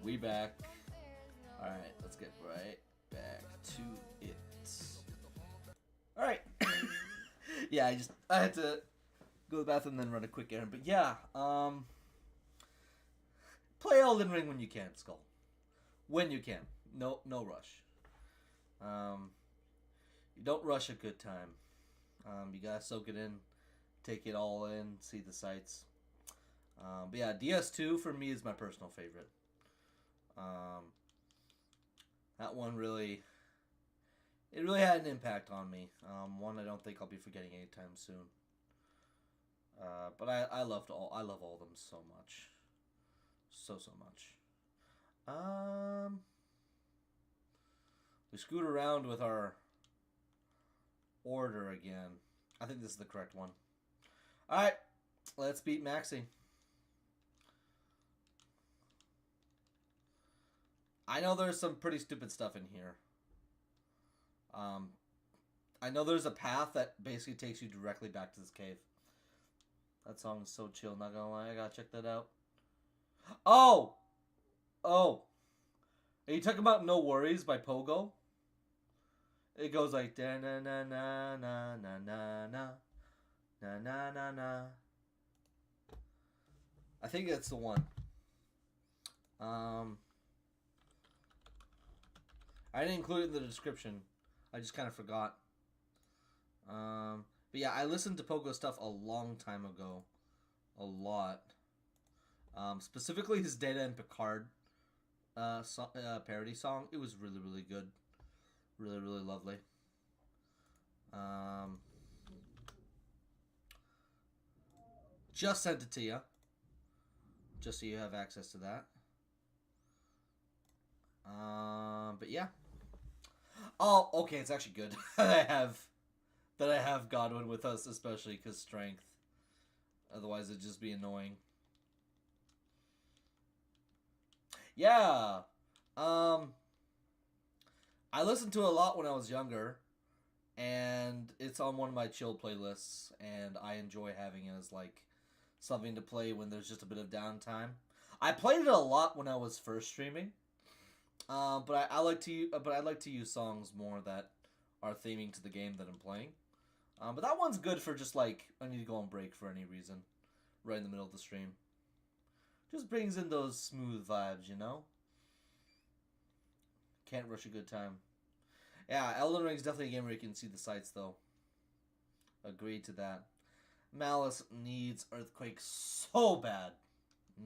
Speaker 1: We back. Alright, let's get right back to it. Alright. Yeah, I had to go to the bathroom and then run a quick errand. But yeah, play Elden Ring when you can, Skull. When you can. No rush. You don't rush a good time. You gotta soak it in, take it all in, see the sights. But yeah, DS2 for me is my personal favorite. That one really had an impact on me. One I don't think I'll be forgetting anytime soon. But I love all of them so much, so much. We screwed around with our order again. I think this is the correct one. All right, let's beat Maxie. I know there's some pretty stupid stuff in here. I know there's a path that basically takes you directly back to this cave. That song is so chill, not gonna lie. I gotta check that out. Oh! Are you talking about No Worries by Pogo? It goes like da na na na na na na na na na na na. I think that's the one. I didn't include it in the description. I just kind of forgot. But yeah, I listened to Pogo stuff a long time ago. A lot. Specifically his Data and Picard parody song. It was really, really good. Really, really lovely. Just sent it to you. Just so you have access to that. But yeah. Oh, okay, it's actually good that I have Godwin with us, especially because strength. Otherwise, it'd just be annoying. Yeah. I listened to it a lot when I was younger, and it's on one of my chill playlists, and I enjoy having it as like something to play when there's just a bit of downtime. I played it a lot when I was first streaming. But I like to use songs more that are theming to the game that I'm playing. But that one's good for just like I need to go on break for any reason, right in the middle of the stream. Just brings in those smooth vibes, you know. Can't rush a good time. Yeah, Elden Ring's definitely a game where you can see the sights though. Agreed to that. Malice needs Earthquake so bad.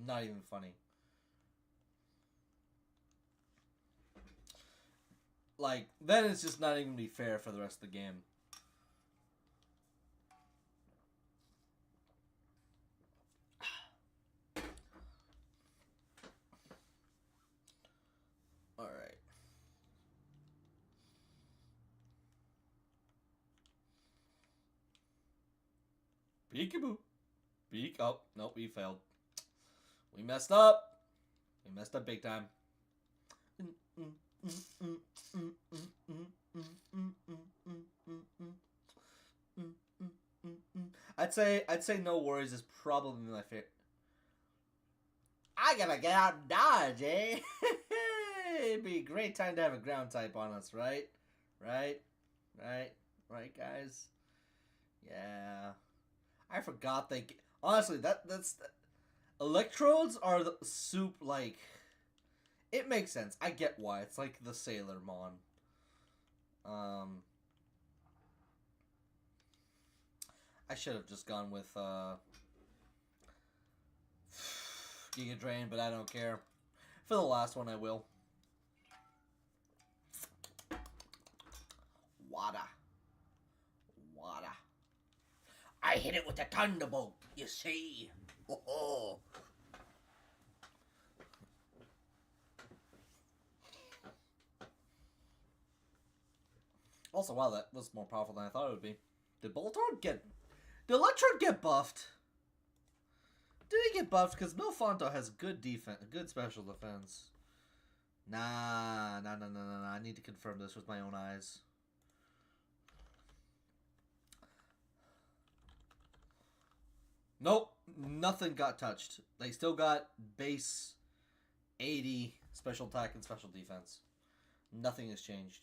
Speaker 1: Not even funny. Like, then it's just not even gonna be fair for the rest of the game. Alright. Peekaboo. Peek. Oh, nope, we failed. We messed up. We messed up big time. I'd say No Worries is probably my favorite. I gotta get out and dodge, eh? It'd be a great time to have a ground type on us, right? Right, guys. Yeah, I forgot they. Honestly, that's electrodes are the soup like. It makes sense. I get why. It's like the Sailor Mon. I should have just gone with Giga Drain, but I don't care. For the last one, I will. Wada. I hit it with a thunderbolt, you see. Oh. Also, wow, that was more powerful than I thought it would be. Did Electrode get buffed? Did he get buffed? Because Milfonto has good defense, good special defense. Nah. I need to confirm this with my own eyes. Nope, nothing got touched. They still got base 80 Special attack and special defense. Nothing has changed.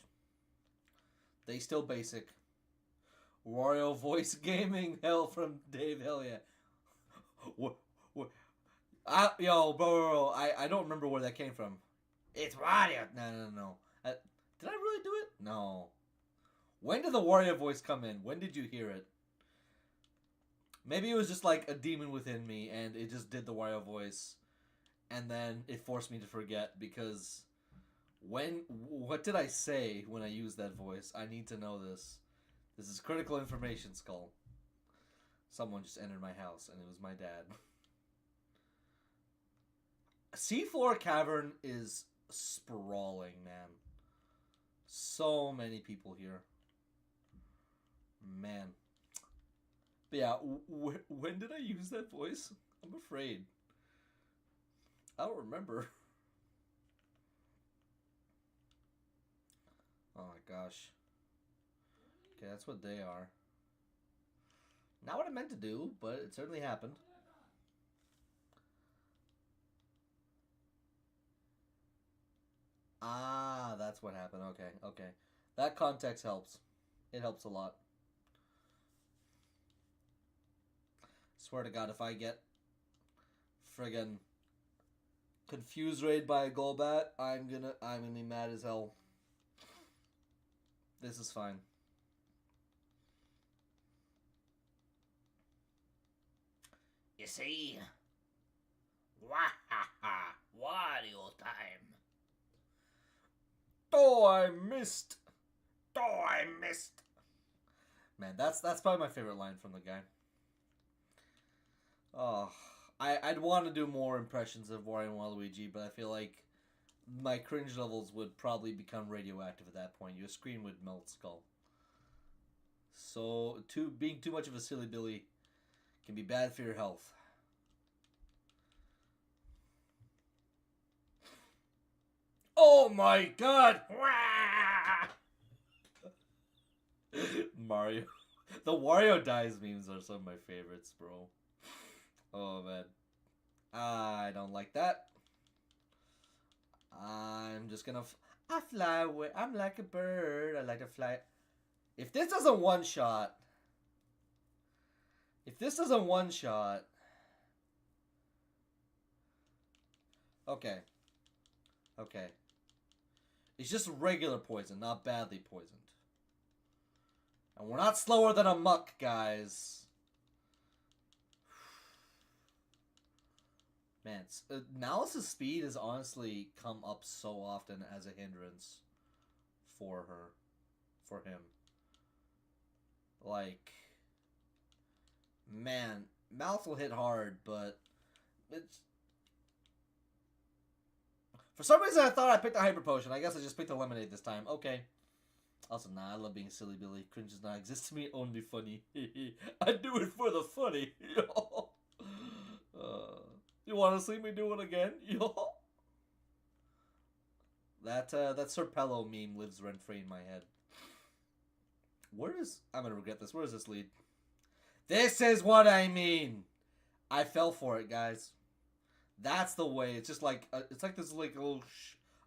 Speaker 1: They still basic. Wario voice gaming, hell from Dave, hell yeah. What? Yo, bro, I don't remember where that came from. It's Wario. No. Did I really do it? No. When did the Wario voice come in? When did you hear it? Maybe it was just like a demon within me and it just did the Wario voice. And then it forced me to forget because what did I say when I used that voice? I need to know this. This is critical information, Skull. Someone just entered my house and it was my dad. Seafloor Cavern is sprawling, man. So many people here. Man. But yeah, when did I use that voice? I'm afraid. I don't remember. Oh my gosh. Okay, that's what they are. Not what I meant to do, but it certainly happened. Ah, that's what happened. Okay. That context helps. It helps a lot. Swear to God, if I get friggin' confused raid by a Golbat, I'm gonna be mad as hell. This is fine. You see? Wahaha! Wario time! Oh, I missed! Man, that's probably my favorite line from the guy. Oh, I'd want to do more impressions of Wario and Waluigi, but I feel like my cringe levels would probably become radioactive at that point. Your screen would melt, Skull. So, being too much of a silly Billy can be bad for your health. Oh my God! Mario. The Wario dies memes are some of my favorites, bro. Oh man. I don't like that. I'm just gonna... I fly away. I'm like a bird. I like to fly. If this doesn't one-shot... Okay. It's just regular poison, not badly poisoned. And we're not slower than a muck, guys. Man, Malice's speed has honestly come up so often as a hindrance for him. Like, man, Malice will hit hard, but it's... For some reason, I thought I picked a Hyper Potion. I guess I just picked a Lemonade this time. Okay. Also, nah, I love being silly Billy. Cringe does not exist to me, only funny. I do it for the funny. You want to see me do it again? That Serpello meme lives rent-free in my head. I'm going to regret this. Where does this lead? This is what I mean! I fell for it, guys. That's the way. It's just like it's like this like a little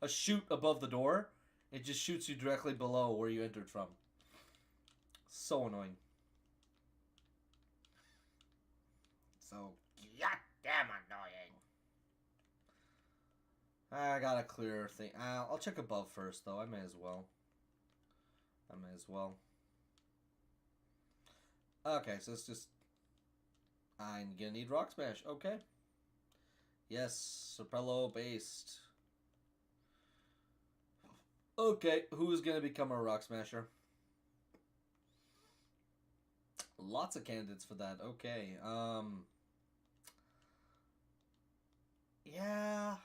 Speaker 1: a chute above the door. It just shoots you directly below where you entered from. So annoying. So goddamn annoying. I got a clearer thing. I'll check above first though. I may as well. Okay, so it's just... I'm gonna need Rock Smash. Okay. Yes, Serpello based. Okay, who's gonna become a Rock Smasher? Lots of candidates for that. Okay, yeah.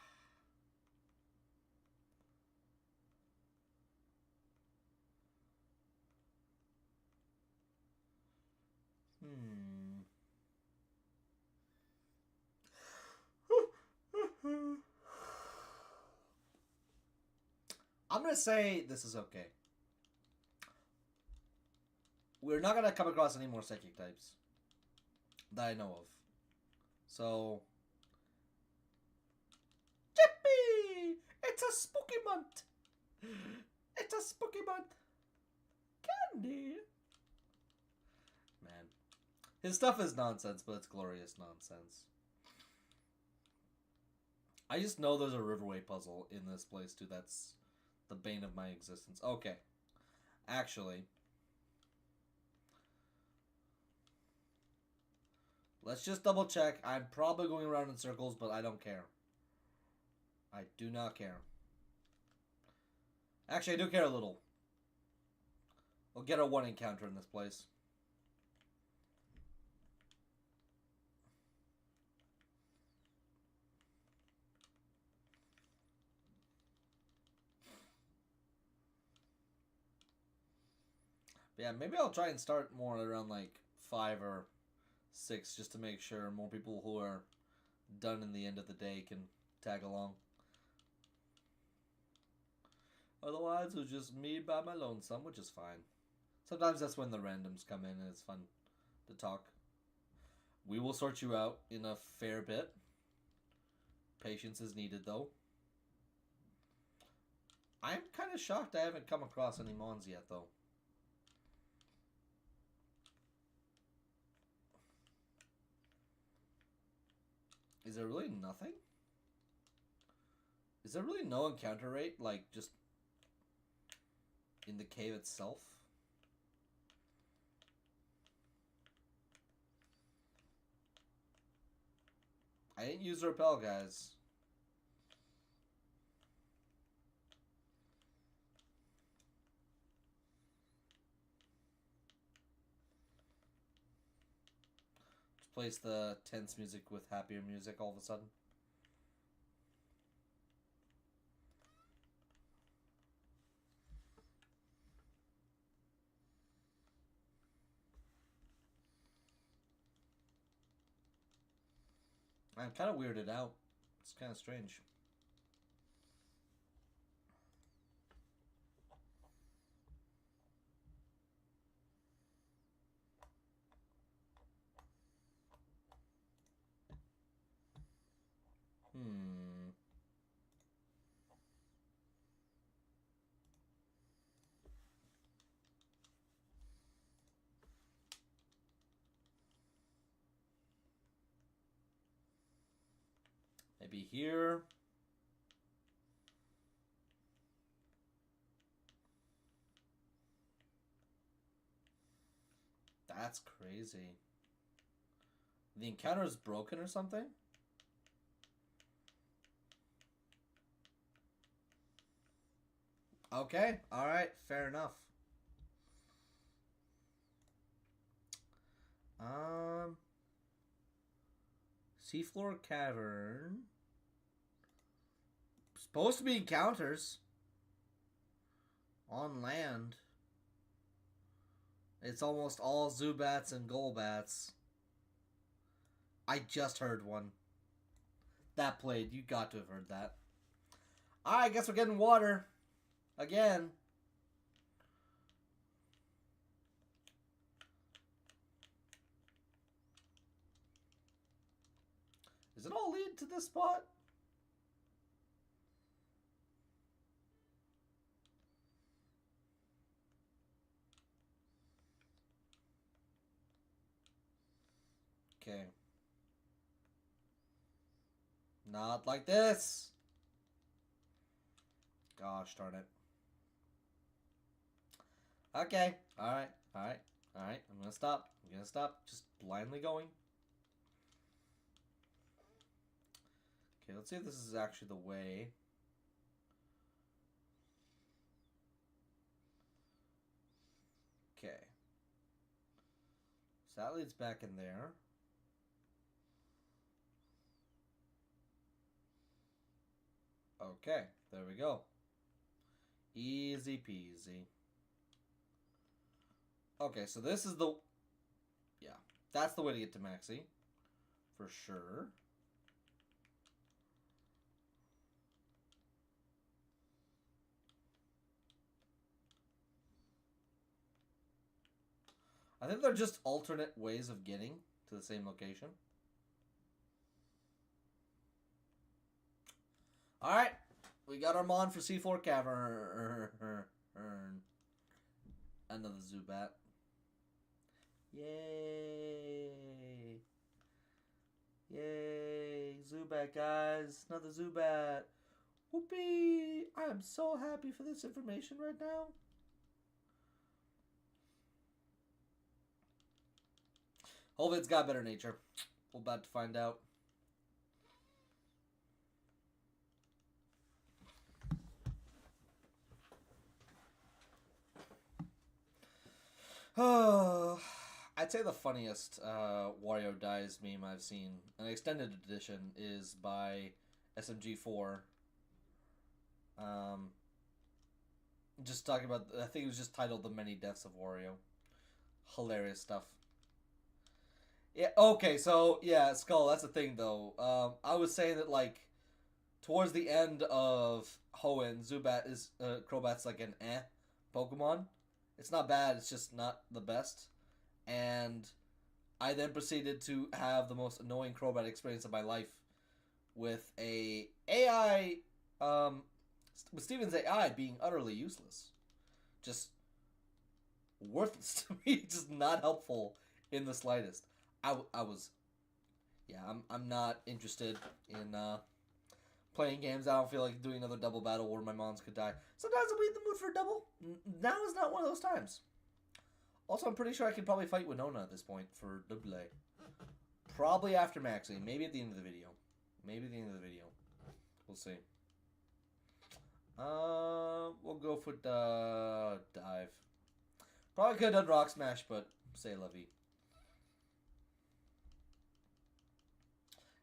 Speaker 1: I'm gonna say this is okay. We're not gonna come across any more psychic types that I know of. So, Chippy! It's a spooky month. It's a spooky month. Candy. Man. His stuff is nonsense, but it's glorious nonsense. I just know there's a Riverway puzzle in this place, too. That's the bane of my existence. Okay. Actually, let's just double check. I'm probably going around in circles, but I don't care. I do not care. Actually, I do care a little. We'll get a 1 encounter in this place. But yeah, maybe I'll try and start more around like 5 or 6 just to make sure more people who are done in the end of the day can tag along. Otherwise, it's just me by my lonesome, which is fine. Sometimes that's when the randoms come in and it's fun to talk. We will sort you out in a fair bit. Patience is needed, though. I'm kind of shocked I haven't come across any Mons yet, though. Is there really nothing? Is there really no encounter rate, like, just in the cave itself? I didn't use repel, guys. Just place the tense music with happier music all of a sudden. I'm kind of weirded out. It's kind of strange. Maybe here. That's crazy. The encounter is broken or something? Okay, alright, fair enough. Seafloor cavern. Supposed to be encounters. On land. It's almost all Zubats and Golbats. I just heard one. That played. You got to have heard that. Alright, I guess we're getting water. Again. Does it all lead to this spot? Okay. Not like this. Gosh darn it. Okay. Alright. Alright. Alright. I'm gonna stop. I'm gonna stop. Just blindly going. Okay, let's see if this is actually the way. Okay. So that leads back in there. Okay, there we go. Easy peasy. Okay, so this is the... Yeah, that's the way to get to Maxi. For sure. I think they're just alternate ways of getting to the same location. Alright, We got our Mon for C4 Cavern. Another Zubat. Yay! Yay! Zubat, guys. Another Zubat. Whoopee! I am so happy for this information right now. Hopefully it's got better nature. We're about to find out. I'd say the funniest Wario Dies meme I've seen, an extended edition, is by SMG4. Just talking about, I think it was just titled The Many Deaths of Wario. Hilarious stuff. Yeah, okay, so, yeah, Skull, that's the thing, though. I was saying that, like, towards the end of Hoenn, Zubat is, Crobat's like an Pokemon. It's not bad, it's just not the best. And I then proceeded to have the most annoying Crobat experience of my life with a AI, with Steven's AI being utterly useless. Just worthless to me, just not helpful in the slightest. I was, yeah, I'm not interested in playing games. I don't feel like doing another double battle where my mons could die. Sometimes I'll be in the mood for a double. Now is not one of those times. Also, I'm pretty sure I could probably fight Winona at this point for double A. Probably after maxing. Maybe at the end of the video. Maybe at the end of the video. We'll see. We'll go for dive. Probably could have done Rock Smash, but say la vie.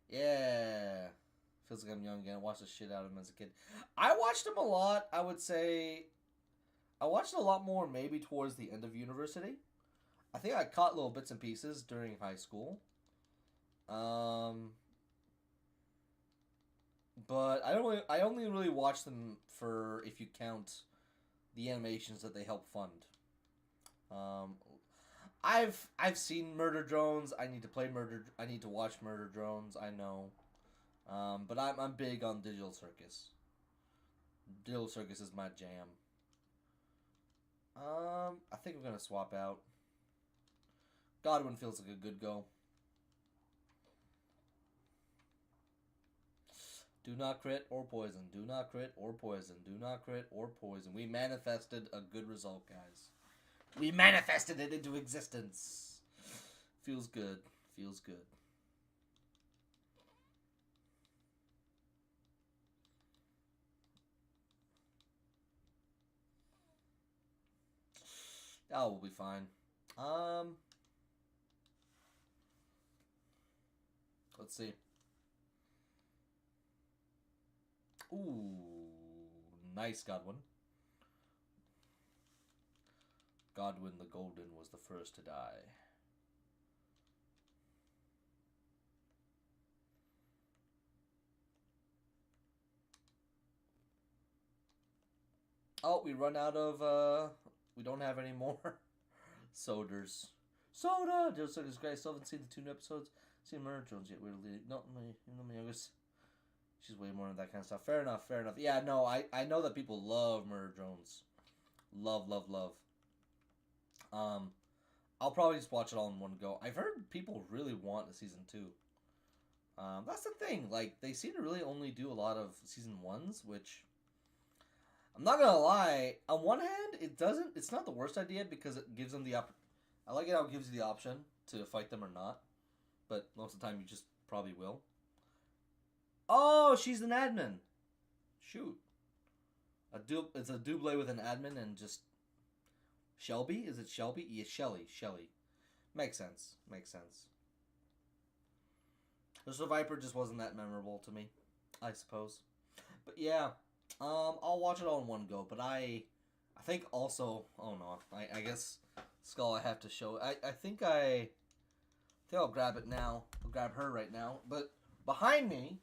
Speaker 1: Yeah. Feels like I'm young again. I watched the shit out of him as a kid. I watched him a lot. I would say I watched a lot more maybe towards the end of university. I think I caught little bits and pieces during high school. But I only really watch them for, if you count the animations that they help fund. I've seen Murder Drones. I need to watch Murder Drones. I know. But I'm big on Digital Circus. Digital Circus is my jam. I think I'm gonna swap out. Godwin feels like a good go. Do not crit or poison. Do not crit or poison. Do not crit or poison. We manifested a good result, guys. We manifested it into existence. Feels good. Feels good. That will be fine. Let's see. Ooh, nice Godwin. Godwin the Golden was the first to die. Oh, we run out of, we don't have any more Soders. Soda! Just like this guy, still haven't seen the 2 new episodes. Seen Murder Jones yet, weirdly. Not my youngest. She's way more into that kind of stuff. Fair enough, fair enough. Yeah, no, I know that people love Murder Drones. Love, love, love. I'll probably just watch it all in one go. I've heard people really want a season 2. That's the thing. Like, they seem to really only do a lot of season 1s, which I'm not gonna lie. On one hand, it's not the worst idea because it gives them the I like it how it gives you the option to fight them or not, but most of the time you just probably will. Oh, she's an admin. Shoot. It's a double with an admin and just Shelby? Is it Shelby? Yeah, Shelly. Makes sense. Makes sense. The Survivor just wasn't that memorable to me, I suppose. But yeah, I'll watch it all in one go. But I think also, oh no, I guess Skull I have to show. I think I'll grab it now. I'll grab her right now. But behind me,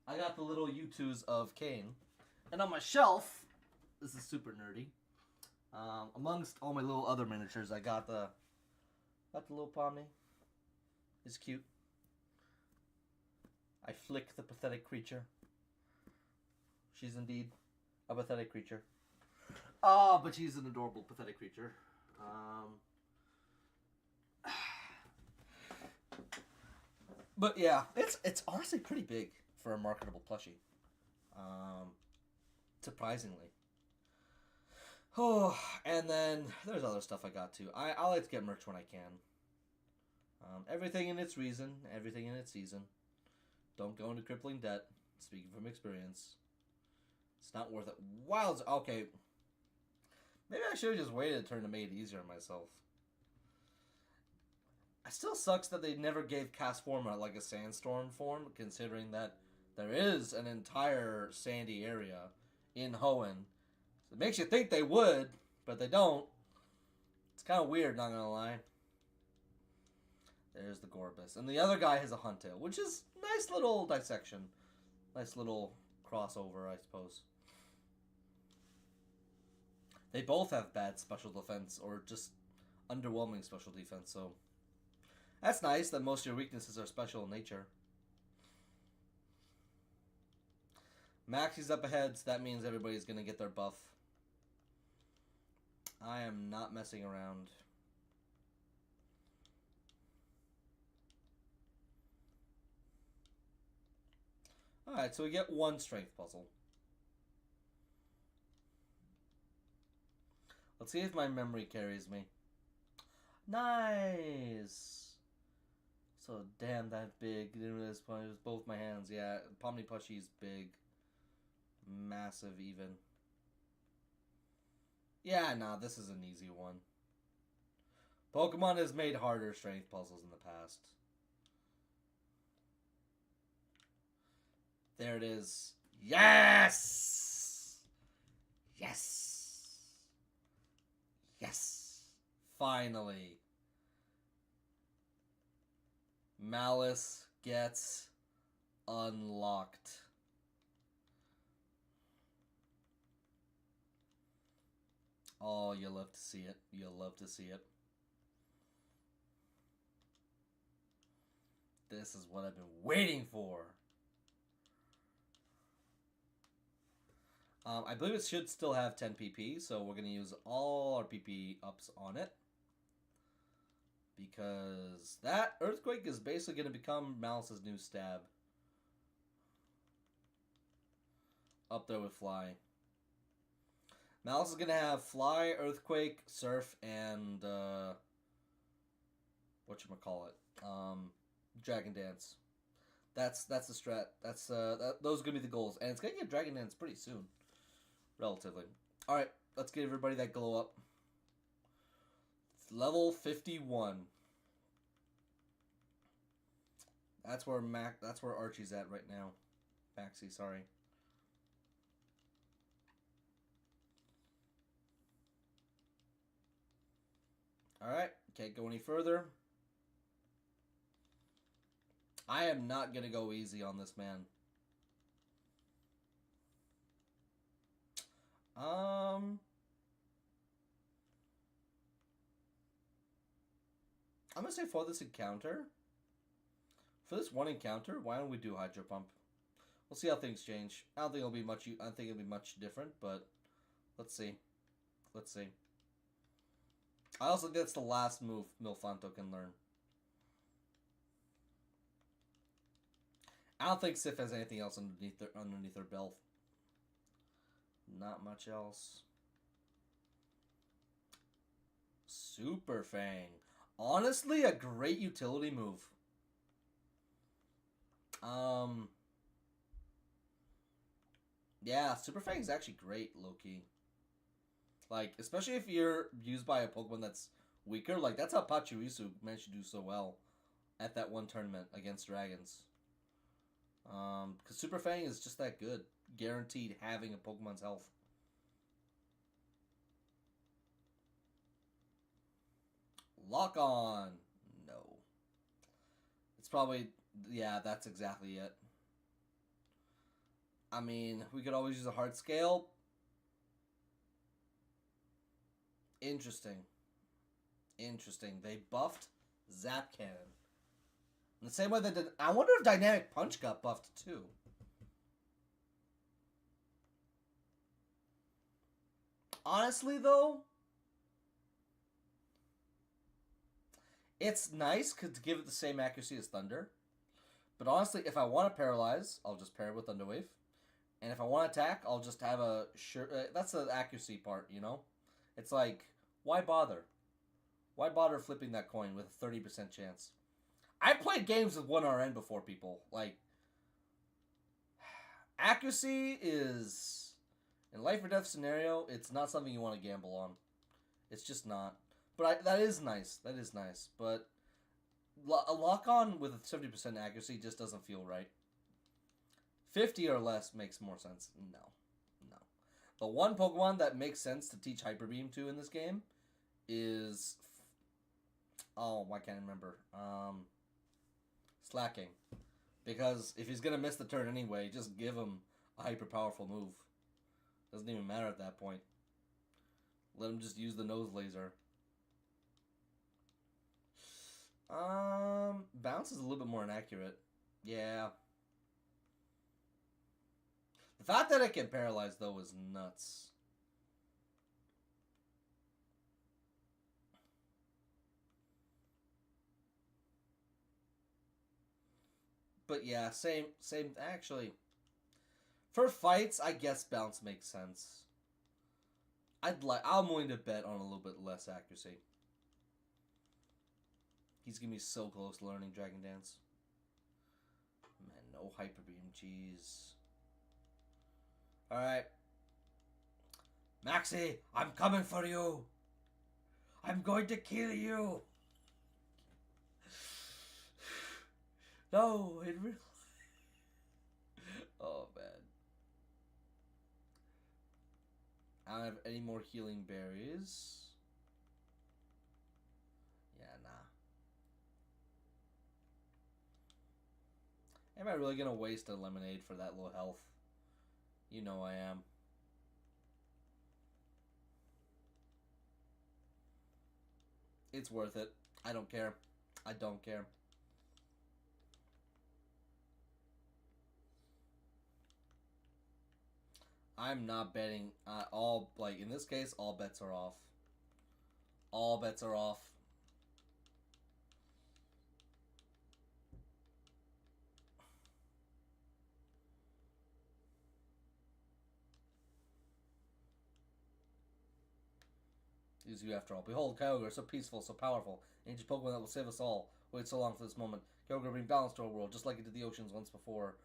Speaker 1: I got the little U2s of Kane, and on my shelf, this is super nerdy. Amongst all my little other miniatures, I got the little Pomni. It's cute. I flick the pathetic creature. She's indeed a pathetic creature. Oh, but she's an adorable, pathetic creature. But yeah, it's honestly pretty big for a marketable plushie. Surprisingly. Oh, and then there's other stuff I got too. I like to get merch when I can. Everything in its reason, everything in its season. Don't go into crippling debt. Speaking from experience, it's not worth it. Wilds. Okay, maybe I should have just waited to turn to made it easier on myself. It still sucks that they never gave Castforma like a sandstorm form, considering that there is an entire sandy area in Hoenn. It makes you think they would, but they don't. It's kind of weird, not gonna lie. There's the Gorbis. And the other guy has a Huntail, which is nice little dissection. Nice little crossover, I suppose. They both have bad special defense, or just underwhelming special defense, so... That's nice that most of your weaknesses are special in nature. Maxie's up ahead, so that means everybody's gonna get their buff. I am not messing around. Alright, so we get one strength puzzle. Let's see if my memory carries me. Nice! So damn that big. Didn't realize it was both my hands. Yeah, Pomni Pushy's big. Massive even. Yeah, nah, this is an easy one. Pokemon has made harder strength puzzles in the past. There it is. Yes! Yes! Yes! Finally. Malice gets unlocked. Oh, you'll love to see it. You'll love to see it. This is what I've been waiting for. I believe it should still have 10 PP, so we're going to use all our PP ups on it. Because that Earthquake is basically going to become Malice's new stab. Up there with Fly. Malice is going to have Fly, Earthquake, Surf, and whatchamacallit? Dragon Dance. That's the strat. Those are going to be the goals. And it's going to get Dragon Dance pretty soon. Relatively. Alright, let's get everybody that glow up. It's level 51. That's where Archie's at right now. Maxie, sorry. Alright, can't go any further. I am not going to go easy on this man. I'm going to say for this encounter, for this one encounter, why don't we do Hydro Pump? We'll see how things change. I don't think it'll be much. I think it'll be much different, but let's see. Let's see. I also think that's the last move Milfanto can learn. I don't think Sif has anything else underneath her belt. Not much else. Super Fang. Honestly, a great utility move. Yeah, Super Fang is actually great, low-key. Like, especially if you're used by a Pokemon that's weaker. Like, that's how Pachirisu managed to do so well at that one tournament against Dragons. Because Super Fang is just that good. Guaranteed having a Pokemon's health. Lock on. No. It's probably... Yeah, that's exactly it. I mean, we could always use a hard scale. Interesting. Interesting. They buffed Zap Cannon. In the same way they did... I wonder if Dynamic Punch got buffed too. Honestly, though, it's nice to give it the same accuracy as Thunder. But honestly, if I want to paralyze, I'll just pair it with Thunder Wave. And if I want to attack, I'll just have a sure. That's the accuracy part, you know? It's like, why bother? Why bother flipping that coin with a 30% chance? I've played games with 1 RN before, people. Like, accuracy is, in life or death scenario, it's not something you want to gamble on. It's just not. But that is nice. That is nice. But a lock-on with a 70% accuracy just doesn't feel right. 50 or less makes more sense. No. The one Pokemon that makes sense to teach Hyper Beam to in this game is... Oh, why can't I remember? Slacking. Because if he's going to miss the turn anyway, just give him a hyper-powerful move. Doesn't even matter at that point. Let him just use the nose laser. Bounce is a little bit more inaccurate. Yeah. The fact that it can paralyze, though, is nuts. But yeah, same, actually. For fights, I guess bounce makes sense. I'm willing to bet on a little bit less accuracy. He's gonna be so close to learning Dragon Dance. Man, no Hyper Beam, jeez. Alright. Maxie, I'm coming for you. I'm going to kill you. No, it really... Oh, man. I don't have any more healing berries. Yeah, nah. Am I really gonna waste a lemonade for that low health? You know I am. It's worth it. I don't care. I don't care. I'm not betting. Like, in this case, all bets are off. All bets are off. It is you after all. Behold, Kyogre, so peaceful, so powerful. Ancient Pokemon that will save us all. Wait so long for this moment. Kyogre bring balance to our world, just like it did the oceans once before.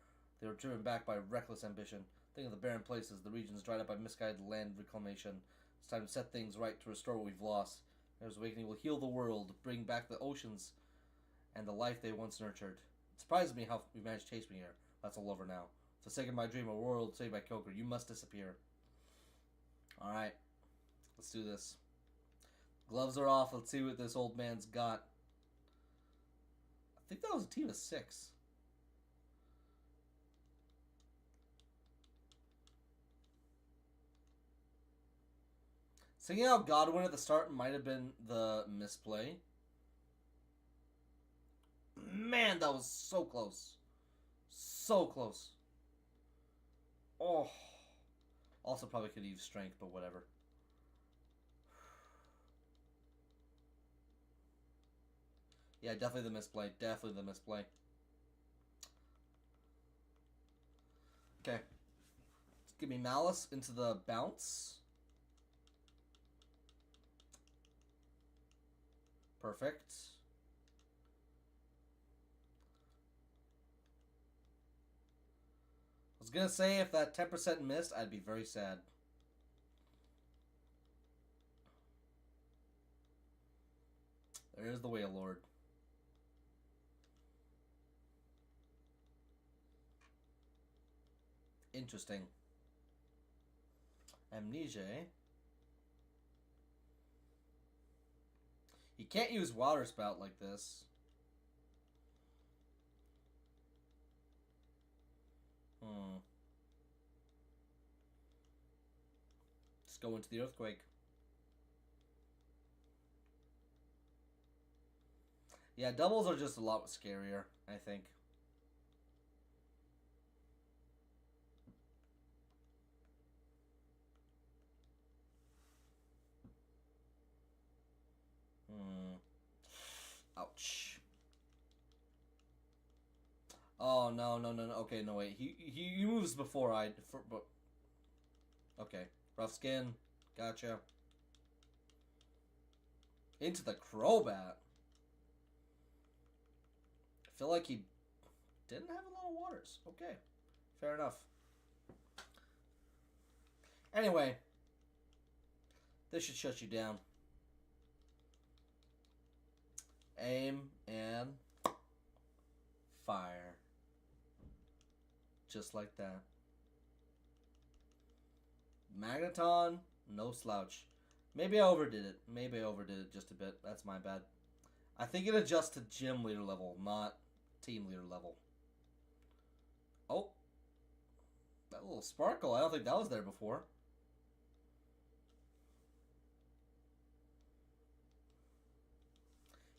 Speaker 1: They were driven back by reckless ambition. Think of the barren places, the regions dried up by misguided land reclamation. It's time to set things right to restore what we've lost. There's awakening will heal the world, bring back the oceans, and the life they once nurtured. It surprises me how we managed to chase me here. That's all over now. For the sake of my dream, a world saved by Kyogre, you must disappear. Alright. Let's do this. Gloves are off. Let's see what this old man's got. I think that was a team of 6. Singing out Godwin at the start might have been the misplay. Man, that was so close. So close. Oh. Also probably could use strength, but whatever. Yeah, definitely the misplay. Definitely the misplay. Okay. Give me Malice into the bounce. Perfect. I was gonna say if that 10% missed, I'd be very sad. There's the Whale Lord. Interesting. Amnesia. You can't use Water Spout like this. Just go into the Earthquake. Yeah, doubles are just a lot scarier, I think. Oh, no, no, no, no. Okay, no, wait. He moves before okay. Rough skin. Gotcha. Into the Crobat. I feel like he didn't have a lot of waters. Okay. Fair enough. Anyway. This should shut you down. Aim and fire. Just like that. Magneton, no slouch. Maybe I overdid it. Maybe I overdid it just a bit. That's my bad. I think it adjusts to gym leader level, not team leader level. Oh. That little sparkle. I don't think that was there before.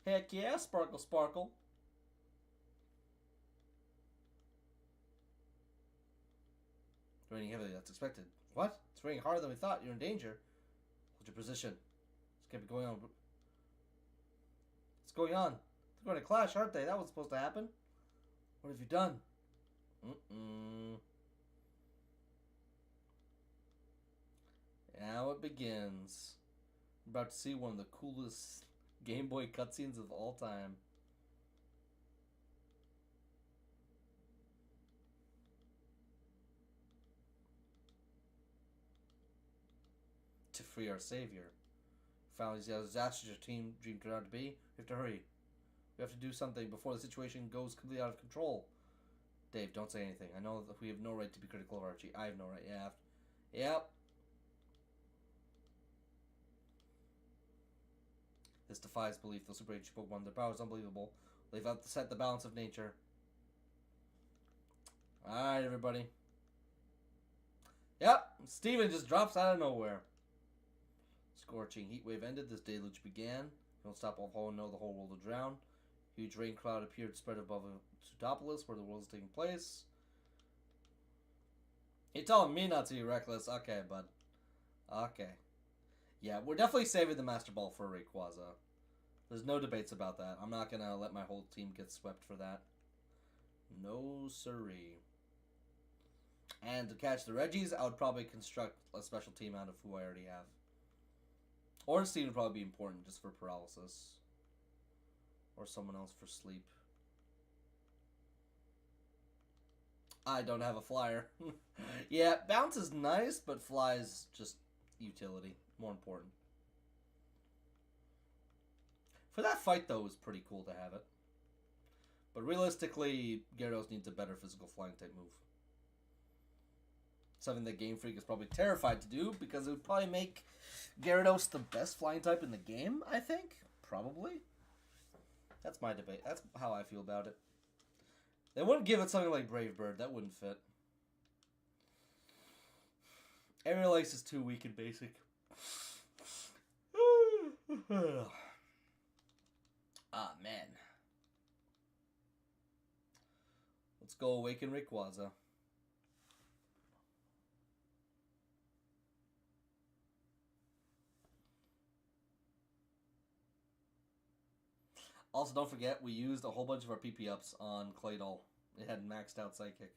Speaker 1: Heck yeah, sparkle, sparkle. Raining heavily, that's expected. What? It's raining harder than we thought. You're in danger. Hold your position. This can't be going on. What's going on? They're going to clash, aren't they? That was supposed to happen. What have you done? Now it begins. We're about to see one of the coolest Game Boy cutscenes of all time. To free our savior. Finally, see how disastrous your team dream turned out to be. We have to hurry. We have to do something before the situation goes completely out of control. Dave, don't say anything. I know that we have no right to be critical of Archie. I have no right. Yeah. Yep. This defies belief. Those super ancient Pokemon, their power is unbelievable. They've upset the balance of nature. Alright, everybody. Yep. Steven just drops out of nowhere. Scorching heat wave ended. This deluge began. Don't stop all whole, know the whole world will drown. Huge rain cloud appeared spread above Sudopolis, where the world is taking place. You're telling me not to be reckless. Okay, bud. Okay. Yeah, we're definitely saving the Master Ball for Rayquaza. There's no debates about that. I'm not going to let my whole team get swept for that. No siree. And to catch the Reggies, I would probably construct a special team out of who I already have. Ornstein would probably be important just for paralysis. Or someone else for sleep. I don't have a flyer. Yeah, bounce is nice, but fly is just utility. More important. For that fight, though, it was pretty cool to have it. But realistically, Gyarados needs a better physical flying type move. Something that Game Freak is probably terrified to do, because it would probably make Gyarados the best flying type in the game, I think. Probably. That's my debate. That's how I feel about it. They wouldn't give it something like Brave Bird. That wouldn't fit. Aerial Ace is too weak and basic. Ah, man. Let's go awaken Rayquaza. Also, don't forget, we used a whole bunch of our PP ups on Claydol. It had maxed out Psychic.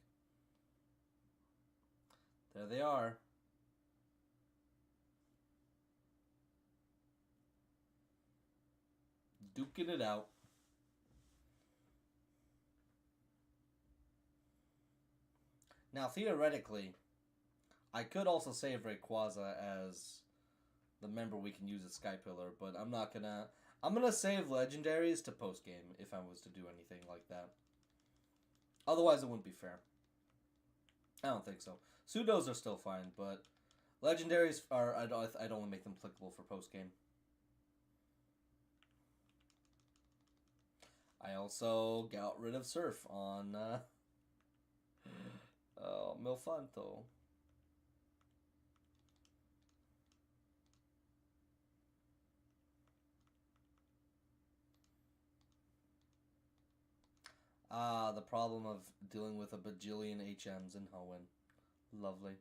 Speaker 1: There they are. Duking it out. Now, theoretically, I could also save Rayquaza as the member we can use at Sky Pillar, but I'm not gonna... I'm gonna save legendaries to post-game if I was to do anything like that. Otherwise, it wouldn't be fair. I don't think so. Pseudos are still fine, but legendaries are... I'd only make them applicable for post-game. I also got rid of Surf on Milfanto. Ah, the problem of dealing with a bajillion HMs in Hoenn. Lovely.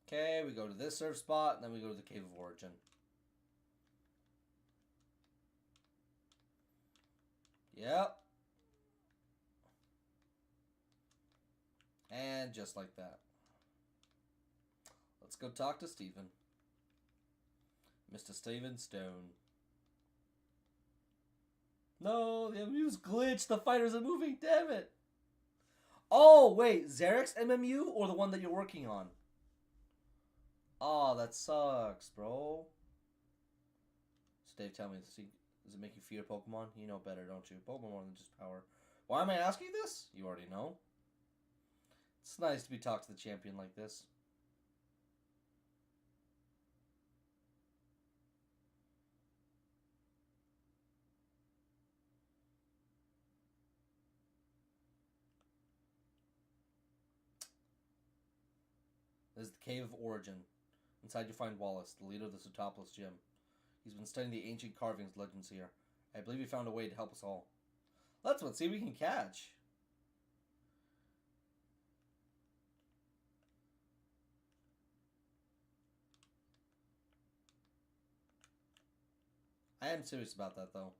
Speaker 1: Okay, we go to this surf spot, and then we go to the Cave of Origin. Yep. And just like that. Let's go talk to Steven. Mr. Steven Stone. No, the MMU's glitched. The fighters are moving. Damn it. Oh, wait. Zarek's MMU or the one that you're working on? Oh, that sucks, bro. So Dave, tell me, does it make you fear Pokemon? You know better, don't you? Pokemon more than just power. Why am I asking this? You already know. It's nice to be talked to the champion like this. This is the Cave of Origin. Inside you find Wallace, the leader of the Sootopolis Gym. He's been studying the ancient carvings legends here. I believe he found a way to help us all. Let's see if we can catch. I am serious about that, though.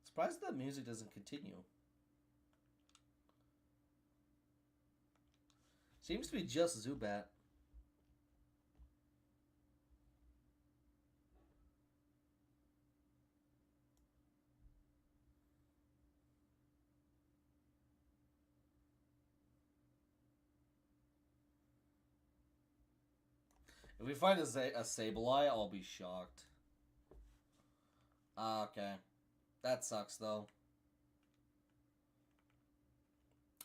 Speaker 1: Surprised that music doesn't continue. Seems to be just Zubat. If we find a Sableye, I'll be shocked. Okay. That sucks, though.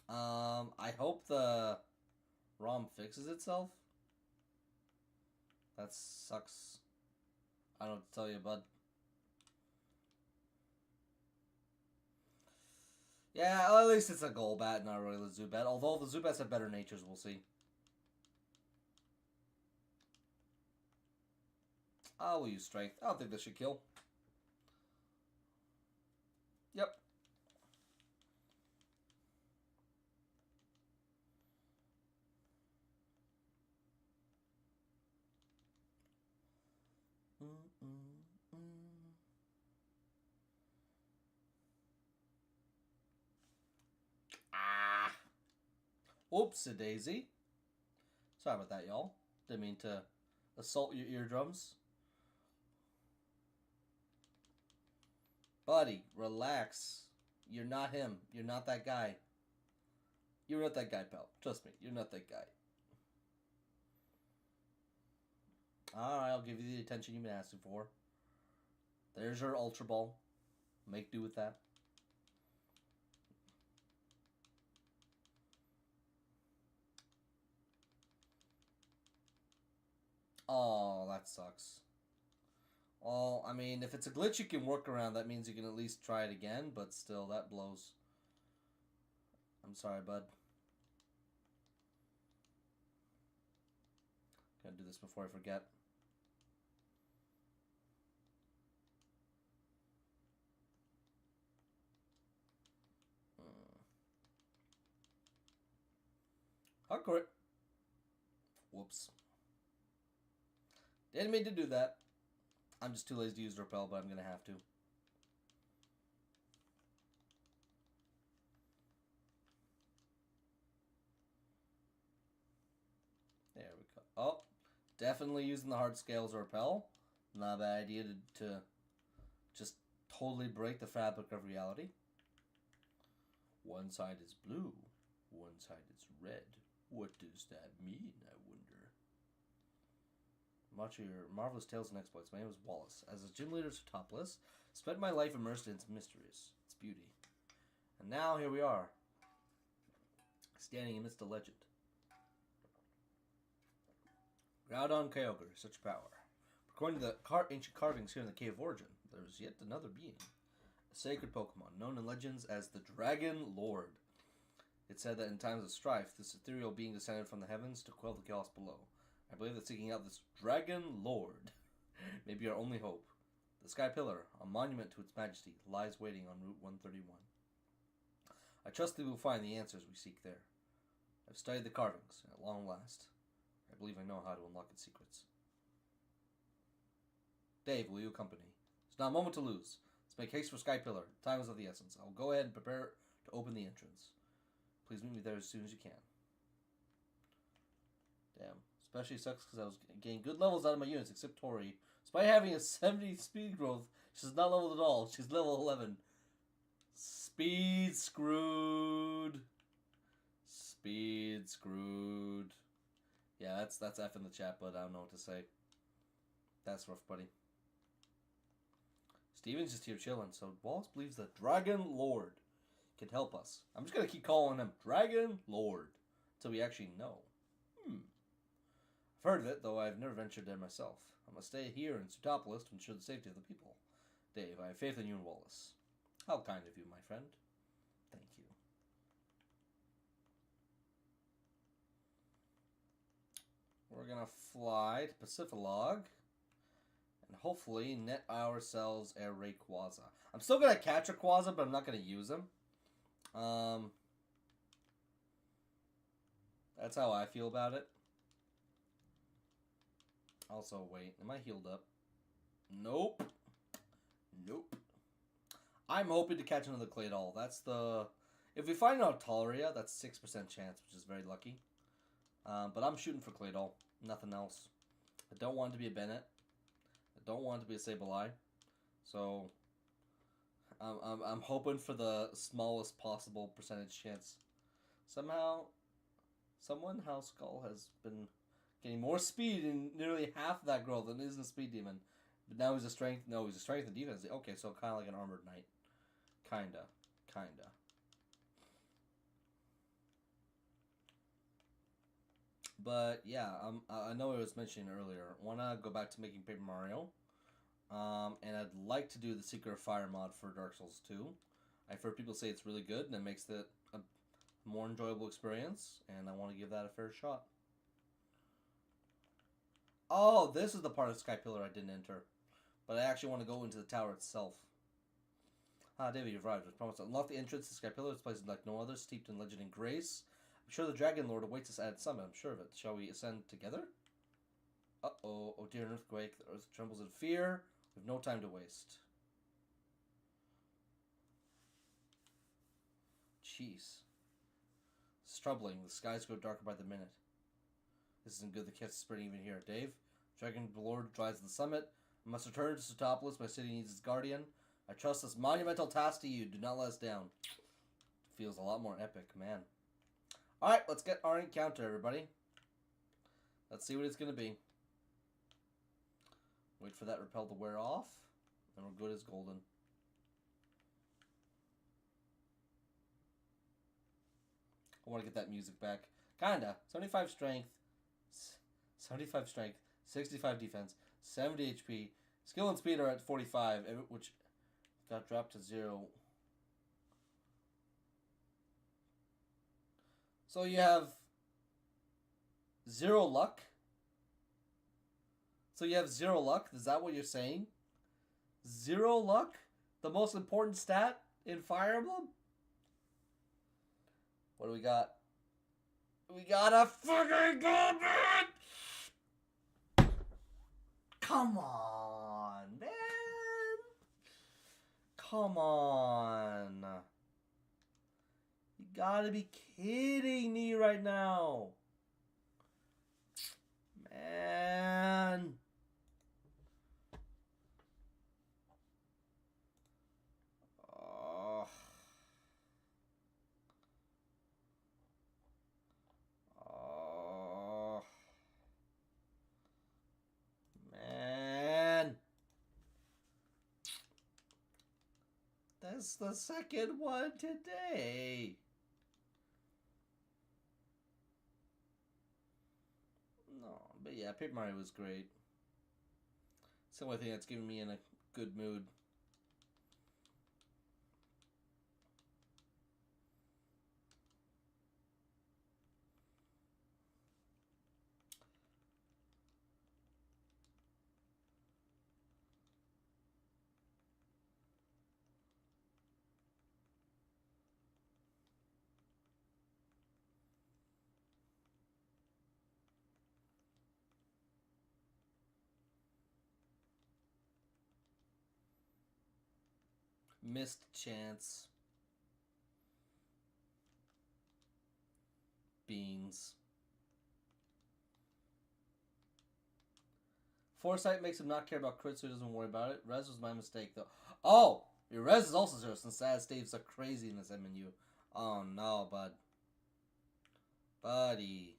Speaker 1: I hope the ROM fixes itself. That sucks. I don't know what to tell you, bud. Yeah, well, at least it's a Golbat, not really a Zubat. Although the Zubats have better natures, we'll see. I will use Strength. I don't think this should kill. Yep. Ah. Oops-a-daisy. Sorry about that, y'all. Didn't mean to assault your eardrums. Buddy, relax. You're not him. You're not that guy. You're not that guy, pal. Trust me, you're not that guy. Alright, I'll give you the attention you've been asking for. There's your Ultra Ball. Make do with that. Oh, that sucks. Well, I mean, if it's a glitch you can work around, that means you can at least try it again, but still, that blows. I'm sorry, bud. Gotta do this before I forget. Hardcore it. Whoops. Didn't mean to do that. I'm just too lazy to use Repel, but I'm going to have to. There we go. Oh, definitely using the hard scales Repel. Not a bad idea to just totally break the fabric of reality. One side is blue, one side is red. What does that mean, I wonder? Much of your marvelous tales and exploits. My name is Wallace. As a gym leader to Topless, spent my life immersed in its mysteries, its beauty. And now here we are, standing amidst a legend. Groudon Kyogre, such power. According to the ancient carvings here in the Cave of Origin, there is yet another being. A sacred Pokemon, known in legends as the Dragon Lord. It's said that in times of strife, this ethereal being descended from the heavens to quell the chaos below. I believe that seeking out this Dragon Lord may be our only hope. The Sky Pillar, a monument to its majesty, lies waiting on Route 131. I trust that we will find the answers we seek there. I've studied the carvings, and at long last, I believe I know how to unlock its secrets. Dave, will you accompany? There's not a moment to lose. Let's make haste for Sky Pillar. Time is of the essence. I'll go ahead and prepare to open the entrance. Please meet me there as soon as you can. Damn. Especially sucks because I was getting good levels out of my units, except Tori. Despite having a 70 speed growth, she's not leveled at all. She's level 11. Speed screwed. Speed screwed. Yeah, that's F in the chat, but I don't know what to say. That's rough, buddy. Steven's just here chilling, so Wallace believes that Dragon Lord can help us. I'm just going to keep calling him Dragon Lord until we actually know. I've heard of it, though I've never ventured there myself. I must stay here in Sutopolis to ensure the safety of the people. Dave, I have faith in you and Wallace. How kind of you, my friend. Thank you. We're going to fly to Pacific and hopefully net ourselves a Rayquaza. I'm still going to catch a Quaza, but I'm not going to use him. That's how I feel about it. Also, wait, am I healed up? Nope. Nope. I'm hoping to catch another Claydol. That's the... If we find an Altaria, that's 6% chance, which is very lucky. But I'm shooting for Claydol. Nothing else. I don't want it to be a Bennett. I don't want it to be a Sableye. So, I'm hoping for the smallest possible percentage chance. Somehow Skull has been getting more speed in nearly half of that growth than is a speed demon. But now he's a strength. No, he's a strength and defense. Okay, so kind of like an armored knight. Kinda. But yeah, I know I was mentioning earlier. Wanna go back to making Paper Mario. And I'd like to do the Secret of Fire mod for Dark Souls 2. I've heard people say it's really good and it makes it a more enjoyable experience, and I want to give that a fair shot. Oh, this is the part of Sky Pillar I didn't enter. But I actually want to go into the tower itself. Ah, David, you've arrived. I promise to unlock the entrance to Sky Pillar. This place is like no other, steeped in legend and grace. I'm sure the Dragon Lord awaits us at its summit. I'm sure of it. Shall we ascend together? Uh-oh. Oh dear, an earthquake. The earth trembles in fear. We have no time to waste. Jeez. It's troubling. The skies grow darker by the minute. This isn't good. The chaos is spreading even here. Dave, Dragon Lord drives to the summit. I must return to Sutopolis. My city needs its guardian. I trust this monumental task to you. Do not let us down. It feels a lot more epic, man. Alright, let's get our encounter, everybody. Let's see what it's going to be. Wait for that repel to wear off. And we're good as golden. I want to get that music back. Kinda. 75 strength. 75 strength. 65 defense. 70 HP. Skill and speed are at 45, which got dropped to 0. So you have 0 luck? So you have 0 luck? Is that what you're saying? 0 luck? The most important stat in Fire Emblem? What do we got? We got a fucking goblin! Come on, man! Come on! You gotta be kidding me right now! Man! Oh. Oh. Man! That's the second one today! No, but yeah, Paper Mario was great. It's the only thing that's giving me in a good mood. Missed chance. Beans. Foresight makes him not care about crits, so he doesn't worry about it. Res was my mistake, though. Oh! Your res is also zero, since Sad Steve's a crazy in this MNU. Oh no, bud. Buddy.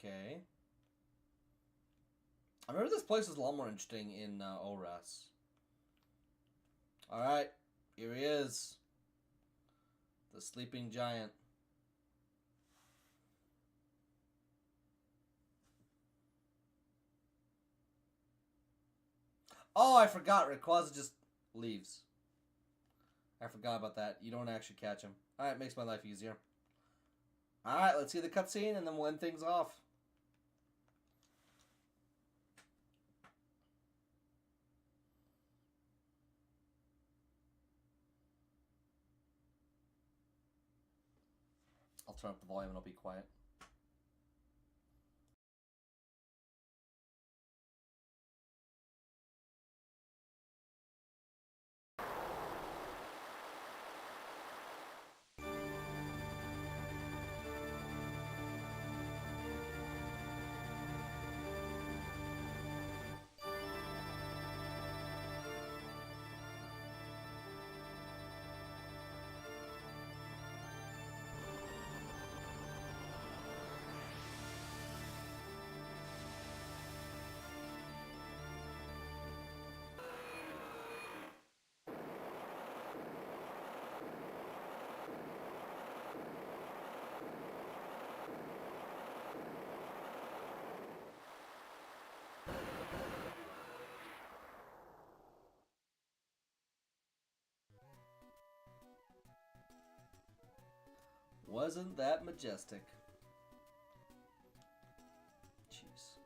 Speaker 1: Okay. I remember this place is a lot more interesting in ORAS. Alright, here he is. The sleeping giant. Oh, I forgot. Rayquaza just leaves. I forgot about that. You don't actually catch him. Alright, makes my life easier. Alright, let's see the cutscene and then we'll end things off. I'll turn up the volume and I'll be quiet. Wasn't that majestic? Jeez.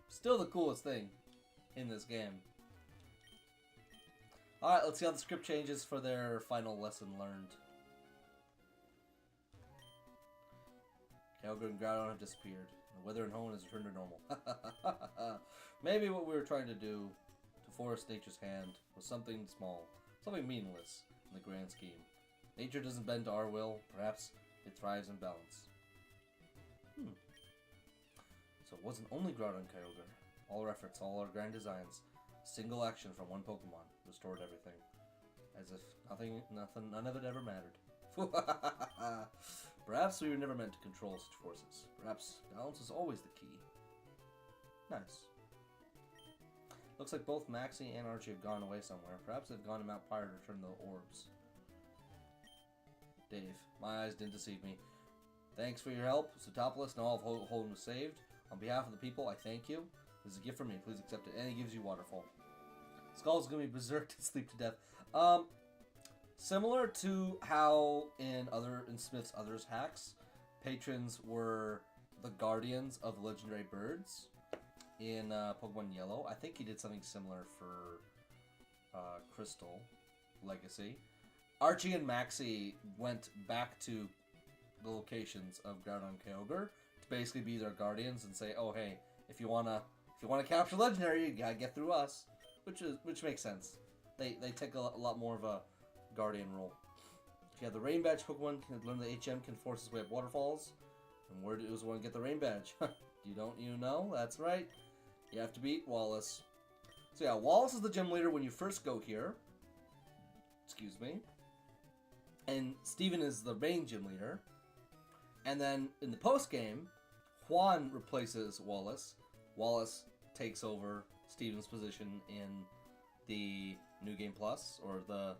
Speaker 1: Still the coolest thing in this game. Alright, let's see how the script changes for their final lesson learned. Kyogre and Groudon have disappeared. The weather and home has returned to normal. Maybe what we were trying to do to force nature's hand was something small, something meaningless in the grand scheme. Nature doesn't bend to our will. Perhaps it thrives in balance. So it wasn't only Groudon and Kyogre. All our efforts, all our grand designs, single action from one Pokemon restored everything. As if none of it ever mattered. Perhaps we were never meant to control such forces. Perhaps balance is always the key. Nice. Looks like both Maxie and Archie have gone away somewhere. Perhaps they've gone to Mount Pyre to return the orbs. Dave, my eyes didn't deceive me. Thanks for your help, Sootopolis. Now all of Hoenn was saved. On behalf of the people, I thank you. This is a gift from me. Please accept it. And he gives you Waterfall. Skull's gonna be berserk to sleep to death. Similar to how in Smith's Others hacks, patrons were the guardians of the legendary birds in Pokemon Yellow. I think he did something similar for Crystal Legacy. Archie and Maxie went back to the locations of Groudon and Kyogre to basically be their guardians and say, "Oh hey, if you wanna capture legendary, you gotta get through us," which makes sense. They take a lot more of a guardian role. Yeah, the Rain Badge Pokemon can learn the HM can force its way up waterfalls, and where does one get the Rain Badge? You know? That's right. You have to beat Wallace. So yeah, Wallace is the gym leader when you first go here. Excuse me. And Steven is the main gym leader. And then in the post-game, Juan replaces Wallace. Wallace takes over Steven's position in the New Game Plus, or the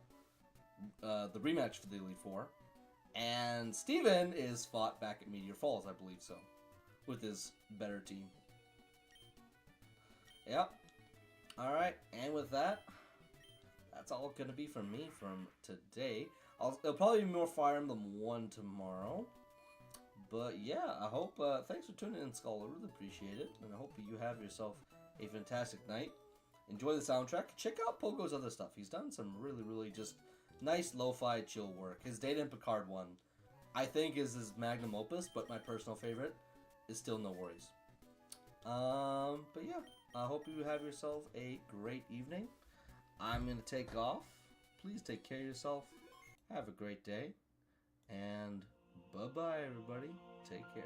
Speaker 1: rematch for the Elite Four. And Steven is fought back at Meteor Falls, I believe so, with his better team. Yep. Alright, and with that, that's all going to be from me from today. It'll probably be more Fire Emblem 1 tomorrow. But yeah, I hope, thanks for tuning in, Skull. I really appreciate it. And I hope you have yourself a fantastic night. Enjoy the soundtrack. Check out Pogo's other stuff. He's done some really, really just nice lo-fi chill work. His Data and Picard one, I think, is his magnum opus, but my personal favorite is still No Worries. But yeah, I hope you have yourself a great evening. I'm going to take off. Please take care of yourself. Have a great day. And bye-bye, everybody. Take care.